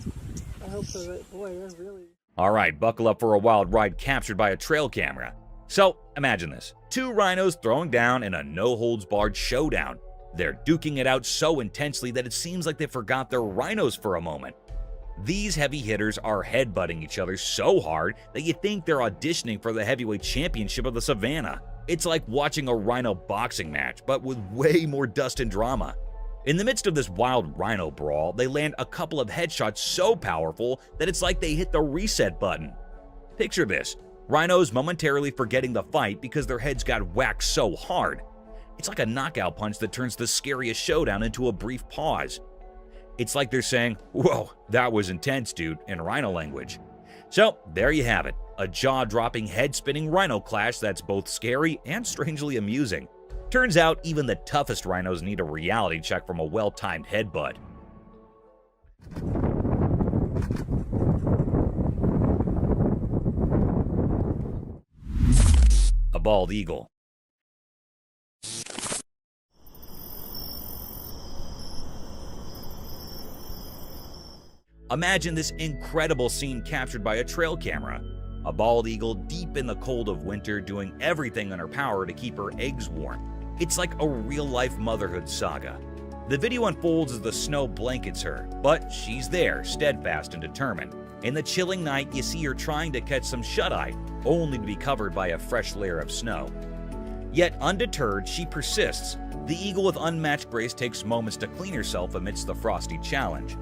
I hope so. Boy, that's really... Alright, buckle up for a wild ride captured by a trail camera. So, imagine this. Two rhinos throwing down in a no-holds-barred showdown. They're duking it out so intensely that it seems like they forgot they're rhinos for a moment. These heavy hitters are headbutting each other so hard that you think they're auditioning for the heavyweight championship of the savannah. It's like watching a rhino boxing match, but with way more dust and drama. In the midst of this wild rhino brawl, they land a couple of headshots so powerful that it's like they hit the reset button. Picture this, rhinos momentarily forgetting the fight because their heads got whacked so hard. It's like a knockout punch that turns the scariest showdown into a brief pause. It's like they're saying, "Whoa, that was intense, dude," in rhino language. So there you have it, a jaw-dropping, head-spinning rhino clash that's both scary and strangely amusing. Turns out even the toughest rhinos need a reality check from a well-timed headbutt. A bald eagle. Imagine this incredible scene captured by a trail camera. A bald eagle deep in the cold of winter doing everything in her power to keep her eggs warm. It's like a real-life motherhood saga. The video unfolds as the snow blankets her, but she's there, steadfast and determined. In the chilling night, you see her trying to catch some shut-eye, only to be covered by a fresh layer of snow. Yet undeterred, she persists. The eagle with unmatched grace takes moments to clean herself amidst the frosty challenge.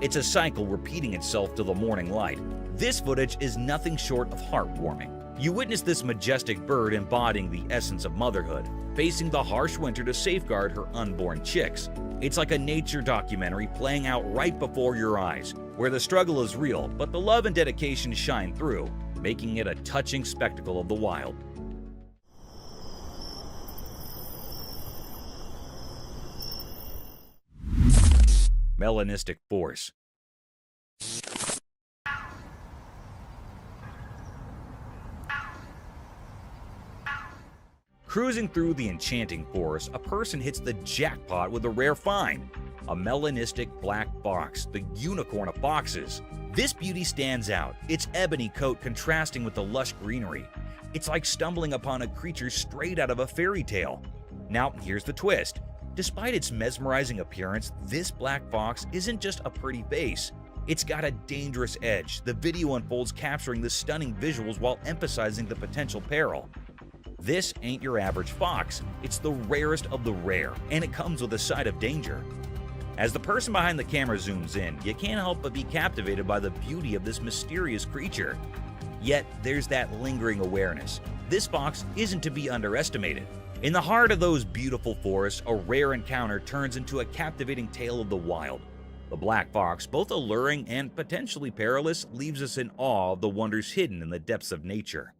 It's a cycle repeating itself till the morning light. This footage is nothing short of heartwarming. You witness this majestic bird embodying the essence of motherhood, facing the harsh winter to safeguard her unborn chicks. It's like a nature documentary playing out right before your eyes, where the struggle is real, but the love and dedication shine through, making it a touching spectacle of the wild. Melanistic force. Cruising through the enchanting forest, a person hits the jackpot with a rare find, a melanistic black fox, the unicorn of foxes. This beauty stands out, its ebony coat contrasting with the lush greenery. It's like stumbling upon a creature straight out of a fairy tale. Now, here's the twist. Despite its mesmerizing appearance, this black fox isn't just a pretty face. It's got a dangerous edge. The video unfolds capturing the stunning visuals while emphasizing the potential peril. This ain't your average fox. It's the rarest of the rare, and it comes with a side of danger. As the person behind the camera zooms in, you can't help but be captivated by the beauty of this mysterious creature. Yet, there's that lingering awareness. This fox isn't to be underestimated. In the heart of those beautiful forests, a rare encounter turns into a captivating tale of the wild. The black fox, both alluring and potentially perilous, leaves us in awe of the wonders hidden in the depths of nature.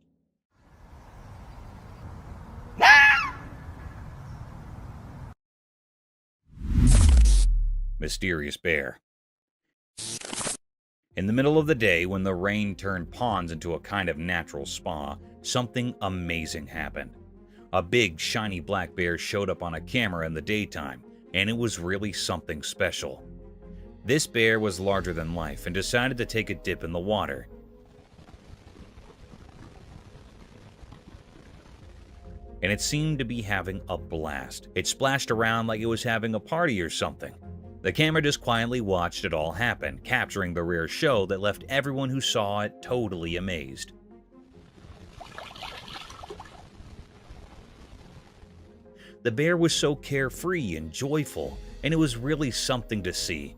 Mysterious bear. In the middle of the day, when the rain turned ponds into a kind of natural spa, something amazing happened. A big, shiny black bear showed up on a camera in the daytime, and it was really something special. This bear was larger than life and decided to take a dip in the water. And it seemed to be having a blast. It splashed around like it was having a party or something. The camera just quietly watched it all happen, capturing the rare show that left everyone who saw it totally amazed. The bear was so carefree and joyful, and it was really something to see.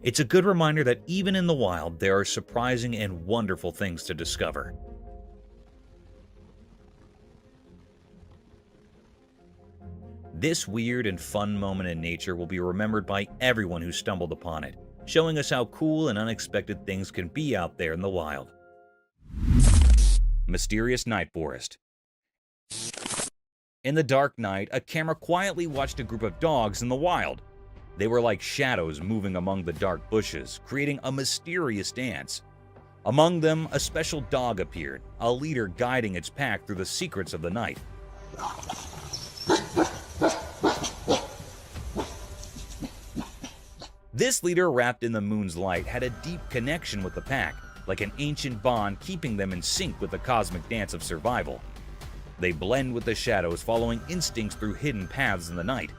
It's a good reminder that even in the wild, there are surprising and wonderful things to discover. This weird and fun moment in nature will be remembered by everyone who stumbled upon it, showing us how cool and unexpected things can be out there in the wild. Mysterious night forest. In the dark night, a camera quietly watched a group of dogs in the wild. They were like shadows moving among the dark bushes, creating a mysterious dance. Among them, a special dog appeared, a leader guiding its pack through the secrets of the night. This leader, wrapped in the moon's light, had a deep connection with the pack, like an ancient bond keeping them in sync with the cosmic dance of survival. They blend with the shadows, following instincts through hidden paths in the night.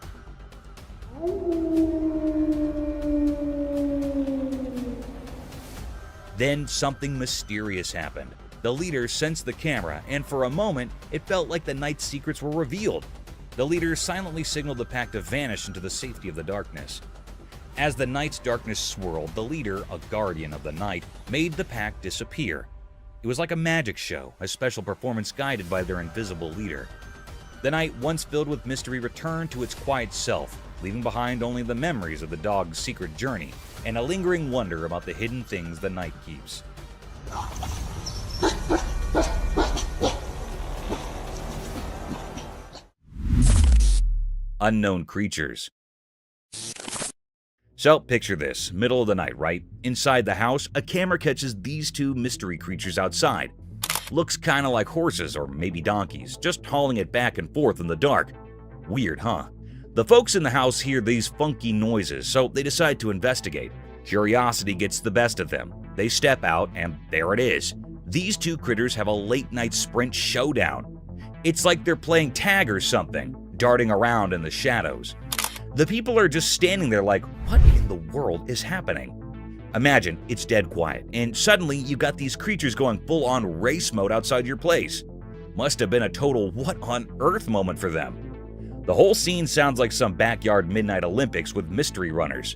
Then something mysterious happened. The leader sensed the camera, and for a moment, it felt like the night's secrets were revealed. The leader silently signaled the pack to vanish into the safety of the darkness. As the night's darkness swirled, the leader, a guardian of the night, made the pack disappear. It was like a magic show, a special performance guided by their invisible leader. The night, once filled with mystery, returned to its quiet self, leaving behind only the memories of the dog's secret journey and a lingering wonder about the hidden things the night keeps. Unknown creatures. So, picture this, middle of the night, right? Inside the house, a camera catches these two mystery creatures outside. Looks kinda like horses or maybe donkeys, just hauling it back and forth in the dark. Weird, huh? The folks in the house hear these funky noises, so they decide to investigate. Curiosity gets the best of them. They step out, and there it is. These two critters have a late-night sprint showdown. It's like they're playing tag or something, darting around in the shadows. The people are just standing there like, what in the world is happening? Imagine it's dead quiet, and suddenly you've got these creatures going full-on race mode outside your place. Must have been a total what on earth moment for them. The whole scene sounds like some backyard midnight Olympics with mystery runners.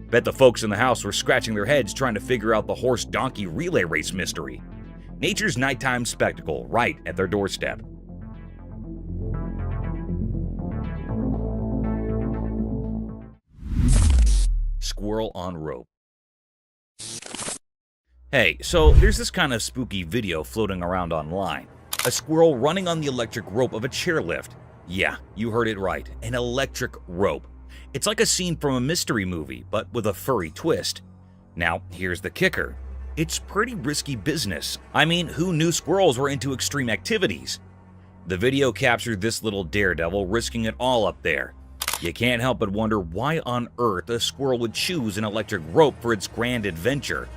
Bet the folks in the house were scratching their heads trying to figure out the horse-donkey relay race mystery. Nature's nighttime spectacle right at their doorstep. Squirrel on rope. Hey, so there's this kind of spooky video floating around online. A squirrel running on the electric rope of a chairlift. Yeah, you heard it right, an electric rope. It's like a scene from a mystery movie, but with a furry twist. Now, here's the kicker. It's pretty risky business. I mean, who knew squirrels were into extreme activities? The video captured this little daredevil risking it all up there. You can't help but wonder why on earth a squirrel would choose an electric rope for its grand adventure.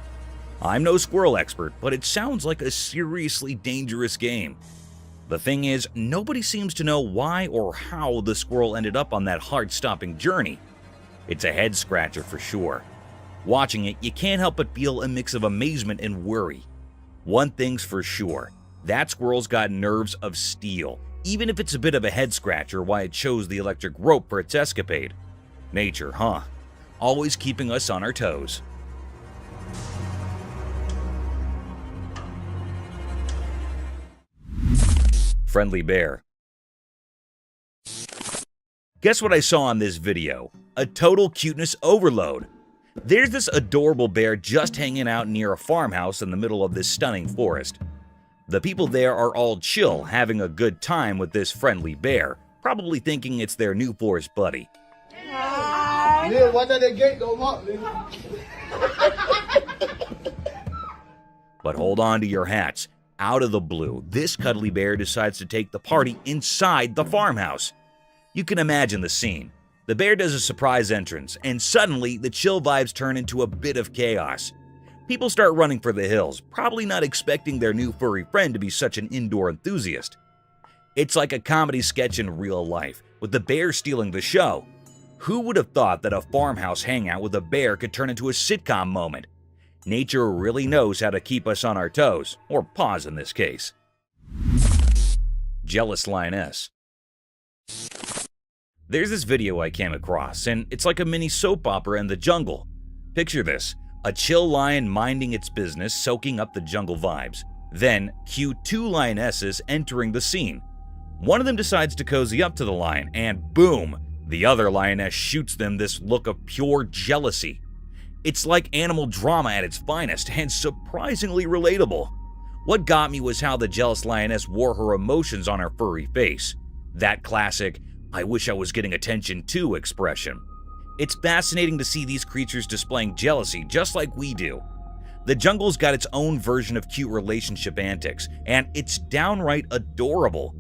I'm no squirrel expert, but it sounds like a seriously dangerous game. The thing is, nobody seems to know why or how the squirrel ended up on that heart-stopping journey. It's a head-scratcher for sure. Watching it, you can't help but feel a mix of amazement and worry. One thing's for sure, that squirrel's got nerves of steel, even if it's a bit of a head-scratcher why it chose the electric rope for its escapade. Nature, huh? Always keeping us on our toes. Friendly bear. Guess what I saw in this video? A total cuteness overload. There's this adorable bear just hanging out near a farmhouse in the middle of this stunning forest. The people there are all chill, having a good time with this friendly bear, probably thinking it's their new forest buddy. But hold on to your hats. Out of the blue, this cuddly bear decides to take the party inside the farmhouse. You can imagine the scene. The bear does a surprise entrance, and suddenly the chill vibes turn into a bit of chaos. People start running for the hills, probably not expecting their new furry friend to be such an indoor enthusiast. It's like a comedy sketch in real life, with the bear stealing the show. Who would have thought that a farmhouse hangout with a bear could turn into a sitcom moment? Nature really knows how to keep us on our toes, or paws in this case. Jealous lioness. There's this video I came across, and it's like a mini soap opera in the jungle. Picture this, a chill lion minding its business, soaking up the jungle vibes. Then, cue two lionesses entering the scene. One of them decides to cozy up to the lion, and boom, the other lioness shoots them this look of pure jealousy. It's like animal drama at its finest, and surprisingly relatable. What got me was how the jealous lioness wore her emotions on her furry face. That classic, "I wish I was getting attention too" expression. It's fascinating to see these creatures displaying jealousy just like we do. The jungle's got its own version of cute relationship antics, and it's downright adorable.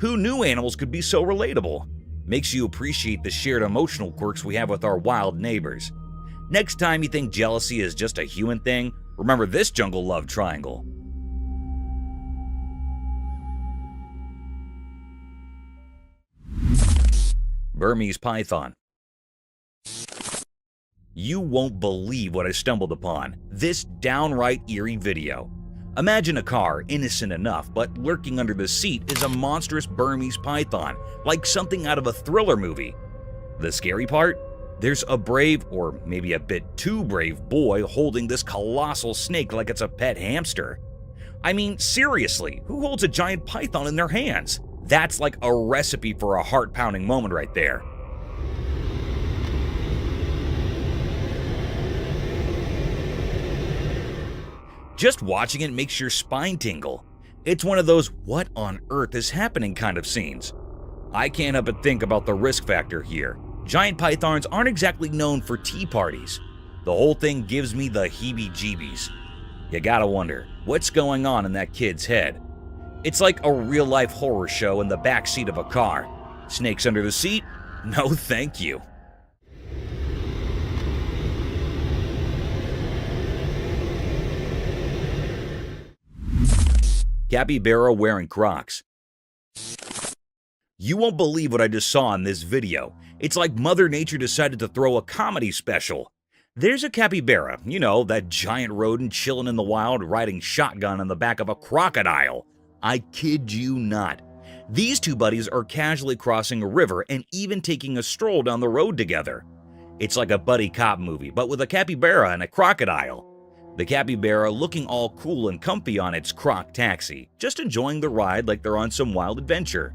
Who knew animals could be so relatable? Makes you appreciate the shared emotional quirks we have with our wild neighbors. Next time you think jealousy is just a human thing, remember this jungle love triangle. Burmese python. You won't believe what I stumbled upon. This downright eerie video. Imagine a car, innocent enough, but lurking under the seat is a monstrous Burmese python, like something out of a thriller movie. The scary part? There's a brave, or maybe a bit too brave, boy holding this colossal snake like it's a pet hamster. I mean, seriously, who holds a giant python in their hands? That's like a recipe for a heart-pounding moment right there. Just watching it makes your spine tingle. It's one of those what on earth is happening kind of scenes. I can't help but think about the risk factor here. Giant pythons aren't exactly known for tea parties. The whole thing gives me the heebie-jeebies. You gotta wonder, what's going on in that kid's head? It's like a real-life horror show in the backseat of a car. Snakes under the seat? No thank you. Capybara wearing Crocs. You won't believe what I just saw in this video. It's like Mother Nature decided to throw a comedy special. There's a capybara, you know, that giant rodent chilling in the wild riding shotgun on the back of a crocodile. I kid you not. These two buddies are casually crossing a river and even taking a stroll down the road together. It's like a buddy cop movie, but with a capybara and a crocodile. The capybara looking all cool and comfy on its croc taxi, just enjoying the ride like they're on some wild adventure.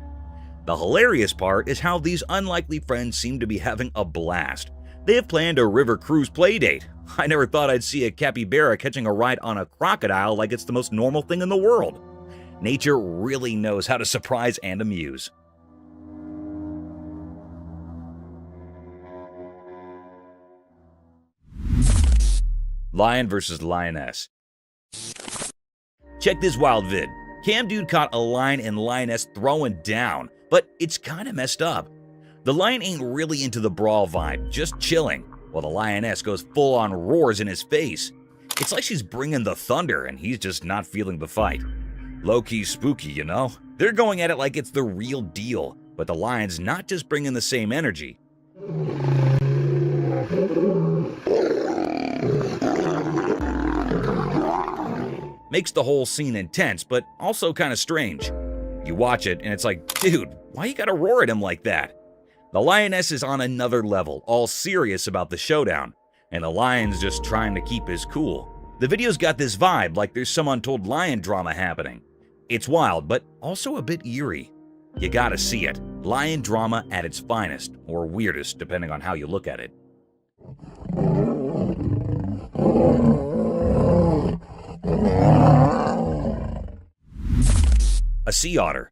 The hilarious part is how these unlikely friends seem to be having a blast. They have planned a river cruise playdate. I never thought I'd see a capybara catching a ride on a crocodile like it's the most normal thing in the world. Nature really knows how to surprise and amuse. Lion versus lioness. Check this wild vid. Cam dude caught a lion and lioness throwing down, but it's kinda messed up. The lion ain't really into the brawl vibe, just chilling, while the lioness goes full on roars in his face. It's like she's bringing the thunder and he's just not feeling the fight. Low-key spooky, you know? They're going at it like it's the real deal, but the lion's not just bringing the same energy. Makes the whole scene intense, but also kind of strange. You watch it and it's like, dude, why you gotta roar at him like that? The lioness is on another level, all serious about the showdown, and the lion's just trying to keep his cool. The video's got this vibe like there's some untold lion drama happening. It's wild, but also a bit eerie. You gotta see it. Lion drama at its finest, or weirdest, depending on how you look at it. A sea otter.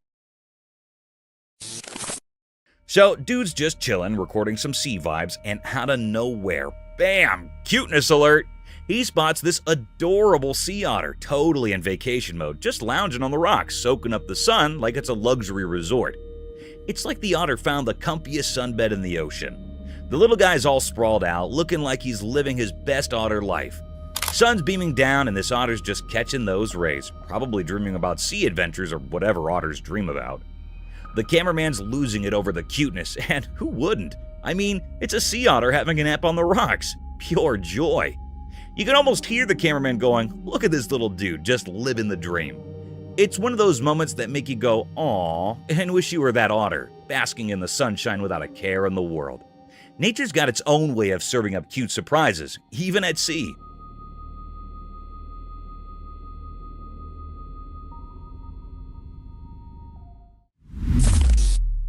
So, dude's just chillin', recording some sea vibes, and out of nowhere, bam! Cuteness alert! He spots this adorable sea otter, totally in vacation mode, just lounging on the rocks, soaking up the sun like it's a luxury resort. It's like the otter found the comfiest sunbed in the ocean. The little guy's all sprawled out, looking like he's living his best otter life. Sun's beaming down and this otter's just catching those rays, probably dreaming about sea adventures or whatever otters dream about. The cameraman's losing it over the cuteness, and who wouldn't? I mean, it's a sea otter having a nap on the rocks. Pure joy. You can almost hear the cameraman going, look at this little dude, just living the dream. It's one of those moments that make you go, aww, and wish you were that otter, basking in the sunshine without a care in the world. Nature's got its own way of serving up cute surprises, even at sea.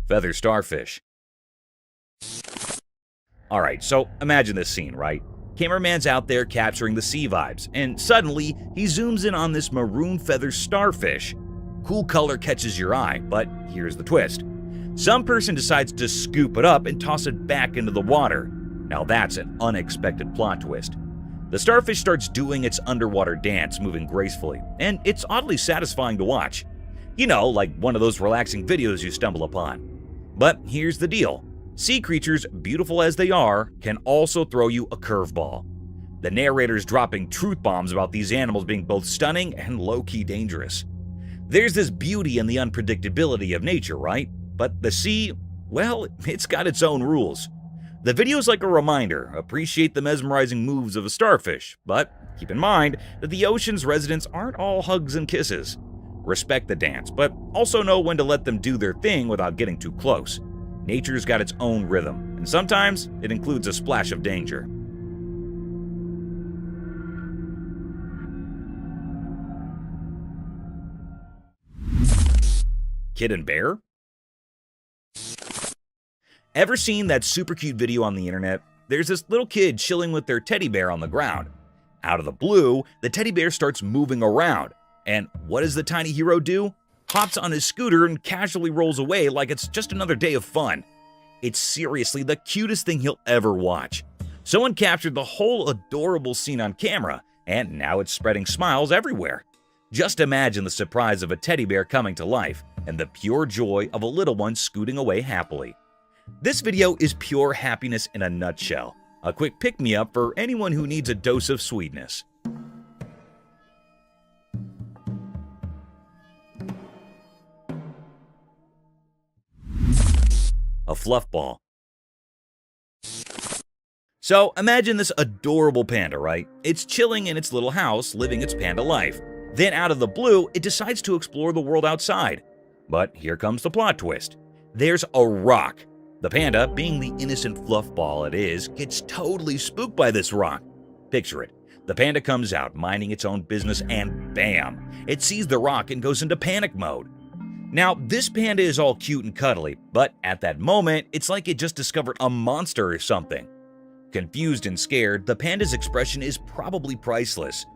Feather starfish. Alright, so imagine this scene, right? Cameraman's out there capturing the sea vibes, and suddenly he zooms in on this maroon feather starfish. Cool color catches your eye, but here's the twist. Some person decides to scoop it up and toss it back into the water. Now that's an unexpected plot twist. The starfish starts doing its underwater dance, moving gracefully, and it's oddly satisfying to watch. You know, like one of those relaxing videos you stumble upon. But here's the deal. Sea creatures, beautiful as they are, can also throw you a curveball. The narrator's dropping truth bombs about these animals being both stunning and low-key dangerous. There's this beauty in the unpredictability of nature, right? But the sea, well, it's got its own rules. The video's like a reminder, appreciate the mesmerizing moves of a starfish, but keep in mind that the ocean's residents aren't all hugs and kisses. Respect the dance, but also know when to let them do their thing without getting too close. Nature's got its own rhythm, and sometimes it includes a splash of danger. Kid and bear? Ever seen that super cute video on the internet? There's this little kid chilling with their teddy bear on the ground. Out of the blue, the teddy bear starts moving around. And what does the tiny hero do? Hops on his scooter and casually rolls away like it's just another day of fun. It's seriously the cutest thing he'll ever watch. Someone captured the whole adorable scene on camera, and now it's spreading smiles everywhere. Just imagine the surprise of a teddy bear coming to life, and the pure joy of a little one scooting away happily. This video is pure happiness in a nutshell. A quick pick-me-up for anyone who needs a dose of sweetness. A fluff ball. So imagine this adorable panda, right? It's chilling in its little house, living its panda life. Then out of the blue, it decides to explore the world outside. But here comes the plot twist. There's a rock. The panda, being the innocent fluff ball it is, gets totally spooked by this rock. Picture it. The panda comes out, minding its own business, and bam! It sees the rock and goes into panic mode. Now, this panda is all cute and cuddly, but at that moment, it's like it just discovered a monster or something. Confused and scared, the panda's expression is probably priceless.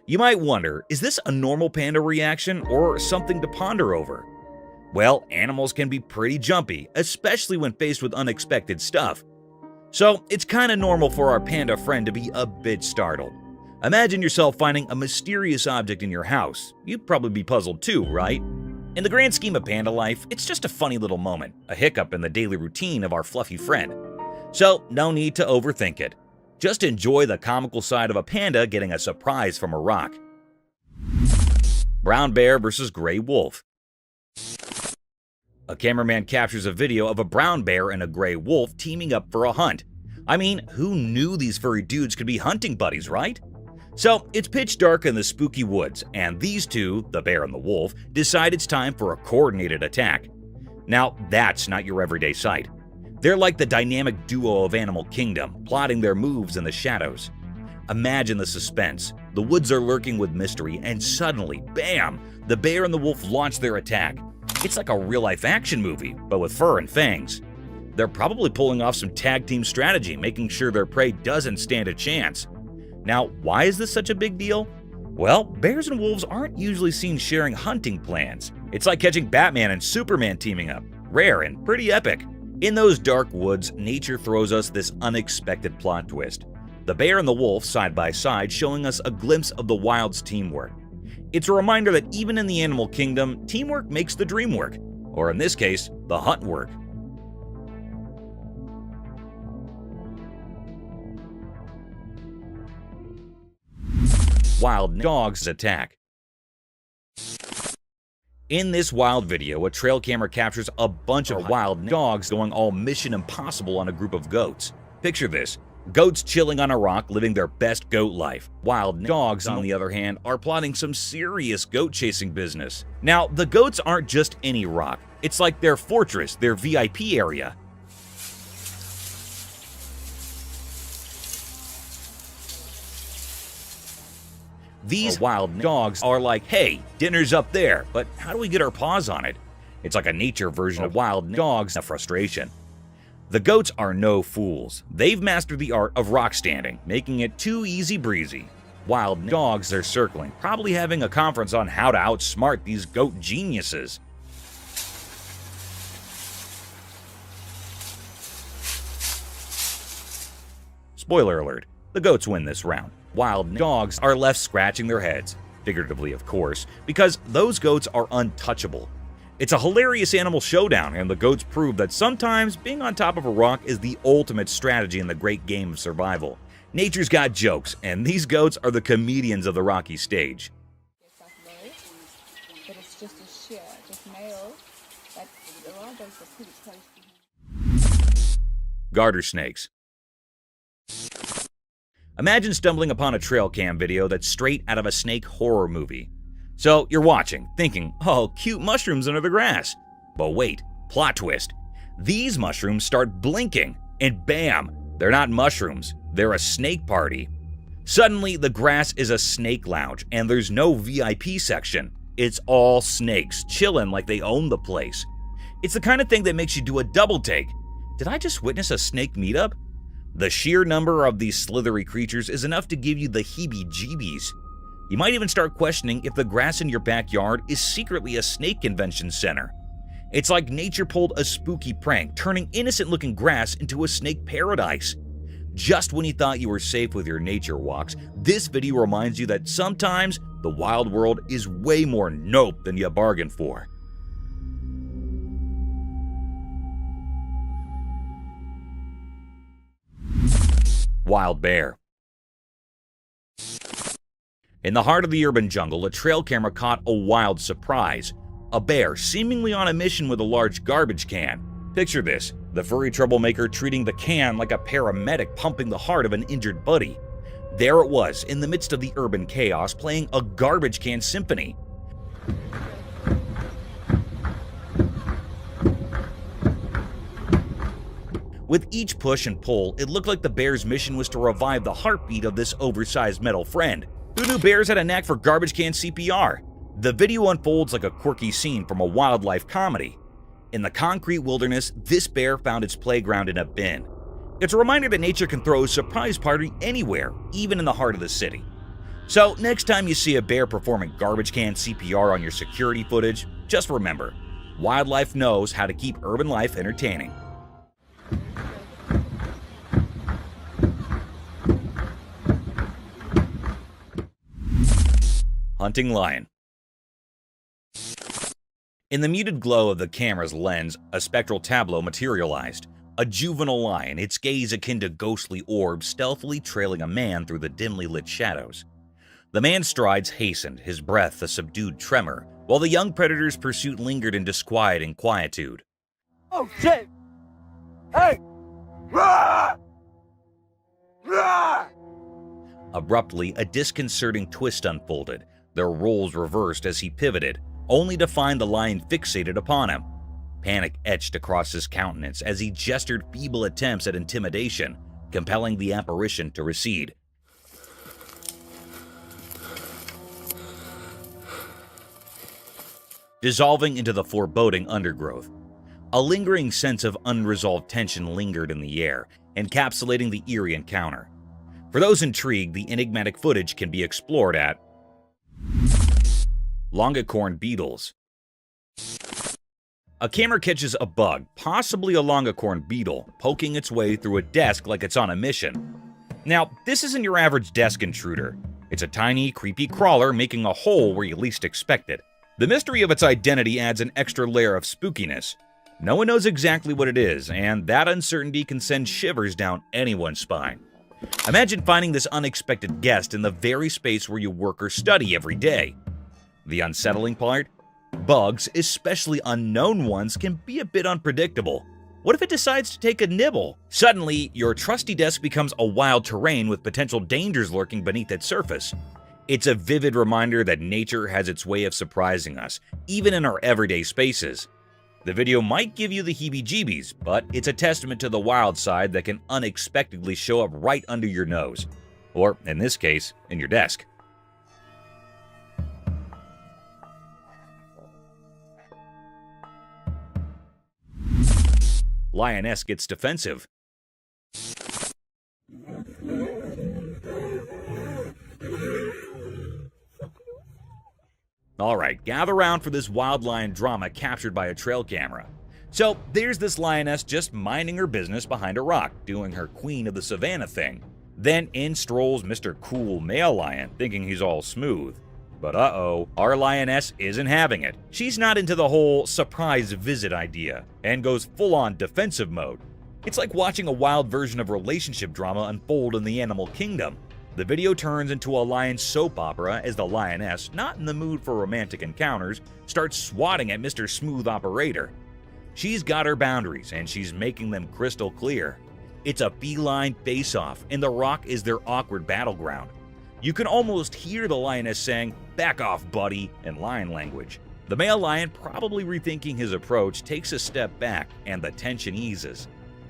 You might wonder, is this a normal panda reaction or something to ponder over? Well, animals can be pretty jumpy, especially when faced with unexpected stuff. So it's kinda normal for our panda friend to be a bit startled. Imagine yourself finding a mysterious object in your house. You'd probably be puzzled too, right? In the grand scheme of panda life, it's just a funny little moment, a hiccup in the daily routine of our fluffy friend. So no need to overthink it. Just enjoy the comical side of a panda getting a surprise from a rock. Brown bear versus gray wolf. A cameraman captures a video of a brown bear and a gray wolf teaming up for a hunt. I mean, who knew these furry dudes could be hunting buddies, right? So it's pitch dark in the spooky woods, and these two, the bear and the wolf, decide it's time for a coordinated attack. Now, that's not your everyday sight. They're like the dynamic duo of Animal Kingdom, plotting their moves in the shadows. Imagine the suspense. The woods are lurking with mystery, and suddenly, bam! The bear and the wolf launch their attack. It's like a real-life action movie, but with fur and fangs. They're probably pulling off some tag-team strategy, making sure their prey doesn't stand a chance. Now, why is this such a big deal? Well, bears and wolves aren't usually seen sharing hunting plans. It's like catching Batman and Superman teaming up. Rare and pretty epic. In those dark woods, nature throws us this unexpected plot twist. The bear and the wolf side by side, showing us a glimpse of the wild's teamwork. It's a reminder that even in the animal kingdom, teamwork makes the dream work, or in this case, the hunt work. Wild dogs attack. In this wild video, a trail camera captures a bunch of wild dogs going all Mission Impossible on a group of goats. Picture this. Goats chilling on a rock, living their best goat life. Wild dogs, on the other hand, are plotting some serious goat chasing business. Now, the goats aren't just any rock. It's like their fortress, their VIP area. These wild dogs are like, hey, dinner's up there, but how do we get our paws on it? It's like a nature version of wild dogs of frustration. The goats are no fools. They've mastered the art of rock standing, making it too easy breezy. Wild dogs are circling, probably having a conference on how to outsmart these goat geniuses. Spoiler alert, the goats win this round. Wild dogs are left scratching their heads, figuratively of course, because those goats are untouchable. It's a hilarious animal showdown, and the goats prove that sometimes being on top of a rock is the ultimate strategy in the great game of survival. Nature's got jokes, and these goats are the comedians of the rocky stage. Pero just a shear, just male, but the wild dogs are pretty close to him. Garter snakes. Imagine stumbling upon a trail cam video that's straight out of a snake horror movie. So you're watching, thinking, oh, cute mushrooms under the grass. But wait, plot twist. These mushrooms start blinking, and bam, they're not mushrooms, they're a snake party. Suddenly, the grass is a snake lounge, and there's no VIP section. It's all snakes, chilling like they own the place. It's the kind of thing that makes you do a double take. Did I just witness a snake meetup? The sheer number of these slithery creatures is enough to give you the heebie-jeebies. You might even start questioning if the grass in your backyard is secretly a snake convention center. It's like nature pulled a spooky prank, turning innocent-looking grass into a snake paradise. Just when you thought you were safe with your nature walks, this video reminds you that sometimes the wild world is way more nope than you bargained for. Wild bear. In the heart of the urban jungle, a trail camera caught a wild surprise. A bear seemingly on a mission with a large garbage can. Picture this, the furry troublemaker treating the can like a paramedic pumping the heart of an injured buddy. There it was, in the midst of the urban chaos, playing a garbage can symphony. With each push and pull, it looked like the bear's mission was to revive the heartbeat of this oversized metal friend. Who knew bears had a knack for garbage can CPR? The video unfolds like a quirky scene from a wildlife comedy. In the concrete wilderness, this bear found its playground in a bin. It's a reminder that nature can throw a surprise party anywhere, even in the heart of the city. So next time you see a bear performing garbage can CPR on your security footage, just remember, wildlife knows how to keep urban life entertaining. Hunting lion. In the muted glow of the camera's lens, a spectral tableau materialized. A juvenile lion, its gaze akin to ghostly orbs, stealthily trailing a man through the dimly lit shadows. The man's strides hastened, his breath a subdued tremor, while the young predator's pursuit lingered in disquieting quietude. Oh shit! Hey! Rah! Rah! Abruptly, a disconcerting twist unfolded, their roles reversed as he pivoted, only to find the lion fixated upon him. Panic etched across his countenance as he gestured feeble attempts at intimidation, compelling the apparition to recede. Dissolving into the foreboding undergrowth, a lingering sense of unresolved tension lingered in the air, encapsulating the eerie encounter. For those intrigued, the enigmatic footage can be explored at Longicorn beetles. A camera catches a bug, possibly a longicorn beetle, poking its way through a desk like it's on a mission. Now, this isn't your average desk intruder. It's a tiny, creepy crawler making a hole where you least expect it. The mystery of its identity adds an extra layer of spookiness. No one knows exactly what it is, and that uncertainty can send shivers down anyone's spine. Imagine finding this unexpected guest in the very space where you work or study every day. The unsettling part? Bugs, especially unknown ones, can be a bit unpredictable. What if it decides to take a nibble? Suddenly, your trusty desk becomes a wild terrain with potential dangers lurking beneath its surface. It's a vivid reminder that nature has its way of surprising us, even in our everyday spaces. The video might give you the heebie-jeebies, but it's a testament to the wild side that can unexpectedly show up right under your nose. Or, in this case, in your desk. Lioness gets defensive. Alright, gather round for this wild lion drama captured by a trail camera. So, there's this lioness just minding her business behind a rock, doing her queen of the savannah thing. Then in strolls Mr. Cool Male Lion, thinking he's all smooth. But uh-oh, our lioness isn't having it. She's not into the whole surprise visit idea, and goes full-on defensive mode. It's like watching a wild version of relationship drama unfold in the animal kingdom. The video turns into a lion soap opera as the lioness, not in the mood for romantic encounters, starts swatting at Mr. Smooth Operator. She's got her boundaries, and she's making them crystal clear. It's a feline face-off, and the rock is their awkward battleground. You can almost hear the lioness saying, "Back off, buddy," in lion language. The male lion, probably rethinking his approach, takes a step back, and the tension eases.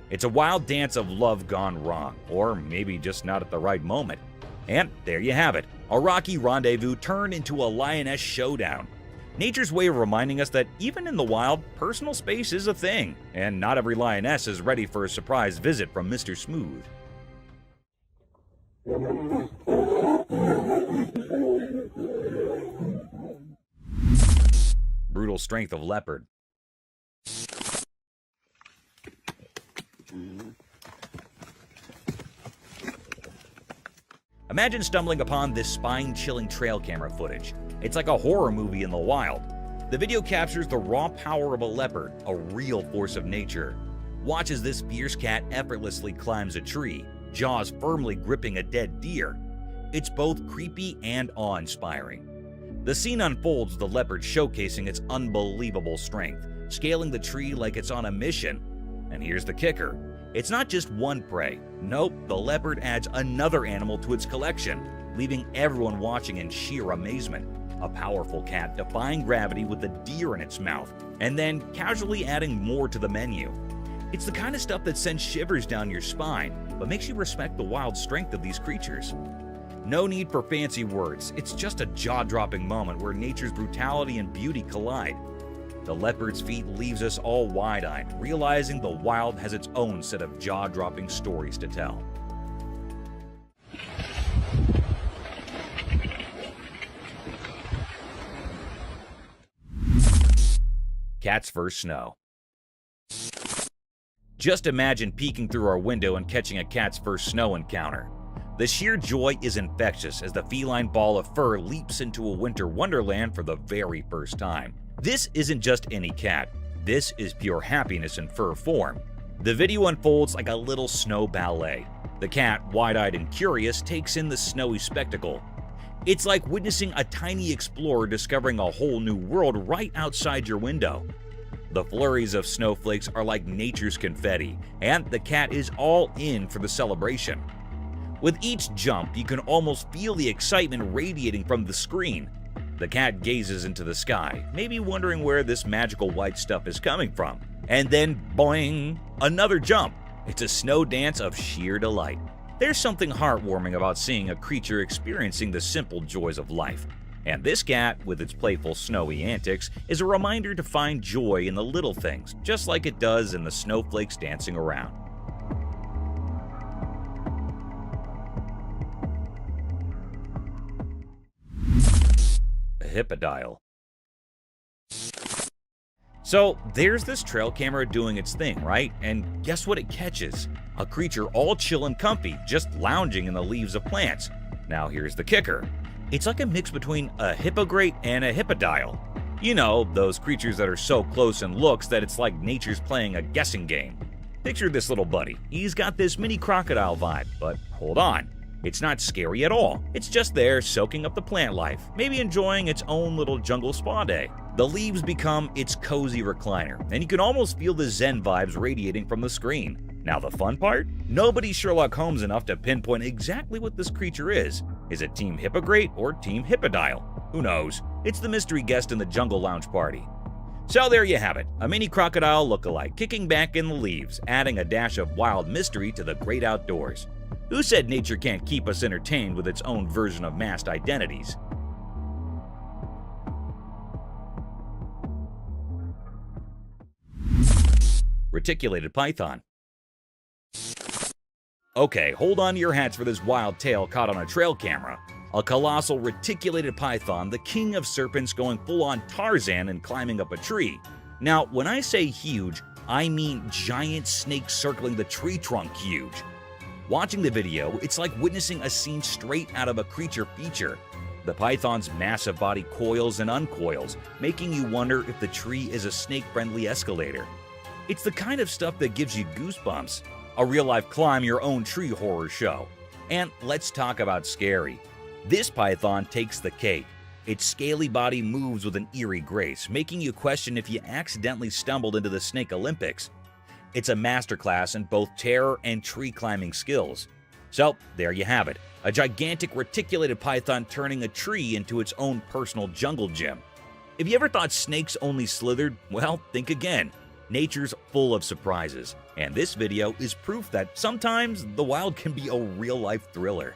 It's a wild dance of love gone wrong, or maybe just not at the right moment. And there you have it, a rocky rendezvous turned into a lioness showdown. Nature's way of reminding us that even in the wild, personal space is a thing, and not every lioness is ready for a surprise visit from Mr. Smooth. Brutal strength of leopard. Imagine stumbling upon this spine-chilling trail camera footage. It's like a horror movie in the wild. The video captures the raw power of a leopard, a real force of nature. Watch as this fierce cat effortlessly climbs a tree, jaws firmly gripping a dead deer. It's both creepy and awe-inspiring. The scene unfolds, the leopard showcasing its unbelievable strength, scaling the tree like it's on a mission. And here's the kicker. It's not just one prey. Nope, the leopard adds another animal to its collection, leaving everyone watching in sheer amazement. A powerful cat defying gravity with a deer in its mouth, and then casually adding more to the menu. It's the kind of stuff that sends shivers down your spine, but makes you respect the wild strength of these creatures. No need for fancy words, it's just a jaw-dropping moment where nature's brutality and beauty collide. The leopard's feat leaves us all wide-eyed, realizing the wild has its own set of jaw-dropping stories to tell. Cat's first snow. Just imagine peeking through our window and catching a cat's first snow encounter. The sheer joy is infectious as the feline ball of fur leaps into a winter wonderland for the very first time. This isn't just any cat. This is pure happiness in fur form. The video unfolds like a little snow ballet. The cat, wide-eyed and curious, takes in the snowy spectacle. It's like witnessing a tiny explorer discovering a whole new world right outside your window. The flurries of snowflakes are like nature's confetti, and the cat is all in for the celebration. With each jump, you can almost feel the excitement radiating from the screen. The cat gazes into the sky, maybe wondering where this magical white stuff is coming from. And then, boing, another jump. It's a snow dance of sheer delight. There's something heartwarming about seeing a creature experiencing the simple joys of life. And this cat, with its playful snowy antics, is a reminder to find joy in the little things, just like it does in the snowflakes dancing around. Hippodile. So there's this trail camera doing its thing, right? And guess what it catches? A creature all chill and comfy, just lounging in the leaves of plants. Now here's the kicker. It's like a mix between a hippogriff and a hippodile. You know, those creatures that are so close in looks that it's like nature's playing a guessing game. Picture this little buddy. He's got this mini crocodile vibe, but hold on. It's not scary at all. It's just there soaking up the plant life, maybe enjoying its own little jungle spa day. The leaves become its cozy recliner, and you can almost feel the zen vibes radiating from the screen. Now the fun part? Nobody's Sherlock Holmes enough to pinpoint exactly what this creature is. Is it Team Hippogriff or Team Hippodile? Who knows? It's the mystery guest in the Jungle Lounge party. So there you have it, a mini crocodile lookalike kicking back in the leaves, adding a dash of wild mystery to the great outdoors. Who said nature can't keep us entertained with its own version of masked identities? Reticulated python. Okay, hold on to your hats for this wild tale caught on a trail camera. A colossal reticulated python, the king of serpents, going full-on Tarzan and climbing up a tree. Now, when I say huge, I mean giant snake circling the tree trunk huge. Watching the video, it's like witnessing a scene straight out of a creature feature. The python's massive body coils and uncoils, making you wonder if the tree is a snake-friendly escalator. It's the kind of stuff that gives you goosebumps. A real-life climb your own tree horror show. And let's talk about scary. This python takes the cake. Its scaly body moves with an eerie grace, making you question if you accidentally stumbled into the Snake Olympics. It's a masterclass in both terror and tree climbing skills. So, there you have it, a gigantic reticulated python turning a tree into its own personal jungle gym. If you ever thought snakes only slithered, well, think again. Nature's full of surprises, and this video is proof that sometimes the wild can be a real-life thriller.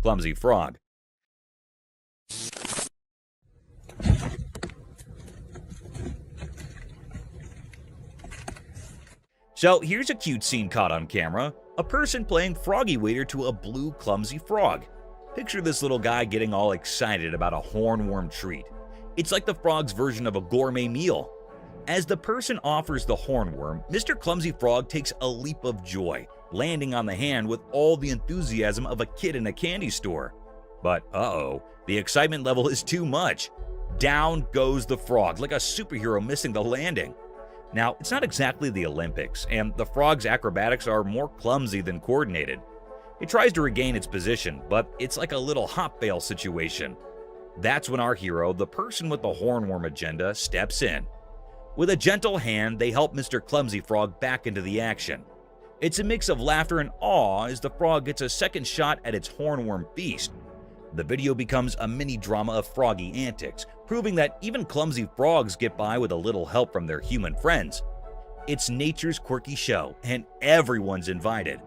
Clumsy frog. So here's a cute scene caught on camera, a person playing froggy waiter to a blue clumsy frog. Picture this little guy getting all excited about a hornworm treat. It's like the frog's version of a gourmet meal. As the person offers the hornworm, Mr. Clumsy Frog takes a leap of joy, landing on the hand with all the enthusiasm of a kid in a candy store. But uh-oh, the excitement level is too much. Down goes the frog like a superhero missing the landing. Now, it's not exactly the Olympics, and the frog's acrobatics are more clumsy than coordinated. It tries to regain its position, but it's like a little hop fail situation. That's when our hero, the person with the hornworm agenda, steps in. With a gentle hand, they help Mr. Clumsy Frog back into the action. It's a mix of laughter and awe as the frog gets a second shot at its hornworm feast. The video becomes a mini drama of froggy antics, proving that even clumsy frogs get by with a little help from their human friends. It's nature's quirky show, and everyone's invited.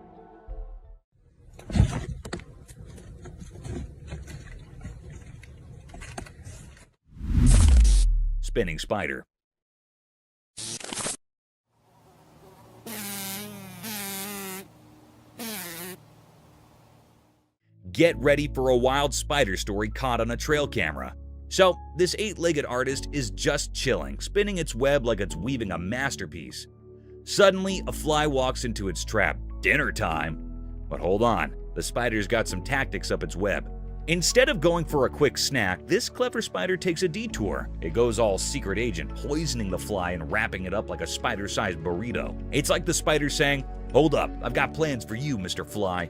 Spinning spider. Get ready for a wild spider story caught on a trail camera. So, this 8-legged artist is just chilling, spinning its web like it's weaving a masterpiece. Suddenly, a fly walks into its trap. Dinner time! But hold on, the spider's got some tactics up its web. Instead of going for a quick snack, this clever spider takes a detour. It goes all secret agent, poisoning the fly and wrapping it up like a spider-sized burrito. It's like the spider saying, "Hold up, I've got plans for you, Mr. Fly."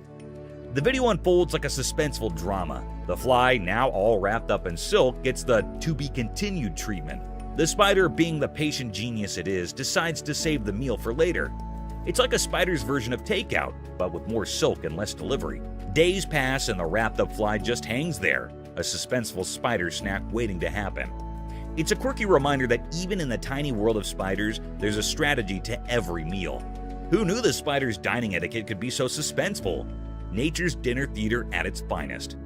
The video unfolds like a suspenseful drama. The fly, now all wrapped up in silk, gets the to-be-continued treatment. The spider, being the patient genius it is, decides to save the meal for later. It's like a spider's version of takeout, but with more silk and less delivery. Days pass and the wrapped-up fly just hangs there, a suspenseful spider snack waiting to happen. It's a quirky reminder that even in the tiny world of spiders, there's a strategy to every meal. Who knew the spider's dining etiquette could be so suspenseful? Nature's dinner theater at its finest.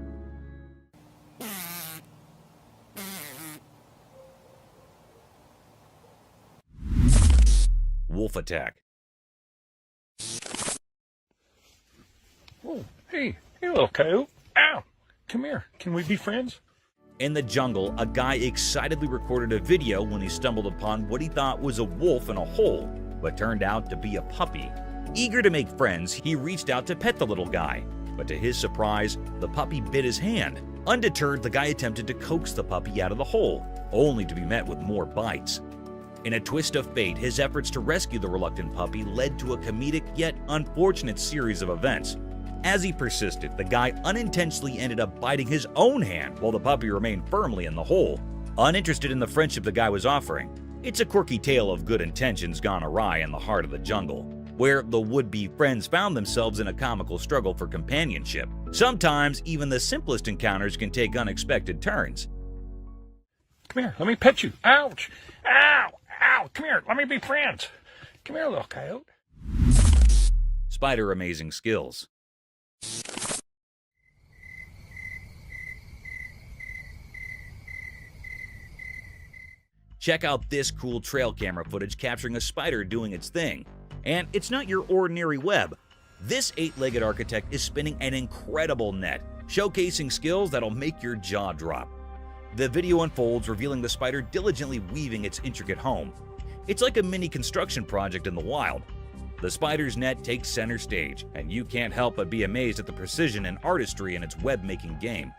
Wolf attack. Oh, hey little coyote. Ow! Come here. Can we be friends? In the jungle, a guy excitedly recorded a video when he stumbled upon what he thought was a wolf in a hole, but turned out to be a puppy. Eager to make friends, he reached out to pet the little guy, but to his surprise, the puppy bit his hand. Undeterred, the guy attempted to coax the puppy out of the hole, only to be met with more bites. In a twist of fate, his efforts to rescue the reluctant puppy led to a comedic yet unfortunate series of events. As he persisted, the guy unintentionally ended up biting his own hand while the puppy remained firmly in the hole. Uninterested in the friendship the guy was offering, it's a quirky tale of good intentions gone awry in the heart of the jungle, where the would-be friends found themselves in a comical struggle for companionship. Sometimes, even the simplest encounters can take unexpected turns. Come here. Let me pet you. Ouch! Ow! Ow! Come here. Let me be friends. Come here, little coyote. Spider amazing skills. Check out this cool trail camera footage capturing a spider doing its thing. And it's not your ordinary web. This 8-legged architect is spinning an incredible net, showcasing skills that'll make your jaw drop. The video unfolds, revealing the spider diligently weaving its intricate home. It's like a mini construction project in the wild. The spider's net takes center stage, and you can't help but be amazed at the precision and artistry in its web-making game.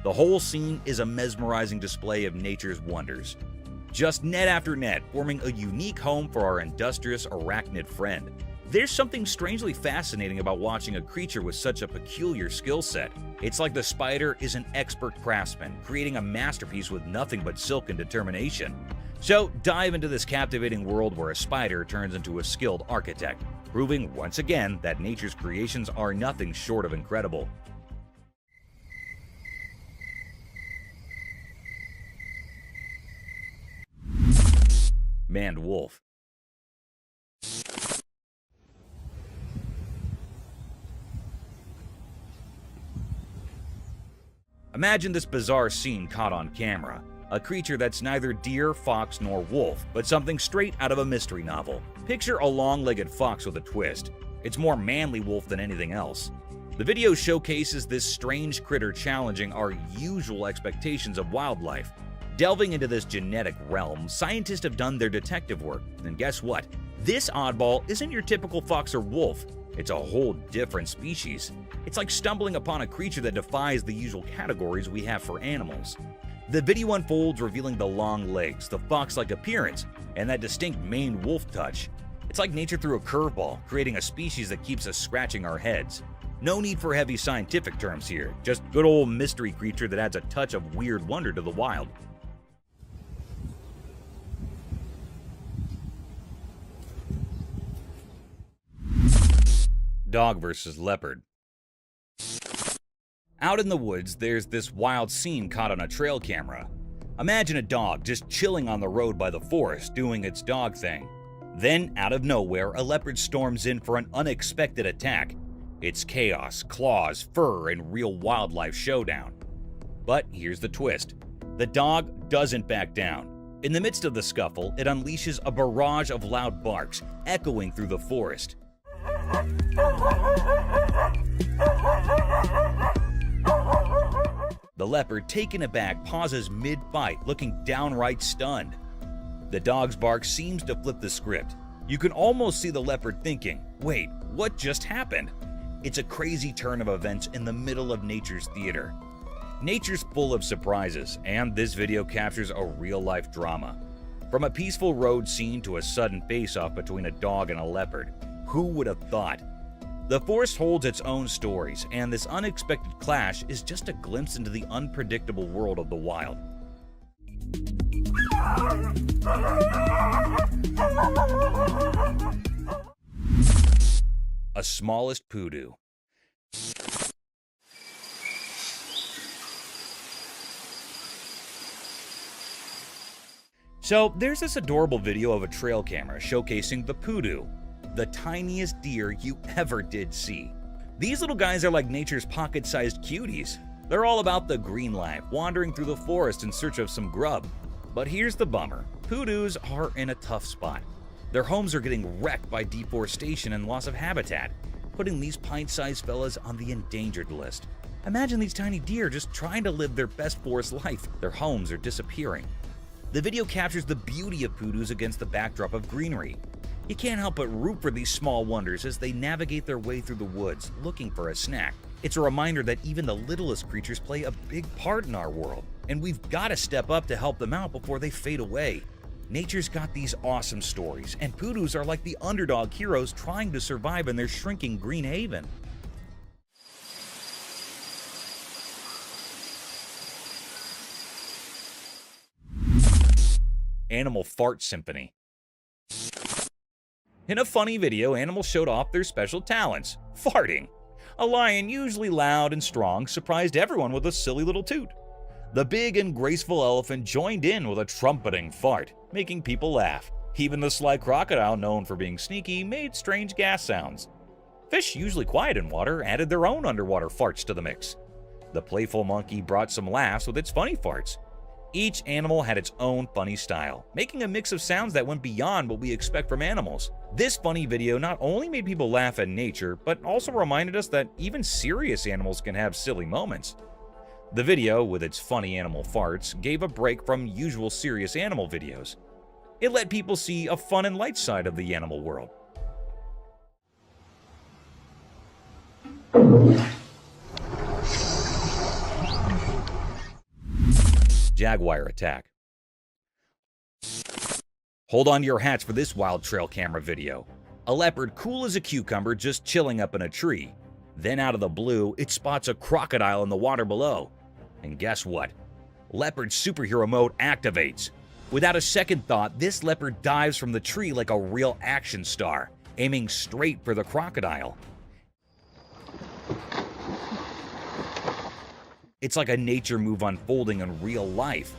The whole scene is a mesmerizing display of nature's wonders. just net after net, forming a unique home for our industrious arachnid friend. There's something strangely fascinating about watching a creature with such a peculiar skill set. It's like the spider is an expert craftsman, creating a masterpiece with nothing but silk and determination. So dive into this captivating world where a spider turns into a skilled architect, proving once again that nature's creations are nothing short of incredible. Man Wolf. Imagine this bizarre scene caught on camera. A creature that's neither deer, fox, nor wolf, but something straight out of a mystery novel. Picture a long-legged fox with a twist. It's more manly wolf than anything else. The video showcases this strange critter challenging our usual expectations of wildlife. Delving into this genetic realm, scientists have done their detective work, and guess what? This oddball isn't your typical fox or wolf. It's a whole different species. It's like stumbling upon a creature that defies the usual categories we have for animals. The video unfolds, revealing the long legs, the fox-like appearance, and that distinct maned wolf touch. It's like nature threw a curveball, creating a species that keeps us scratching our heads. No need for heavy scientific terms here, just good old mystery creature that adds a touch of weird wonder to the wild. Dog versus leopard. Out in the woods, there's this wild scene caught on a trail camera. Imagine a dog just chilling on the road by the forest doing its dog thing. Then, out of nowhere, a leopard storms in for an unexpected attack. It's chaos, claws, fur, and real wildlife showdown. But here's the twist. The dog doesn't back down. In the midst of the scuffle, it unleashes a barrage of loud barks, echoing through the forest. The leopard, taken aback, pauses mid-fight, looking downright stunned. The dog's bark seems to flip the script. You can almost see the leopard thinking, wait, what just happened? It's a crazy turn of events in the middle of nature's theater. Nature's full of surprises, and this video captures a real-life drama. From a peaceful road scene to a sudden face-off between a dog and a leopard. Who would have thought? The forest holds its own stories, and this unexpected clash is just a glimpse into the unpredictable world of the wild. A smallest poodoo. So there's this adorable video of a trail camera showcasing the poodoo, the tiniest deer you ever did see. These little guys are like nature's pocket-sized cuties. They're all about the green life, wandering through the forest in search of some grub. But here's the bummer. Poodoos are in a tough spot. Their homes are getting wrecked by deforestation and loss of habitat, putting these pint-sized fellas on the endangered list. Imagine these tiny deer just trying to live their best forest life. Their homes are disappearing. The video captures the beauty of poodoos against the backdrop of greenery. You can't help but root for these small wonders as they navigate their way through the woods, looking for a snack. It's a reminder that even the littlest creatures play a big part in our world, and we've got to step up to help them out before they fade away. Nature's got these awesome stories, and poodoos are like the underdog heroes trying to survive in their shrinking green haven. Animal Fart Symphony. In a funny video, animals showed off their special talents, farting. A lion, usually loud and strong, surprised everyone with a silly little toot. The big and graceful elephant joined in with a trumpeting fart, making people laugh. Even the sly crocodile, known for being sneaky, made strange gas sounds. Fish, usually quiet in water, added their own underwater farts to the mix. The playful monkey brought some laughs with its funny farts. Each animal had its own funny style, making a mix of sounds that went beyond what we expect from animals. This funny video not only made people laugh at nature, but also reminded us that even serious animals can have silly moments. The video, with its funny animal farts, gave a break from usual serious animal videos. It let people see a fun and light side of the animal world. Jaguar attack. Hold on to your hats for this wild trail camera video. A leopard cool as a cucumber just chilling up in a tree. Then out of the blue, it spots a crocodile in the water below. And guess what? Leopard superhero mode activates. Without a second thought, this leopard dives from the tree like a real action star, aiming straight for the crocodile. It's like a nature move unfolding in real life.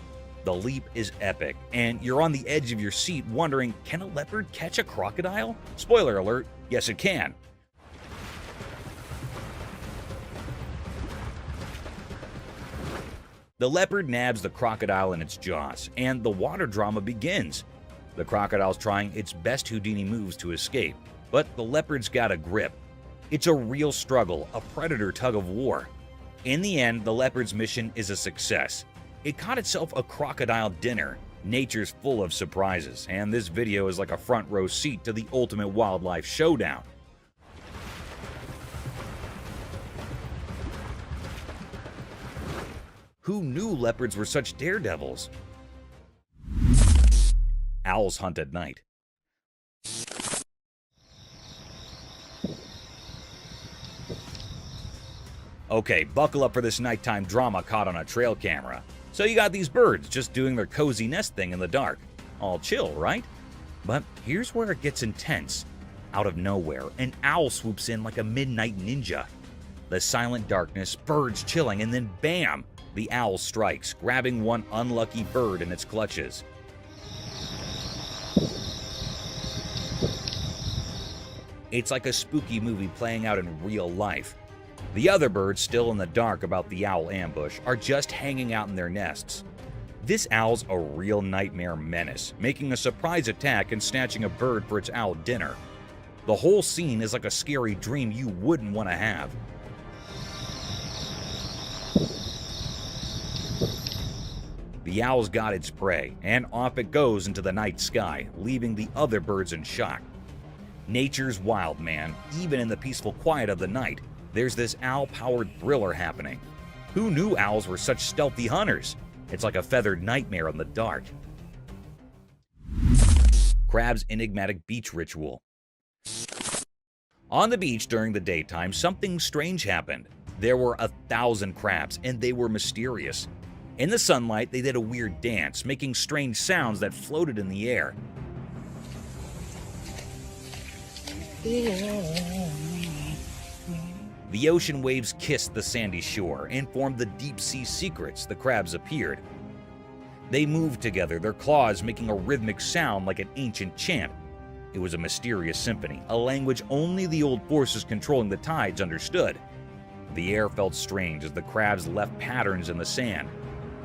The leap is epic, and you're on the edge of your seat wondering, can a leopard catch a crocodile? Spoiler alert, yes it can. The leopard nabs the crocodile in its jaws, and the water drama begins. The crocodile's trying its best Houdini moves to escape, but the leopard's got a grip. It's a real struggle, a predator tug of war. In the end, the leopard's mission is a success. It caught itself a crocodile dinner. Nature's full of surprises, and this video is like a front row seat to the ultimate wildlife showdown. Who knew leopards were such daredevils? Owls hunt at night. Okay, buckle up for this nighttime drama caught on a trail camera. So you got these birds just doing their cozy nest thing in the dark. All chill, right? But here's where it gets intense. Out of nowhere, an owl swoops in like a midnight ninja. The silent darkness, birds chilling, and then bam! The owl strikes, grabbing one unlucky bird in its clutches. It's like a spooky movie playing out in real life. The other birds, still in the dark about the owl ambush, are just hanging out in their nests. This owl's a real nightmare menace, making a surprise attack and snatching a bird for its owl dinner. The whole scene is like a scary dream you wouldn't want to have. The owl's got its prey, and off it goes into the night sky, leaving the other birds in shock. Nature's wild, man. Even in the peaceful quiet of the night, there's this owl-powered thriller happening. Who knew owls were such stealthy hunters? It's like a feathered nightmare in the dark. Crab's enigmatic beach ritual. On the beach during the daytime, something strange happened. There were 1,000 crabs, and they were mysterious. In the sunlight, they did a weird dance, making strange sounds that floated in the air. The ocean waves kissed the sandy shore and formed the deep-sea secrets the crabs appeared. They moved together, their claws making a rhythmic sound like an ancient chant. It was a mysterious symphony, a language only the old forces controlling the tides understood. The air felt strange as the crabs left patterns in the sand.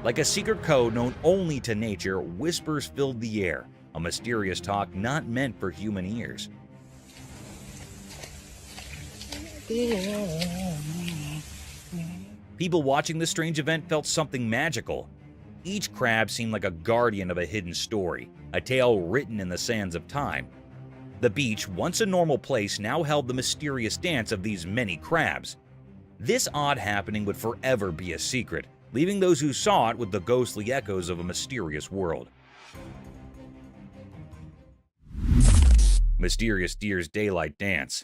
Like a secret code known only to nature, whispers filled the air, a mysterious talk not meant for human ears. People watching this strange event felt something magical. Each crab seemed like a guardian of a hidden story, a tale written in the sands of time. The beach, once a normal place, now held the mysterious dance of these many crabs. This odd happening would forever be a secret, leaving those who saw it with the ghostly echoes of a mysterious world. Mysterious deer's daylight dance.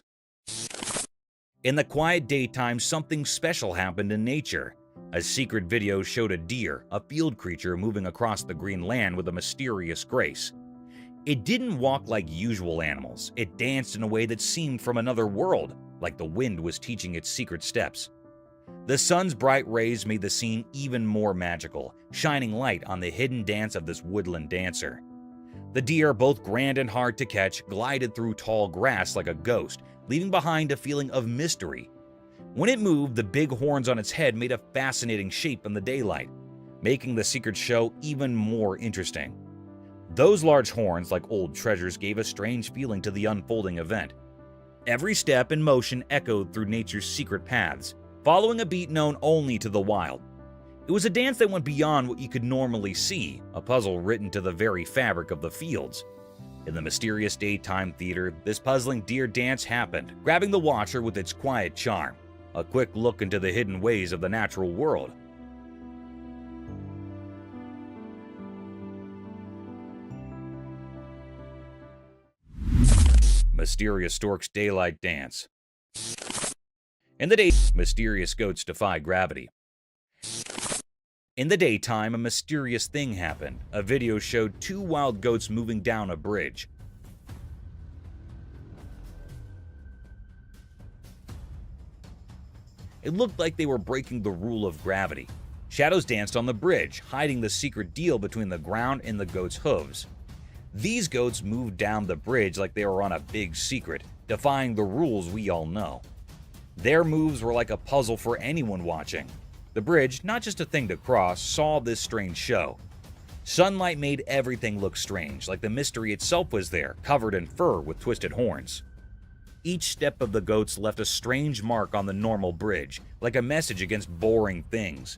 In the quiet daytime, something special happened in nature. A secret video showed a deer, a field creature, moving across the green land with a mysterious grace. It didn't walk like usual animals. It danced in a way that seemed from another world, like the wind was teaching its secret steps. The sun's bright rays made the scene even more magical, shining light on the hidden dance of this woodland dancer. The deer, both grand and hard to catch, glided through tall grass like a ghost, leaving behind a feeling of mystery. When it moved, the big horns on its head made a fascinating shape in the daylight, making the secret show even more interesting. Those large horns, like old treasures, gave a strange feeling to the unfolding event. Every step and motion echoed through nature's secret paths, following a beat known only to the wild. It was a dance that went beyond what you could normally see, a puzzle written to the very fabric of the fields. In the mysterious daytime theater, this puzzling deer dance happened, grabbing the watcher with its quiet charm, a quick look into the hidden ways of the natural world. Mysterious storks' daylight dance. In the day, mysterious goats defy gravity. In the daytime, a mysterious thing happened. A video showed 2 wild goats moving down a bridge. It looked like they were breaking the rule of gravity. Shadows danced on the bridge, hiding the secret deal between the ground and the goats' hooves. These goats moved down the bridge like they were on a big secret, defying the rules we all know. Their moves were like a puzzle for anyone watching. The bridge, not just a thing to cross, saw this strange show. Sunlight made everything look strange, like the mystery itself was there, covered in fur with twisted horns. Each step of the goats left a strange mark on the normal bridge, like a message against boring things.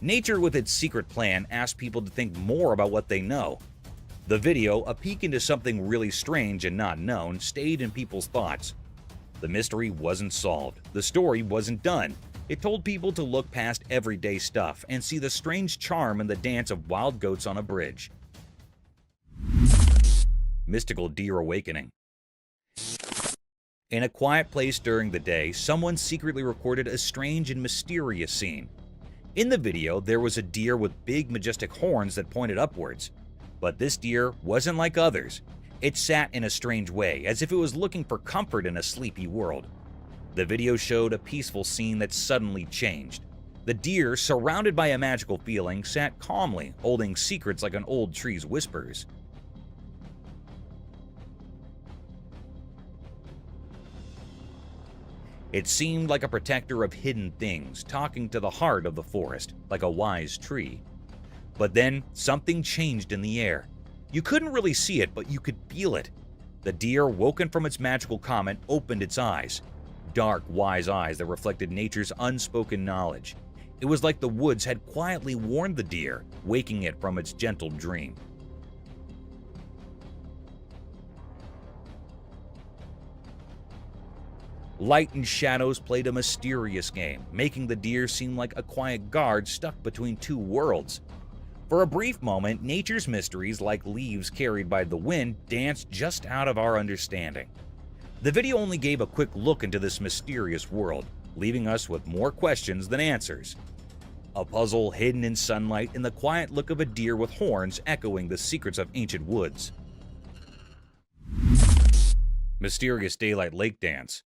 Nature, with its secret plan, asked people to think more about what they know. The video, a peek into something really strange and not known, stayed in people's thoughts. The mystery wasn't solved. The story wasn't done. It told people to look past everyday stuff and see the strange charm in the dance of wild goats on a bridge. Mystical deer awakening. In a quiet place during the day, someone secretly recorded a strange and mysterious scene. In the video, there was a deer with big, majestic horns that pointed upwards. But this deer wasn't like others. It sat in a strange way, as if it was looking for comfort in a sleepy world. The video showed a peaceful scene that suddenly changed. The deer, surrounded by a magical feeling, sat calmly, holding secrets like an old tree's whispers. It seemed like a protector of hidden things, talking to the heart of the forest, like a wise tree. But then, something changed in the air. You couldn't really see it, but you could feel it. The deer, woken from its magical comment, opened its eyes. Dark, wise eyes that reflected nature's unspoken knowledge. It was like the woods had quietly warned the deer, waking it from its gentle dream. Light and shadows played a mysterious game, making the deer seem like a quiet guard stuck between 2 worlds. For a brief moment, nature's mysteries, like leaves carried by the wind, danced just out of our understanding. The video only gave a quick look into this mysterious world, leaving us with more questions than answers. A puzzle hidden in sunlight and the quiet look of a deer with horns echoing the secrets of ancient woods. Mysterious daylight lake dance.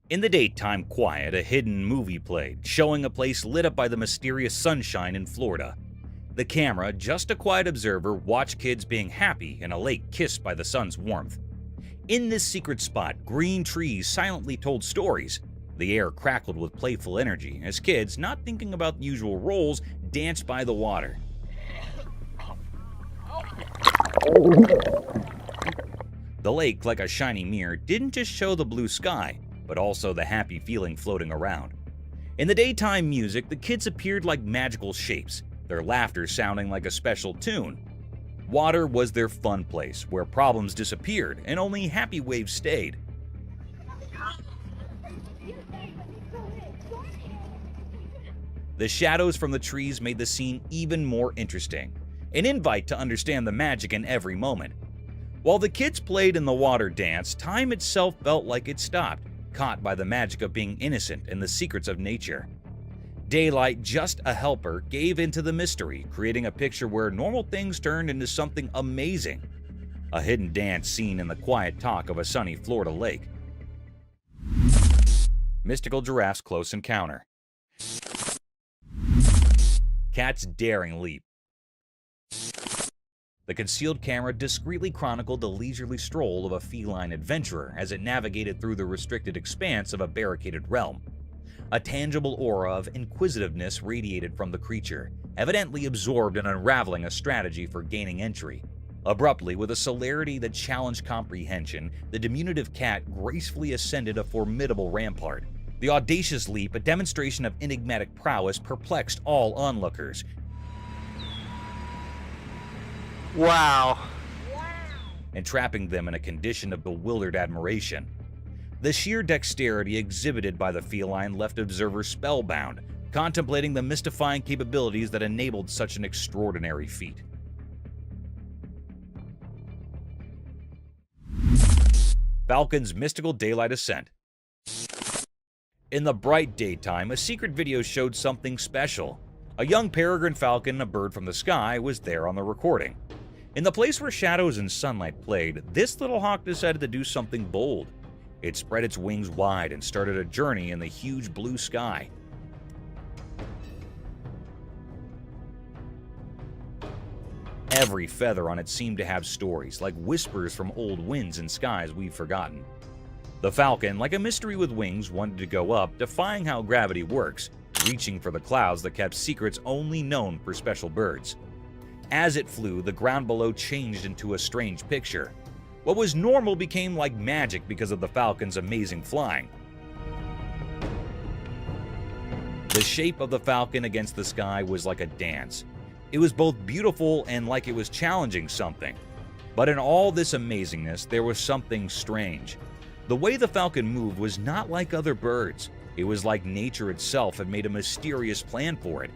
In the daytime quiet, a hidden movie played, showing a place lit up by the mysterious sunshine in Florida. The camera, just a quiet observer, watched kids being happy in a lake kissed by the sun's warmth. In this secret spot, green trees silently told stories. The air crackled with playful energy as kids, not thinking about the usual roles, danced by the water. The lake, like a shiny mirror, didn't just show the blue sky, but also the happy feeling floating around. In the daytime music, the kids appeared like magical shapes, their laughter sounding like a special tune. Water was their fun place, where problems disappeared and only happy waves stayed. The shadows from the trees made the scene even more interesting, an invite to understand the magic in every moment. While the kids played in the water dance, time itself felt like it stopped, caught by the magic of being innocent and the secrets of nature. Daylight, just a helper, gave into the mystery, creating a picture where normal things turned into something amazing. A hidden dance seen in the quiet talk of a sunny Florida lake. Mystical giraffe's close encounter. Cat's daring leap. The concealed camera discreetly chronicled the leisurely stroll of a feline adventurer as it navigated through the restricted expanse of a barricaded realm. A tangible aura of inquisitiveness radiated from the creature, evidently absorbed in unraveling a strategy for gaining entry. Abruptly, with a celerity that challenged comprehension, the diminutive cat gracefully ascended a formidable rampart. The audacious leap, a demonstration of enigmatic prowess, perplexed all onlookers. Wow. Entrapping them in a condition of bewildered admiration. The sheer dexterity exhibited by the feline left observers spellbound, contemplating the mystifying capabilities that enabled such an extraordinary feat. Falcon's mystical daylight ascent. In the bright daytime, a secret video showed something special. A young peregrine falcon, a bird from the sky, was there on the recording. In the place where shadows and sunlight played, this little hawk decided to do something bold. It spread its wings wide and started a journey in the huge blue sky. Every feather on it seemed to have stories, like whispers from old winds and skies we've forgotten. The falcon, like a mystery with wings, wanted to go up, defying how gravity works, reaching for the clouds that kept secrets only known for special birds. As it flew, the ground below changed into a strange picture. What was normal became like magic because of the falcon's amazing flying. The shape of the falcon against the sky was like a dance. It was both beautiful and like it was challenging something. But in all this amazingness, there was something strange. The way the falcon moved was not like other birds. It was like nature itself had made a mysterious plan for it.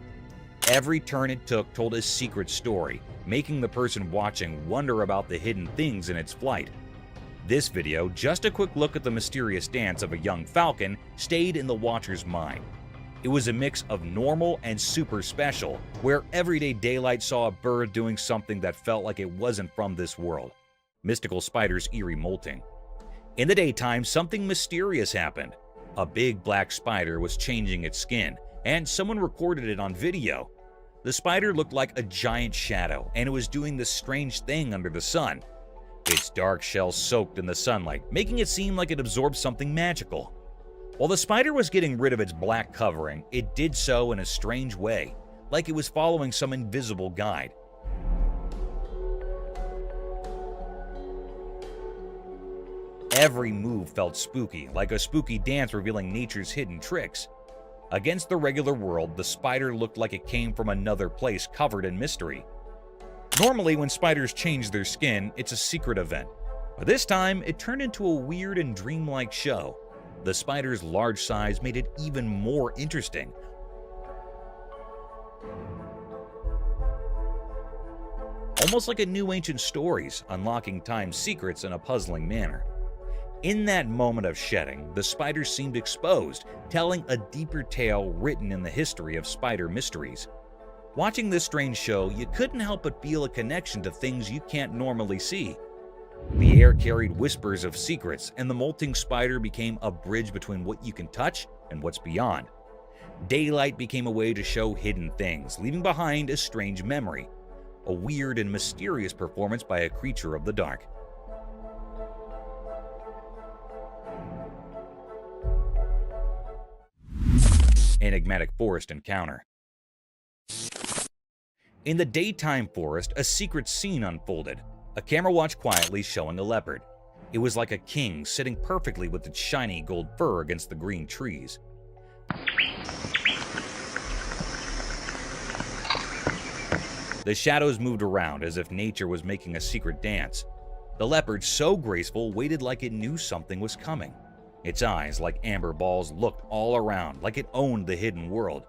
Every turn it took told a secret story, making the person watching wonder about the hidden things in its flight. This video, just a quick look at the mysterious dance of a young falcon, stayed in the watcher's mind. It was a mix of normal and super special, where everyday daylight saw a bird doing something that felt like it wasn't from this world. Mystical spider's eerie molting. In the daytime, something mysterious happened. A big black spider was changing its skin, and someone recorded it on video. The spider looked like a giant shadow, and it was doing this strange thing under the sun. Its dark shell soaked in the sunlight, making it seem like it absorbed something magical. While the spider was getting rid of its black covering, it did so in a strange way, like it was following some invisible guide. Every move felt spooky, like a spooky dance revealing nature's hidden tricks. Against the regular world, the spider looked like it came from another place covered in mystery. Normally, when spiders change their skin, it's a secret event. But this time, it turned into a weird and dreamlike show. The spider's large size made it even more interesting. Almost like it knew ancient stories, unlocking time's secrets in a puzzling manner. In that moment of shedding, the spider seemed exposed, telling a deeper tale written in the history of spider mysteries. Watching this strange show, you couldn't help but feel a connection to things you can't normally see. The air carried whispers of secrets, and the molting spider became a bridge between what you can touch and what's beyond. Daylight became a way to show hidden things, leaving behind a strange memory, a weird and mysterious performance by a creature of the dark. Enigmatic forest encounter. In the daytime forest, a secret scene unfolded. A camera watched quietly, showing a leopard. It was like a king sitting perfectly with its shiny gold fur against the green trees. The shadows moved around as if nature was making a secret dance. The leopard, so graceful, waited like it knew something was coming. Its eyes, like amber balls, looked all around, like it owned the hidden world.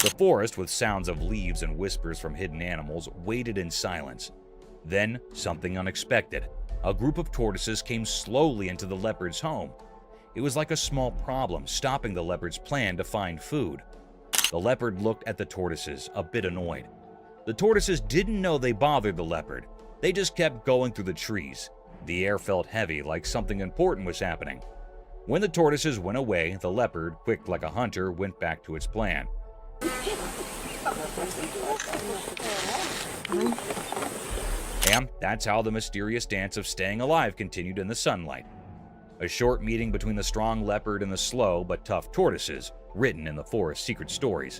The forest, with sounds of leaves and whispers from hidden animals, waited in silence. Then, something unexpected. A group of tortoises came slowly into the leopard's home. It was like a small problem, stopping the leopard's plan to find food. The leopard looked at the tortoises, a bit annoyed. The tortoises didn't know they bothered the leopard. They just kept going through the trees. The air felt heavy, like something important was happening. When the tortoises went away, the leopard, quick like a hunter, went back to its plan. And that's how the mysterious dance of staying alive continued in the sunlight. A short meeting between the strong leopard and the slow but tough tortoises, written in the forest's secret stories.